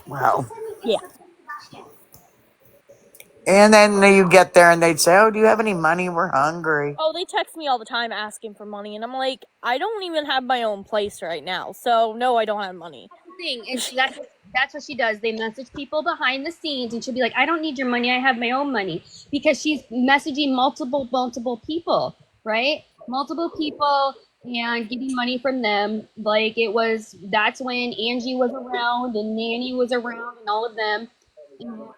Wow. Yeah. And then you get there and they'd say, "Oh, do you have any money? We're hungry." Oh, they text me all the time asking for money, and I'm like, I don't even have my own place right now, so no, I don't have money. Thing, and that's what she does. They message people behind the scenes, and she'll be like, "I don't need your money. I have my own money," because she's messaging multiple people, right? Multiple people, and getting money from them. Like that's when Angie was around and Nanny was around and all of them. And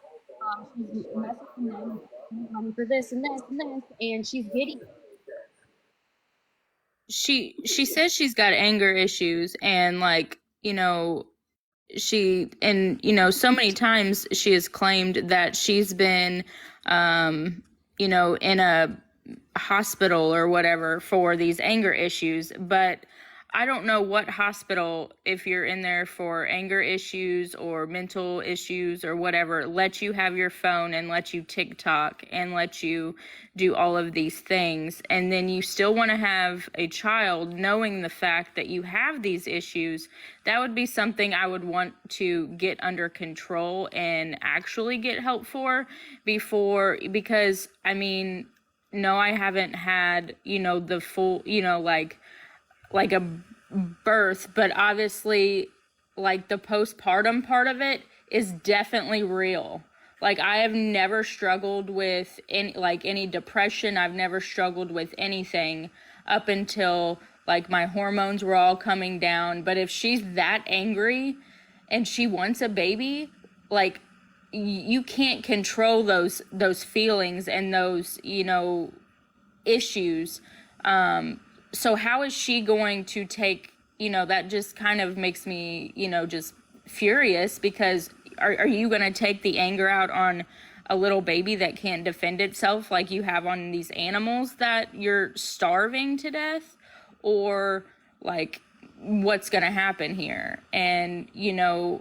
she's messaging them and money for this and this and this, and she's getting it. She says she's got anger issues, and like, so many times she has claimed that she's been in a hospital or whatever for these anger issues, but I don't know what hospital, if you're in there for anger issues or mental issues or whatever, let you have your phone and let you TikTok and let you do all of these things. And then you still want to have a child knowing the fact that you have these issues. That would be something I would want to get under control and actually get help for because I mean, no, I haven't had, the full, like a birth, but obviously like the postpartum part of it is definitely real. Like I have never struggled with any depression. I've never struggled with anything up until like my hormones were all coming down. But if she's that angry and she wants a baby, like you can't control those feelings and those, issues. So how is she going to take, that just kind of makes me, just furious, because are you going to take the anger out on a little baby that can't defend itself like you have on these animals that you're starving to death? Or like what's going to happen here? And,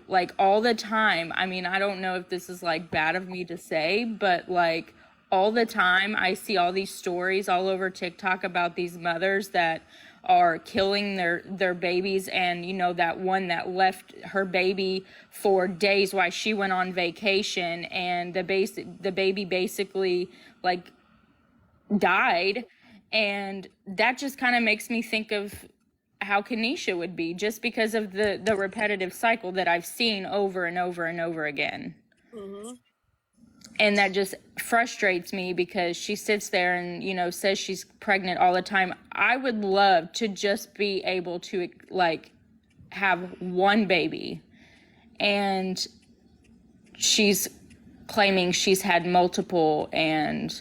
like all the time, I mean, I don't know if this is like bad of me to say, but like all the time I see all these stories all over TikTok about these mothers that are killing their babies, and that one that left her baby for days while she went on vacation, and the baby basically like died. And that just kind of makes me think of how Kanisha would be, just because of the repetitive cycle that I've seen over and over and over again. Mm-hmm. And that just frustrates me because she sits there and, says she's pregnant all the time. I would love to just be able to like have one baby, and she's claiming she's had multiple, and,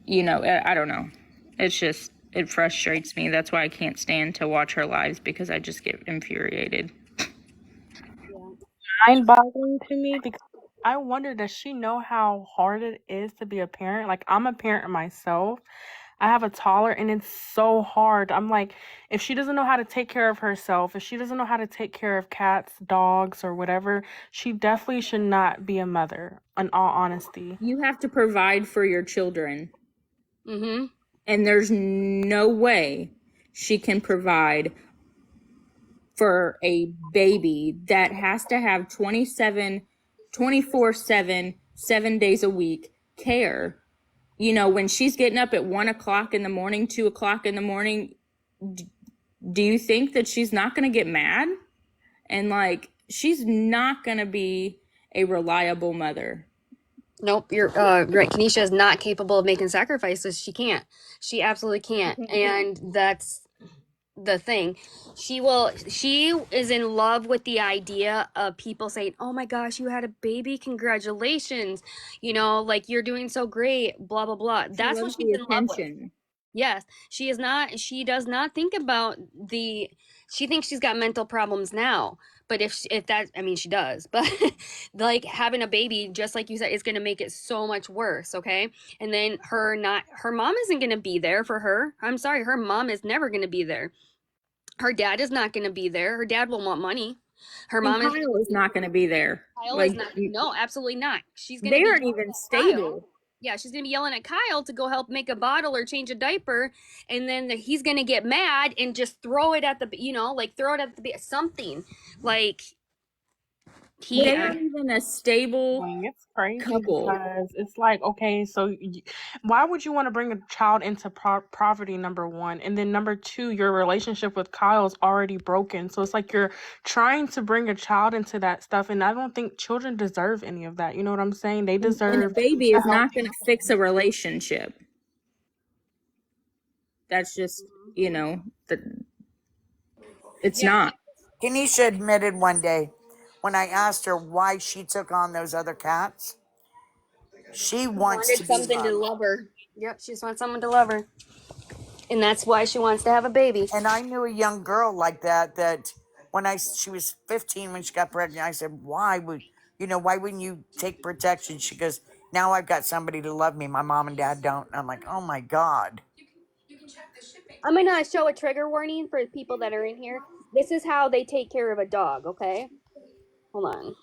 I don't know. It's just, it frustrates me. That's why I can't stand to watch her lives, because I just get infuriated. Mind-boggling to me, because I wonder, does she know how hard it is to be a parent? Like, I'm a parent myself. I have a toddler, and it's so hard. I'm like, if she doesn't know how to take care of herself, if she doesn't know how to take care of cats, dogs, or whatever, she definitely should not be a mother, in all honesty. You have to provide for your children. Mm-hmm. And there's no way she can provide for a baby that has to have 24/7, 7 days a week care. When she's getting up at 1 o'clock in the morning, 2 o'clock in the morning, do you think that she's not going to get mad? And like, she's not going to be a reliable mother. Nope, you're right. Kanisha is not capable of making sacrifices. She can't. She absolutely can't. And that's the thing. She is in love with the idea of people saying, "Oh my gosh, you had a baby, congratulations. Like you're doing so great, blah blah blah." That's what she's in love with. Yes, she does not think about she thinks she's got mental problems now. But I mean, she does, but like having a baby, just like you said, is going to make it so much worse. Okay. And then her mom isn't going to be there for her. I'm sorry. Her mom is never going to be there. Her dad is not going to be there. Her dad will want money. Her mom is not going to be there. Kyle is not. No, absolutely not. She's going to They be aren't even stable. Yeah, she's gonna be yelling at Kyle to go help make a bottle or change a diaper, and then he's gonna get mad and just throw it at something. Like They aren't even a stable It's crazy couple. because it's like, okay, so why would you want to bring a child into poverty, number one? And then number two, your relationship with Kyle is already broken. So it's like you're trying to bring a child into that stuff. And I don't think children deserve any of that. You know what I'm saying? They deserve. And a baby is not going to fix a relationship. That's just, that it's Yeah. not. Kenesha admitted one day when I asked her why she took on those other cats, she wants to Wanted be something to loved. love her. Yep, she just wants someone to love her. And that's why she wants to have a baby. And I knew a young girl like that, that when she was 15 when she got pregnant, I said, why wouldn't you take protection? She goes, now I've got somebody to love me. My mom and dad don't. And I'm like, oh my God. I'm gonna show a trigger warning for people that are in here. This is how they take care of a dog, okay? Hold on.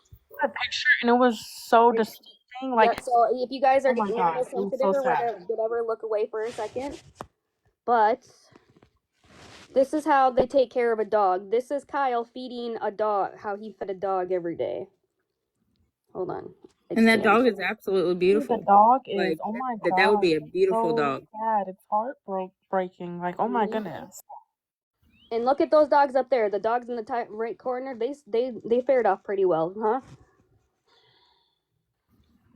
A picture and it was so disgusting. Like, Yep, so if you guys are oh my animal god, it was sensitive so or sad. whatever, look away for a second. But this is how they take care of a dog. This is Kyle feeding a dog, how he fed a dog every day. Hold on. And that Expand. dog is absolutely The beautiful. dog is, Like oh my that would god, be a beautiful so dog. sad. It's heartbreaking. Like, oh my goodness. And look at those dogs up there. The dogs in the right corner, they fared off pretty well, huh?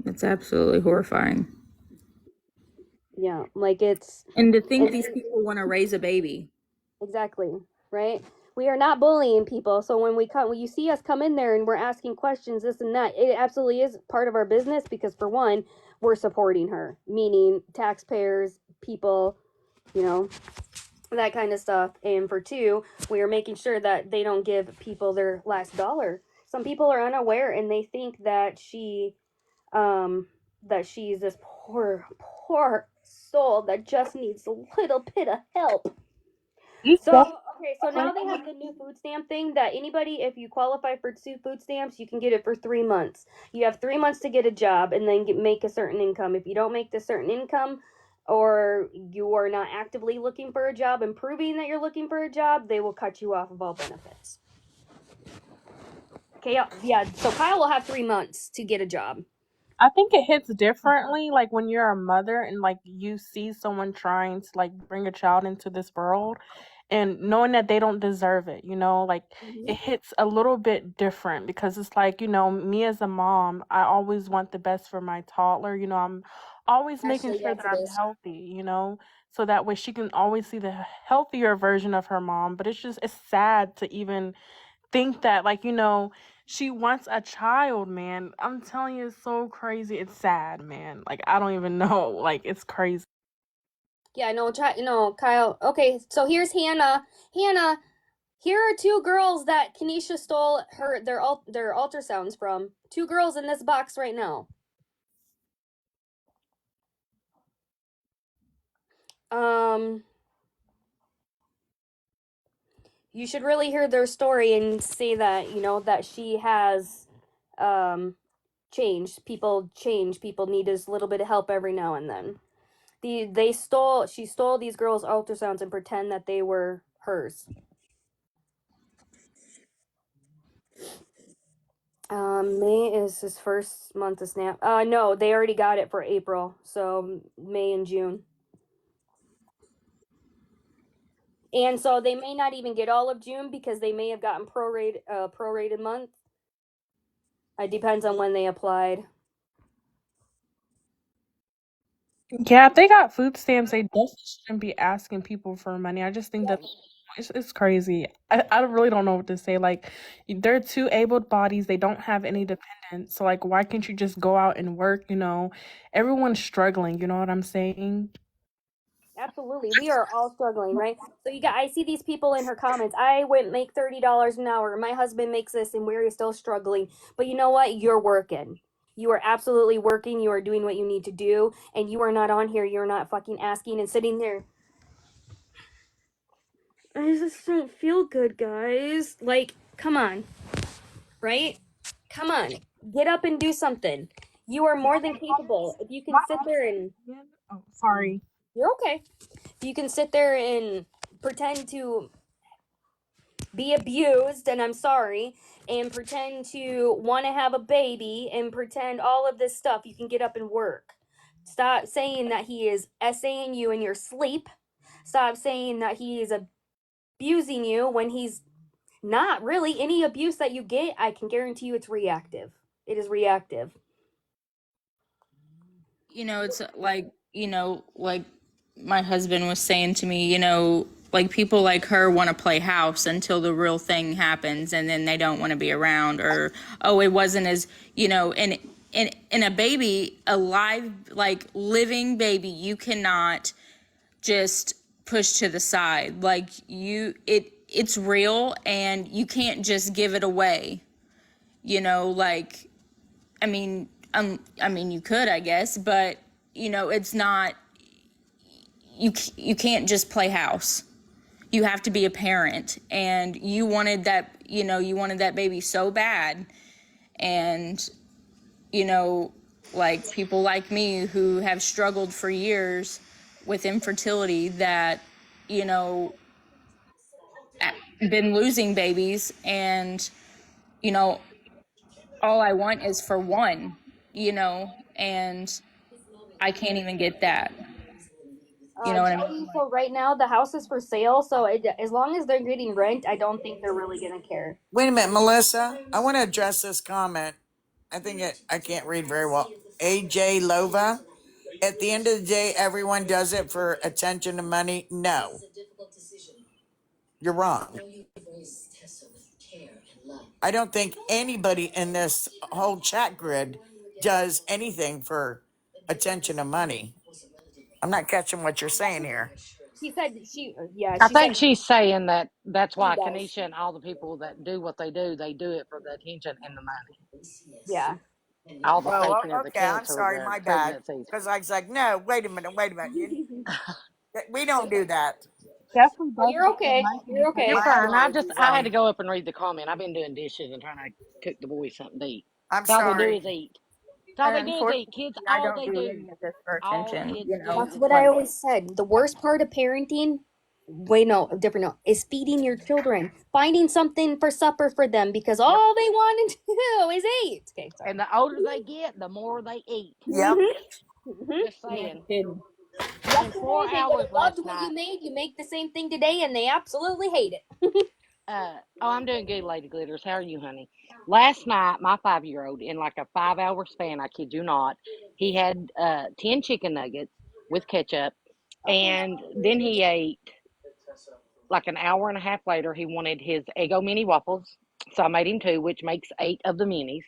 It's absolutely horrifying. Yeah, like it's And to think these people want to raise a baby. exactly, right? We are not bullying people. So when you see us come in there and we're asking questions, this and that, it absolutely is part of our business because for one, we're supporting her, meaning taxpayers, people, you know, that kind of stuff. And for two, we are making sure that they don't give people their last dollar. Some people are unaware and they think that she's this poor soul that just needs a little bit of help. So, okay, so now they have the new food stamp thing that anybody, if you qualify for food stamps, you can get it for 3 months. You have 3 months to get a job and then make a certain income. If you don't make the certain income or you are not actively looking for a job and proving that you're looking for a job, they will cut you off of all benefits. Okay, yeah, so Kyle will have 3 months to get a job. I think it hits differently, like when you're a mother and like you see someone trying to like bring a child into this world and knowing that they don't deserve it, like it hits a little bit different because it's like, me as a mom, I always want the best for my toddler. I'm always making Actually, sure yes, that it I'm is. healthy, so that way she can always see the healthier version of her mom. But it's sad to even think that, like, she wants a child, man. I'm telling you, it's so crazy. It's sad, man. Like, I don't even know. Like, it's crazy. Yeah, no, Kyle. Okay, so here's Hannah. Hannah, here are two girls that Kenesha stole their ultrasounds from. Two girls in this box right now. You should really hear their story and say that, that she has changed. People change. People need a little bit of help every now and then. She stole these girls' ultrasounds and pretend that they were hers. May is his first month of SNAP. No, they already got it for April, so May and June. And so they may not even get all of June because they may have gotten prorated month. It depends on when they applied. Yeah, if they got food stamps, they definitely shouldn't be asking people for money. I just think that it's crazy. I really don't know what to say. Like, they're two abled bodies. They don't have any dependents. So, like, why can't you just go out and work? Everyone's struggling. You know what I'm saying? Absolutely. We are all struggling, right? So I see these people in her comments. I went make $30 an hour. My husband makes this and we're still struggling. But you know what? You're working. You are absolutely working. You are doing what you need to do. And you are not on here. You're not fucking asking and sitting there. I just don't feel good, guys. Like, come on. Right? Come on. Get up and do something. You are more than capable. If you can sit there and Oh, sorry. you're okay. If you can sit there and pretend to be abused, and I'm sorry, and pretend to want to have a baby and pretend all of this stuff, you can get up and work. Stop saying that he is essaying you in your sleep. Stop saying that he is abusing you when he's not really. Any abuse that you get, I can guarantee you it's reactive. It is reactive. It's like, like my husband was saying to me, like people like her want to play house until the real thing happens, and then they don't want to be around, or oh, it wasn't as, and a baby, a live, like living baby, you cannot just push to the side. Like it's real, and you can't just give it away. Like, I mean, you could, I guess, but it's not. You can't just play house. You have to be a parent, and you wanted that baby so bad, and like people like me who have struggled for years with infertility, that you know been losing babies, and you know all I want is for one, and I can't even get that. You know what I mean? Jody, so right now the house is for sale, so as long as they're getting rent, I don't think they're really gonna care. Wait a minute, Melissa. I want to address this comment. I can't read very well. AJ Lova. At the end of the day, everyone does it for attention and money. No, you're wrong. I don't think anybody in this whole chat grid does anything for attention and money. I'm not catching what you're saying here. She said yeah, I she said think she's saying that that's she why does. Kanisha and all the people that do what they do it for the attention and the money. Yeah. All the Oh, faking of the okay. I'm cancer, sorry. the My bad. pregnancies. Because I was like, no, wait a minute. Wait a minute. We don't do that. Definitely Oh, does you're it for okay. money You're because You're okay. My fine. apologies, I had to honey. go up and read the comment. I've been doing dishes and trying to cook the boys something to eat. I'm That's all they do sorry. is eat. That's all they And do is eat. unfortunately, Kids, I all don't they do do, any of this for all attention. kids do That's is what I eat. always said. The worst part of parenting, wait, no, different no, is feeding your children. Finding something for supper for them because Yep. all they want to do is eat. Okay, And sorry. the older they get, the more they eat. Yep. Just No saying. kidding. In Yesterday four they would hours have loved last what night. you made. You make the same thing today, and they absolutely hate it. Oh, I'm doing good, Lady Glitters. How are you, honey? Last night, my 5-year-old, in like a 5 hour span, I kid you not, he had 10 chicken nuggets with ketchup, and then he ate, like an hour and a half later, he wanted his Eggo mini waffles. So I made him two, which makes 8 of the minis.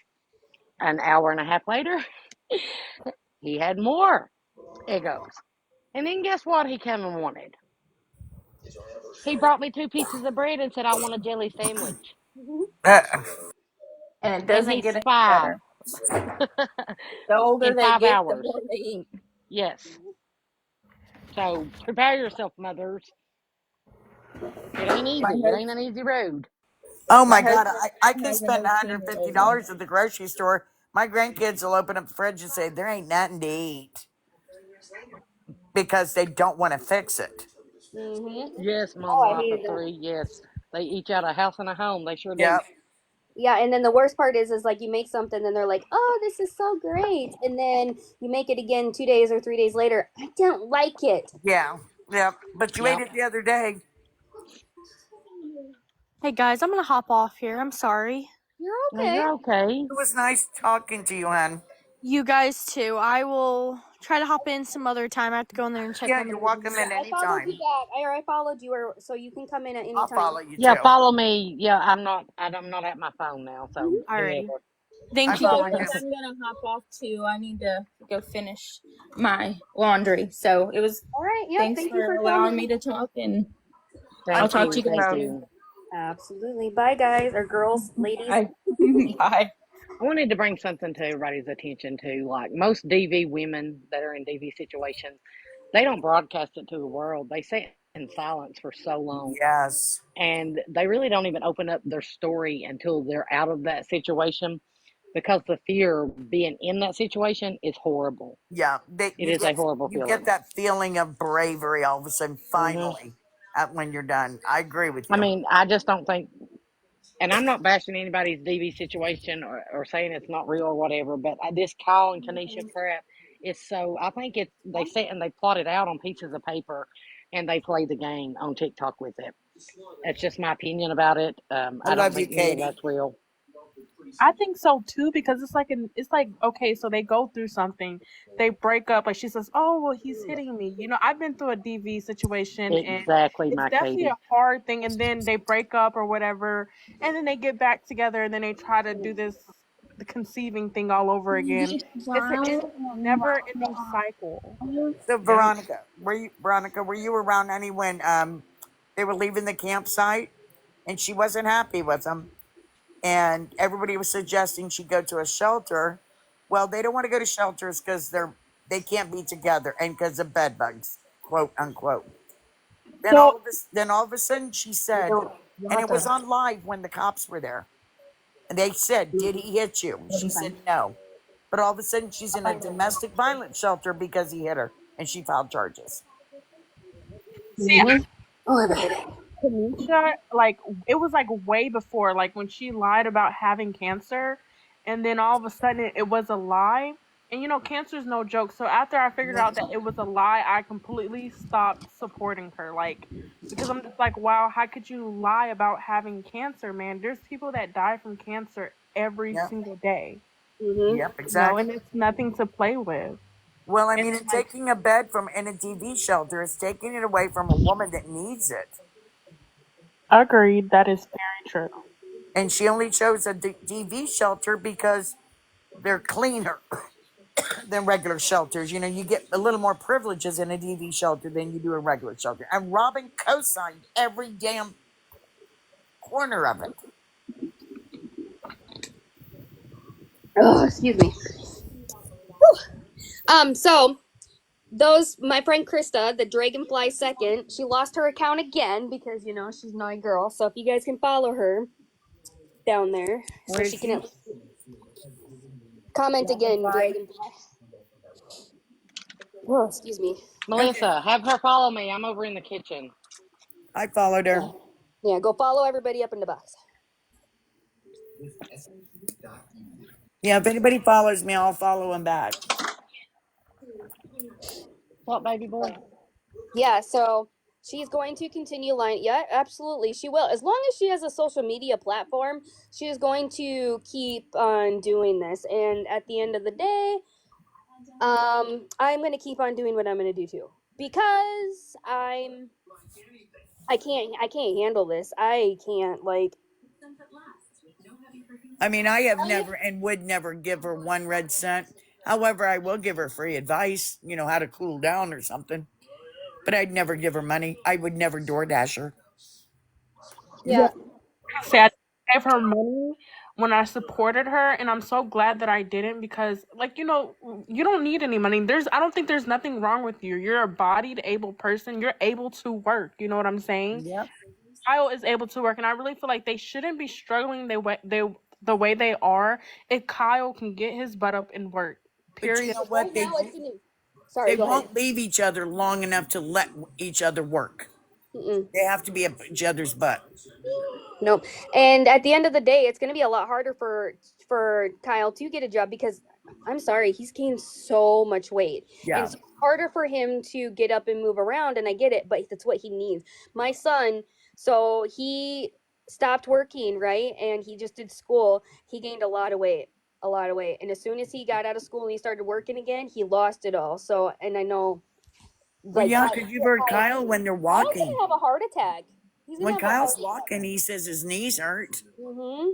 An hour and a half later, he had more Eggos. And then guess what he came and wanted? He brought me 2 pieces of bread and said, I want a jelly sandwich. Uh, And it And doesn't he's get any 5. better. The older In they five get, the hours. more they eat. Yes. So prepare yourself, mothers. It ain't My easy. It ain't husband, an easy road. oh my my God. husband I could has an spend 18-year-old one. $150 at the grocery store. My grandkids will open up the fridge and say, there ain't nothing to eat because they don't want to fix it. Yes, Oh, Mama I Life of hated that. 3. Yes. They each out a house and a home. They sure do. Yep. Yeah, and then the worst part is like you make something, and they're like, "Oh, this is so great," and then you make it again 2 days or 3 days later. I don't like it. Yeah. Yep. But you ate Yep. it the other day. Hey guys, I'm gonna hop off here. I'm sorry. You're No, okay. you're okay. It was nice talking to you, hon. You guys too. I will try to hop in some other time. I have to go in there and check Yeah, on the you're welcome babies. in I followed you anytime. back. I followed you, or so you can come in at any I'll time. follow you Yeah, too. follow me. Yeah, I'm not at my phone now, so Alrighty. whoever. I Thank you follow Okay, you. guys, I'm gonna hop off too. I need to go finish my laundry. So it was. All right. Yep. Thanks Thank you for for allowing coming. me to talk, and I I'll Thank talk you. to you appreciate guys Thank it. soon. you. Absolutely. Bye, guys or girls, ladies. Bye. Bye. I wanted to bring something to everybody's attention too. Like most DV women that are in DV situations, they don't broadcast it to the world. They sit in silence for so long. Yes. And they really don't even open up their story until they're out of that situation, because the fear of being in that situation is horrible. Yeah. It is a horrible You get feeling. that feeling of bravery all of a sudden Hmm finally when you're done. I agree with I you. mean, I just don't think, and I'm not bashing anybody's DV situation, or saying it's not real or whatever, but this Kyle and Kanisha crap is so, I think it's, they sit and they plot it out on pieces of paper and they play the game on TikTok with it. That's just my opinion about it. I I don't love you, think any of Katie. that's real. I think so too, because it's like okay, so they go through something, they break up, like she says, "Oh well, he's hitting me." You know, I've been through a DV situation, and Exactly, it's my definitely Katie. a hard thing. And then they break up or whatever, and then they get back together, and then they try to do this the conceiving thing all over again. It's never ending cycle. So Yeah. Veronica, were you around any when they were leaving the campsite and she wasn't happy with them and everybody was suggesting she go to a shelter? Well, they don't want to go to shelters because they can't be together and because of bed bugs, quote unquote. So Then all of a sudden she said, and it was on live when the cops were there. And they said, "Did he hit you?" She said, "No." But all of a sudden she's in a domestic violence shelter because he hit her and she filed charges. see, Oh, I have a headache. Tanisha, like it was like way before, like when she lied about having cancer, and then all of a sudden it was a lie. And you know, cancer is no joke. So after I figured out that it was a lie, I completely stopped supporting her. Like, because I'm just like, wow, how could you lie about having cancer, man? There's people that die from cancer every Yep. single day, Yep, you know, exactly. and it's nothing to play with. Well, I And mean, it's in like, taking a bed from in a DV shelter is taking it away from a woman that needs it. agreed, that is very true. And she only chose a DV shelter because they're cleaner than regular shelters. You know, you get a little more privileges in a DV shelter than you do a regular shelter. And Robin co-signed every damn corner of it. Oh, excuse me. So those my friend Krista, the Dragonfly second, she lost her account again because you know she's my girl. So if you guys can follow her down there, What so is she can she? at least comment again, Dragonfly. Dragonfly. Oh, excuse me. Okay. Melissa, have her follow me. I'm over in the kitchen. I followed her. Yeah, go follow everybody up in the box. Yeah, if anybody follows me, I'll follow them back. What, baby boy? Yeah, so she's going to continue line. Yeah, absolutely, she will. As long as she has a social media platform, she is going to keep on doing this. And at the end of the day, I'm going to keep on doing what I'm going to do too because I can't handle this. I can't like. I mean, I have never and would never give her one red cent. However, I will give her free advice, you know, how to cool down or something. But I'd never give her money. I would never DoorDash her. Yeah, Yeah. say I gave her money when I supported her, and I'm so glad that I didn't because, like, you know, you don't need any money. I don't think there's nothing wrong with you. You're a bodied, able person. You're able to work. You know what I'm saying? Yep. Kyle is able to work, and I really feel like they shouldn't be struggling the way they are. If Kyle can get his butt up and work, But you period. know Right what? now, it's gonna. They Sorry, go ahead. won't leave each other long enough to let each other work. Mm-mm. They have to be up each other's butt. Nope. And at the end of the day, it's going to be a lot harder for Kyle to get a job because I'm sorry, he's gained so much weight, and Yeah. so it's harder for him to get up and move around. And I get it, but that's what he needs. My son, so he stopped working, right, and he just did school. He gained a lot of weight, and as soon as he got out of school and he started working again, he lost it all. So, and I know, Well, like yeah, Kyle, because you've heard Kyle when they're Kyle's walking. gonna have a heart attack. He's gonna When have a heart Kyle's walking, he says his knees hurt. attack. Mm-hmm.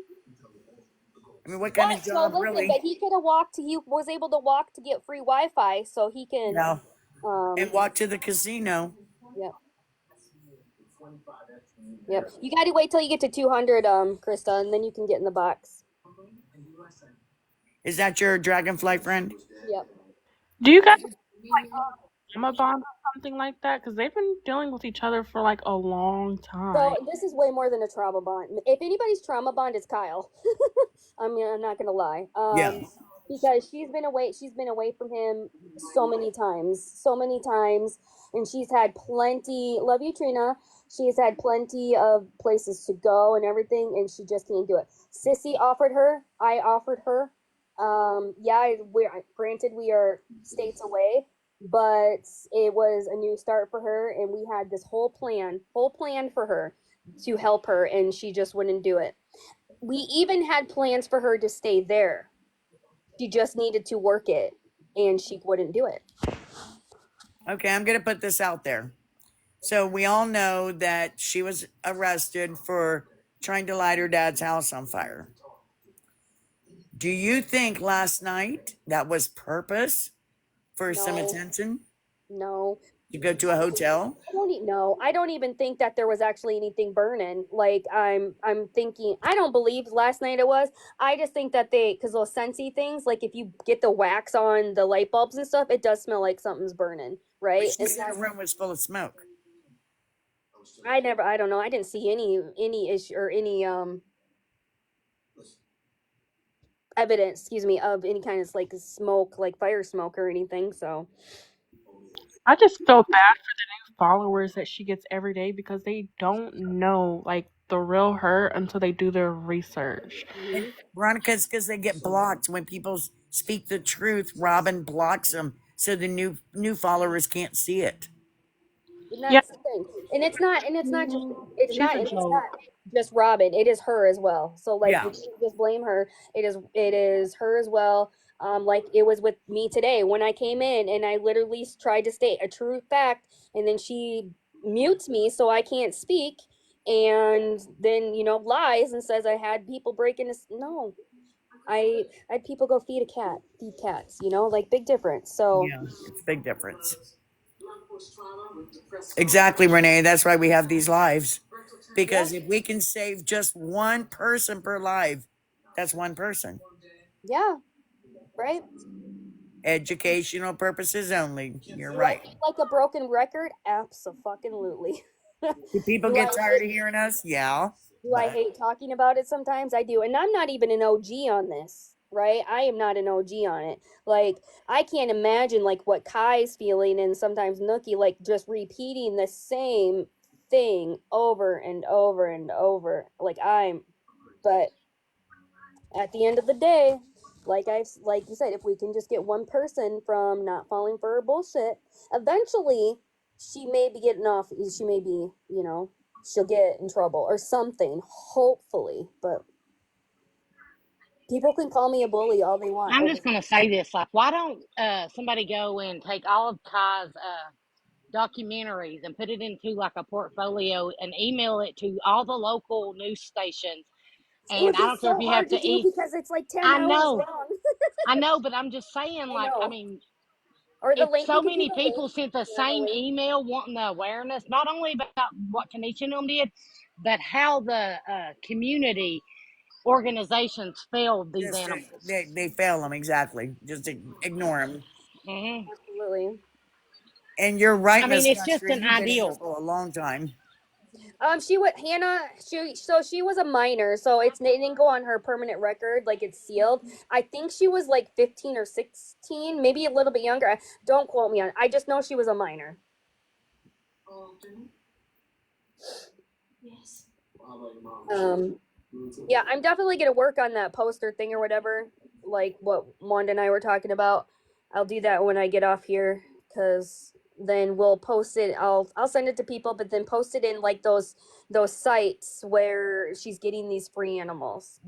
I mean, what kind of But so job listen, really? but he could have walked. He was able to walk to get free Wi-Fi, so he can. Yeah. And walk to the casino. Yep, yep. You got to wait till you get to 200, Krista, and then you can get in the box. Is that your dragonfly friend? Yep. Do you guys like trauma bond or something like that? Because they've been dealing with each other for like a long So time. this is way more than a trauma bond. If anybody's trauma bond, it's Kyle. I mean, I'm not gonna lie. Yeah. Because she's been away. She's been away from him so many times, and she's had plenty. Love you, Trina. She's had plenty of places to go and everything, and she just can't do it. Sissy offered her. I offered her. Yeah, we're granted we are states away, but it was a new start for her, and we had this whole plan for her to help her, and she just wouldn't do it. We even had plans for her to stay there. She just needed to work it, and she wouldn't do it. Okay, I'm going to put this out there. So we all know that she was arrested for trying to light her dad's house on fire. Do you think last night that was purpose for some No, attention no. to go to a hotel? I don't even think that there was actually anything burning. Like I'm thinking, I don't believe last night it was. I just think that because those scentsy things, like if you get the wax on the light bulbs and stuff, it does smell like something's burning, But right? she said her room was full of smoke. I don't know. I didn't see any issue or any evidence, excuse me, of any kind of like smoke, like fire smoke or anything. So I just feel bad for the new followers that she gets every day because they don't know like the real her until they do their research. And Veronica, it's because they get blocked when people speak the truth. Robin blocks them so the new followers can't see it. and Yeah, that's the thing. And it's not just she's a it's joke. not just Robin. It is her as well. So like Yeah. we can't just blame her. It is her as well. Like it was with me today when I came in and I literally tried to state a true fact, and then she mutes me so I can't speak, and then lies and says I had people break into. No, I had people go feed cats. Like big difference. So Yeah, it's a big difference. Exactly, Renee. That's why we have these lives. yeah, Because if we can save just one person per live, that's one person. yeah, right. Educational purposes only. You're Do I right. feel like a broken record? Absolutely. Do people Do I get tired of hearing us? Yeah. do I But hate talking about it sometimes? I do. And I'm not even an OG on this, right? I am not an OG on it. Like I can't imagine like what Kai's feeling and sometimes Nookie like just repeating the same thing over and over and over. But at the end of the day, like you said, if we can just get one person from not falling for her bullshit, eventually she may be getting off. She may be, she'll get in trouble or something. Hopefully, but people can call me a bully all they want. I'm just gonna say this: like, why don't somebody go and take all of Kai's documentaries and put it into like a portfolio and email it to all the local news stations? It would And I be don't care if so you have hard to to do eat. because it's like 10 I hours know, long. I know, but I'm just saying, I like, I know. mean, Or the if link, we so could do many the people link. sent the Yeah, the same link. email wanting the awareness, not only about what Tanisha and them did, but how the community organizations failed these just animals. they fail them exactly. Just ignore them. Hmm. Absolutely. And you're right, I mean, Miss it's just Custer. an You've been in here ideal. for a long time. She was Hannah. She was a minor, so it didn't go on her permanent record, like it's sealed. I think she was like 15 or 16, maybe a little bit younger. Don't quote me on. I just know she was a minor. Um, yeah, I'm definitely gonna work on that poster thing or whatever, like what Wanda and I were talking about. I'll do that when I get off here, because then we'll post it. I'll send it to people, but then post it in like those sites where she's getting these free animals,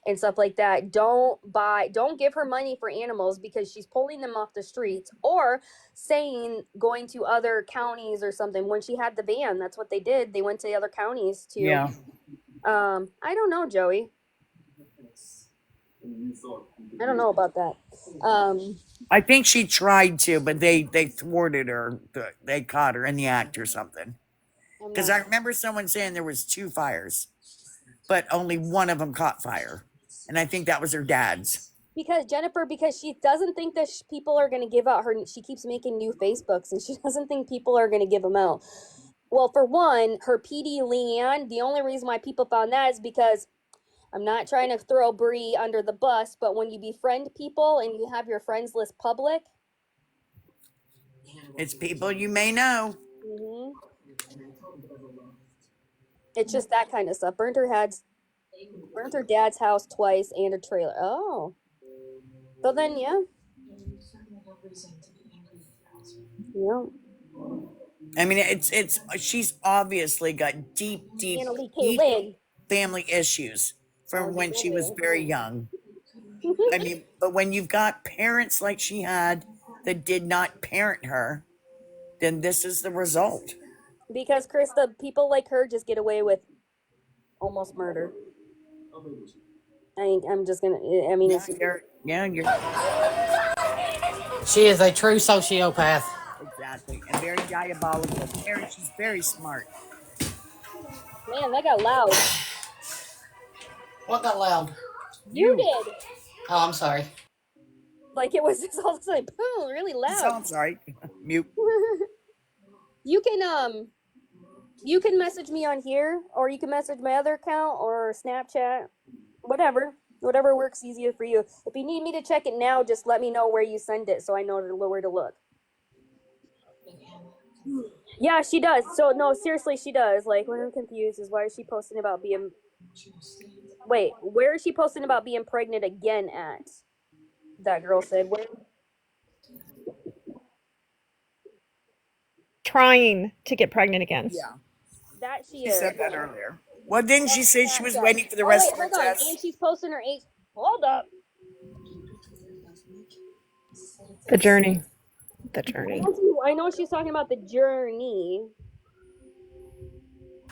and stuff like that. Don't give her money for animals because she's pulling them off the streets or saying going to other counties or something. When she had the van, that's what they did. They went to the other counties to Yeah. I don't know, Joey. I don't know about that. I think she tried to, but they thwarted her. They caught her in the act or something. I'm Because not I sure. remember someone saying there was two fires, but only one of them caught fire, and I think that was her dad's. Because Jennifer, because she doesn't think that people are going to give out her. She keeps making new Facebooks, and she doesn't think people are going to give them out. Well, for one, her PD Leanne. The only reason why people found that is because I'm not trying to throw Bree under the bus, but when you befriend people and you have your friends list public, It's people you may know. mm-hmm, it's just that kind of stuff. Burnt her dad's house twice and a trailer. Oh, so then yeah, yeah. I mean, it's she's obviously got deep, deep, Annalie K. deep Lynn. family issues from when she was very young. I mean, but when you've got parents like she had that did not parent her, then this is the result. Because Krista, people like her just get away with almost murder. I'm just gonna. I mean, it's You're She is a true sociopath. exactly, and very diabolical. She's very smart. man, that got loud. What got loud? You did. Oh, I'm sorry. Like it was just all of a sudden, boom, really So loud. I'm sorry. Mute. You can message me on here, or you can message my other account or Snapchat, whatever works easier for you. If you need me to check it now, just let me know where you send it so I know where to look. Yeah, she does. So no, seriously, she does. Like, what I'm confused is why is she posting about being? Wait, where is she posting about being pregnant again at? That girl said. Where? Trying to get pregnant again. Yeah, That she she is. said that earlier. Well, didn't she say she was Snapchat. waiting for the Oh rest wait, of her hold on. tests? And she's posting her age. Hold up. The journey. The journey. I know she's talking about the journey.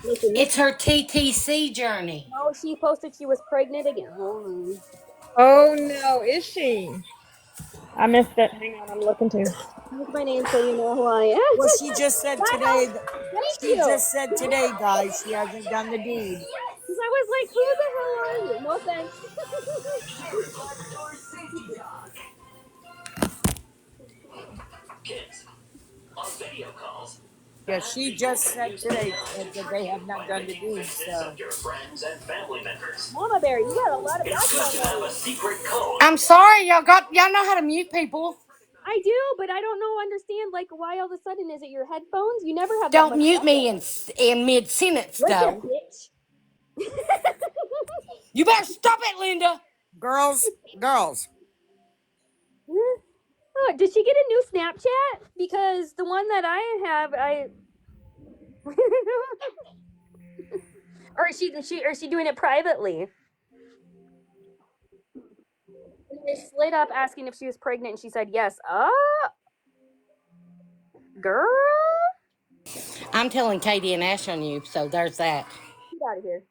Listen, It's her TTC journey. no, she posted she was pregnant again. Hold on. Oh no, is she? I missed it. Hang on, I'm looking too. Use my name so you know who I am. Well, she just said today. Thank She you. just said today, guys. She hasn't done the deed. Because I was like, who the hell are you? No thanks. Yeah, she just said today that they have not done the deed. So Mama Bear, you got a lot of background noise. I'm sorry, y'all know how to mute people. I do, but I don't understand like why all of a sudden is it your headphones? You never have that Don't much mute me background. in mid sentence, Listen, though. bitch. You better stop it, Linda. girls. Oh, did she get a new Snapchat? Because the one that I have, or is she doing it privately? They slid up asking if she was pregnant, and she said yes. Girl, I'm telling Katie and Ash on you, so there's that. get out of here.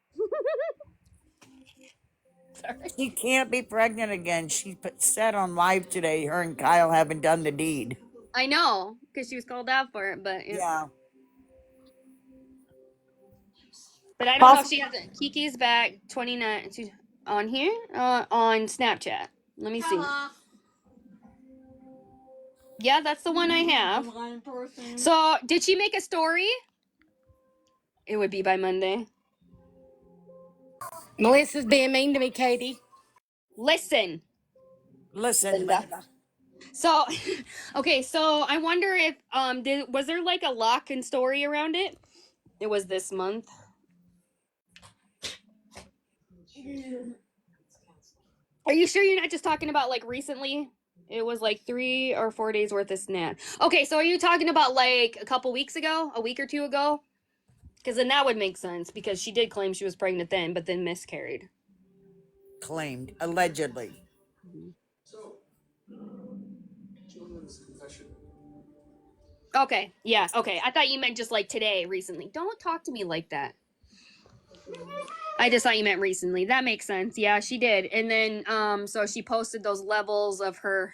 Sorry. She can't be pregnant again. She said on live today her and Kyle haven't done the deed. I know, because she was called out for it, but Yeah. But I don't know if she has it. Kiki's back 29 on here on Snapchat. Let me see. Yeah, that's the one I have. So, did she make a story? It would be by Monday. Melissa's being mean to me, Katie. Listen, Linda. So, okay, so I wonder if was there like a lock and story around it? It was this month. Are you sure you're not just talking about like recently? It was like 3 or 4 days worth of snap. Okay, so are you talking about like a couple weeks ago, a week or two ago? Because then that would make sense because she did claim she was pregnant then, but then miscarried. Claimed, allegedly. Okay, yeah, okay. I thought you meant just like today, recently. Don't talk to me like that. I just thought you meant recently. That makes sense. Yeah, she did. And then so she posted those levels of her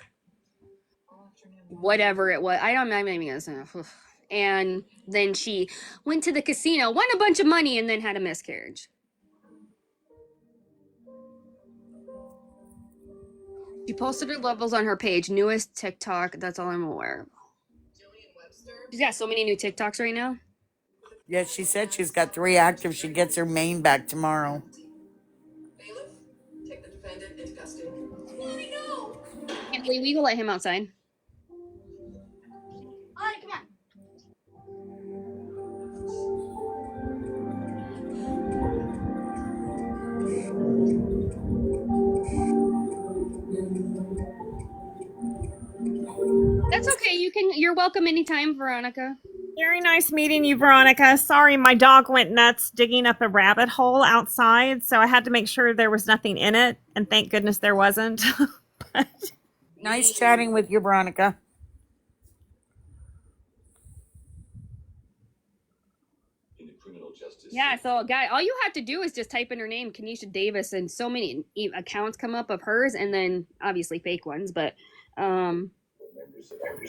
whatever it was. I'm not even gonna say. And then she went to the casino, won a bunch of money, and then had a miscarriage. She posted her levels on her page, newest TikTok. That's all I'm aware of. She's got so many new TikToks right now. Yeah, she said she's got 3 active. She gets her main back tomorrow. Emily, we will let him outside. That's okay. You're welcome anytime, Veronica. Very nice meeting you, Veronica. Sorry, my dog went nuts digging up a rabbit hole outside, so I had to make sure there was nothing in it, and thank goodness there wasn't. But Nice chatting with you, Veronica. Yeah, so guy, all you have to do is just type in her name, Kenesha Davis, and so many accounts come up of hers, and then obviously fake ones. But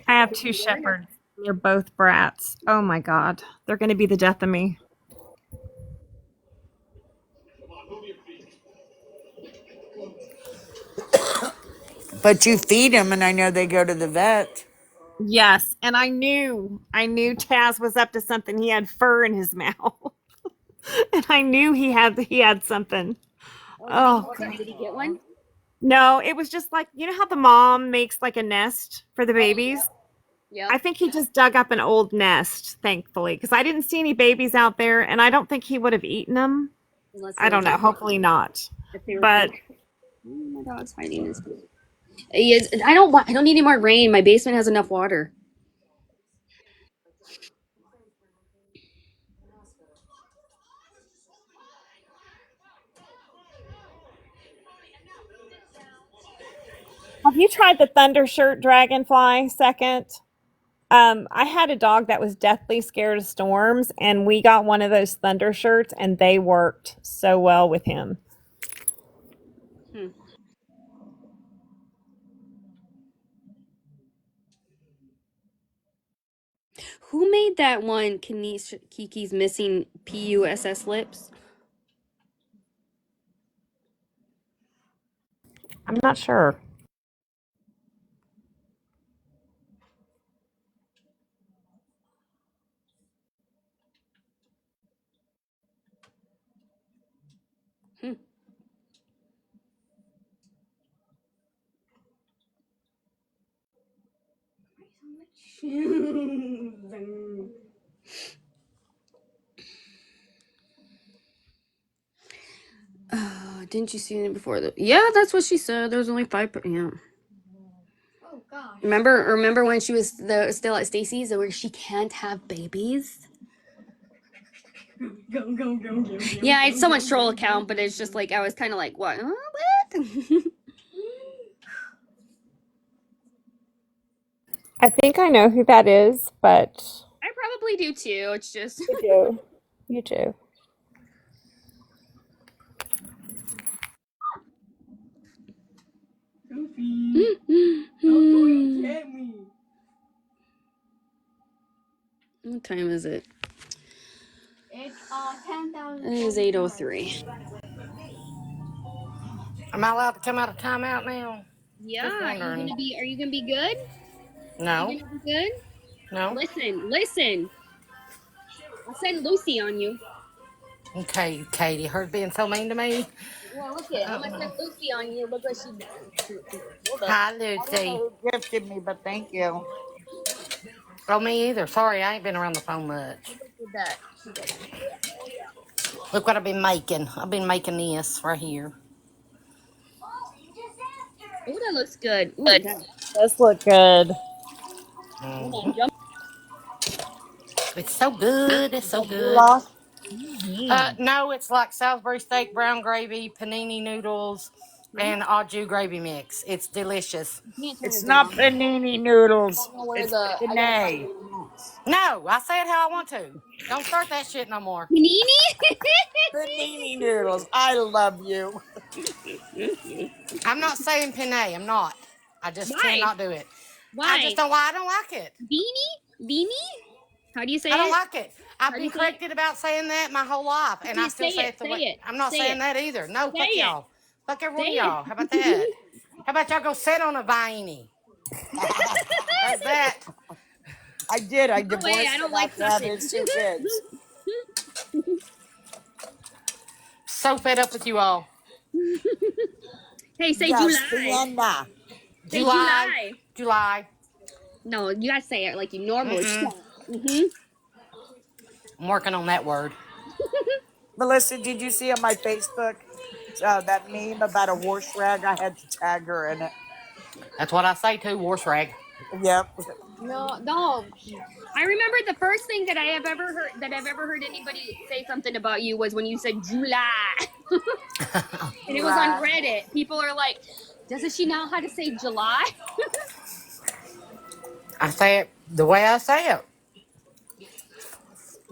I have two shepherds. They're both brats. Oh my god, they're going to be the death of me. But you feed them, and I know they go to the vet. Yes, and I knew Taz was up to something. He had fur in his mouth, and I knew he had something. Oh god. did he get one? No, it was just like, you know how the mom makes like a nest for the Oh, babies? yep. I think he just dug up an old nest, thankfully, because I didn't see any babies out there, and I don't think he would have eaten them. Unless they I were don't know. Hopefully not. if they were But oh, my dog's hiding his. He is. I don't need any more rain. My basement has enough water. have you tried the Thunder Shirt Dragonfly second? I had a dog that was deathly scared of storms, and we got one of those Thunder Shirts, and they worked so well with him. Hmm. Who made that one? Kiki's missing PUSS lips. I'm not sure. Hmm. Didn't you see it before? Yeah, that's what she said. There was only 5. Yeah. Oh gosh. Remember when she was still at Stacy's, where she can't have babies? Yeah, it's someone's troll account, but it's just like I was kind of like, what? What? I think I know who that is, but I probably do too. It's just. you do. You do. What time is it? It's 10,000. It is 8:03. Am I allowed to come out of timeout now? Yeah, Just wondering. are you gonna be good? Are No, you gonna be good? no. Listen. I'll send Lucy on you. Okay, Katie, her being so mean to me. Yeah, look it. I'm gonna send Lucy on you. Look what she hold up. Hi, I don't Lucy. know who gifted me, but thank you. Oh, me either. Sorry, I ain't been around the phone much. Look at that. She does. Look what I've been making. I've been making this right here. Oh, that looks good. Ooh, that. Does look good. Hold Hmm. on, jump. It's so good. It's so That good. goulash? No, it's like Salisbury steak, brown gravy, panini noodles, and au jus gravy mix. It's delicious. You can't turn It's it not down. panini I noodles. don't know where It's I gotta find penne. the remotes. No, I say it how I want to. Don't start that shit no more. Panini? Panini noodles. I love you. I'm not saying penne. I'm not. I just Why? cannot do it. I Why? just don't. I don't like it. Beanie? How do you I say don't it? like it. I've How do you been say it? corrected about saying that my whole life, and I Say still say it. it the Say way. it. I'm not Say saying it. that either. No, Say fuck it. y'all. Fuck every one of Say y'all. How about that? it. How about y'all go sit on a viney? How's that? I did. I No way. I divorced don't him like after having touching. his 2 kids. So fed up with you all. Hey, say Yes, July. Vienna. Say July. July. July. No, you gotta say it like you normally. Mm-mm. Mm-hmm. I'm working on that word. Melissa, did you see on my Facebook that meme about a wash rag? I had to tag her in it. That's what I say too, horse rag. Yep. No, no. I remember the first thing that I've ever heard anybody say something about you was when you said July. And it was on Reddit. People are like, doesn't she know how to say July? I say it the way I say it.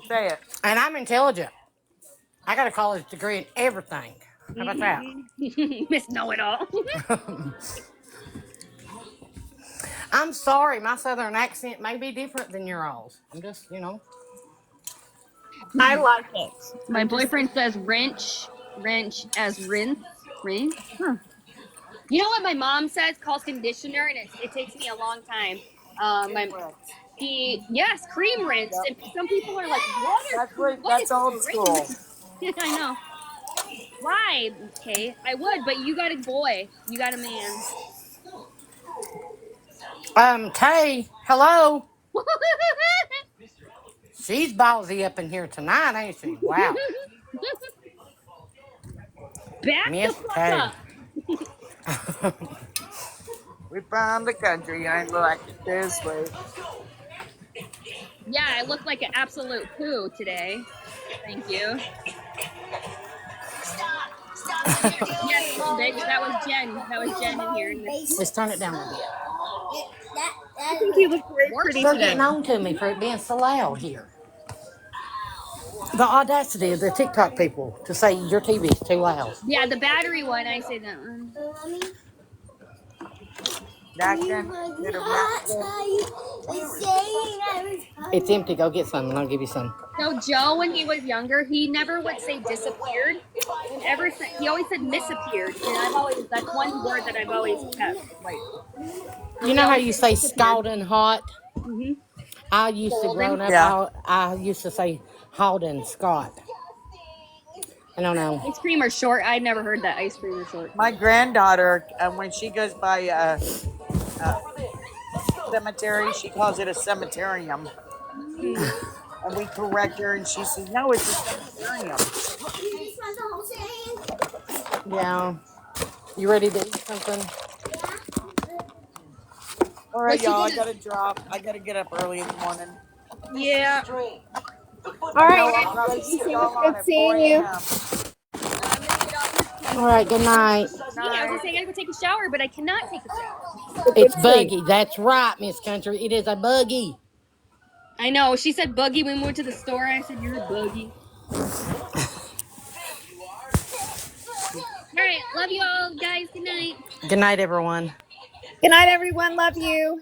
Say it. And I'm intelligent. I got a college degree in everything. How about that? Miss Know-It-All. I'm sorry, my southern accent may be different than your all's. I'm just, I like it. My boyfriend says wrench as rinse. Huh. You know what my mom says? Calls conditioner, and it takes me a long time. Yes, cream rinse, and some people are like, what is That's old cream school. rinse? I know. Why? Okay, I would, but you got a boy, you got a man. Tay, hello. She's ballsy up in here tonight, ain't she? Wow. Back the Miss fuck Tay. up. We found the country. I like it this way. Yeah, I look like an absolute poo today. Thank you. Yes, that was Jen. That was Jen in here. Let's turn it down a bit. I think you look very pretty They're today. getting on to me for it being so loud here. The audacity of the TikTok people to say your TV is too loud. Yeah, the battery one. I say that one. It's empty. Go get some, and I'll give you some. So Joe, when he was younger, he never would say disappeared, and he always said misappeared, and that's one word that I've always kept. You know how you say scalding hot? Mm-hmm. I used to growing up. Yeah. I used to say Halden Scott. I don't know. Ice cream or short? I'd never heard that. Ice cream or short. My granddaughter, when she goes by a cemetery, she calls it a cemeterium. And we correct her, and she says, "No, it's a cemeterium." Yeah. You ready to eat something? All right, y'all. I gotta drop. I gotta get up early in the morning. Yeah. All right, I'll probably see y'all on good at seeing 4 you. a.m. All right. Good night. Yeah, I was gonna say I gotta go take a shower, but I cannot take a shower. It's buggy. That's right, Miss Country. It is a buggy. I know. She said buggy when we went to the store. I said you're a buggy. All right, love you all, guys. Good night. Good night, everyone. Good night, everyone. Love you.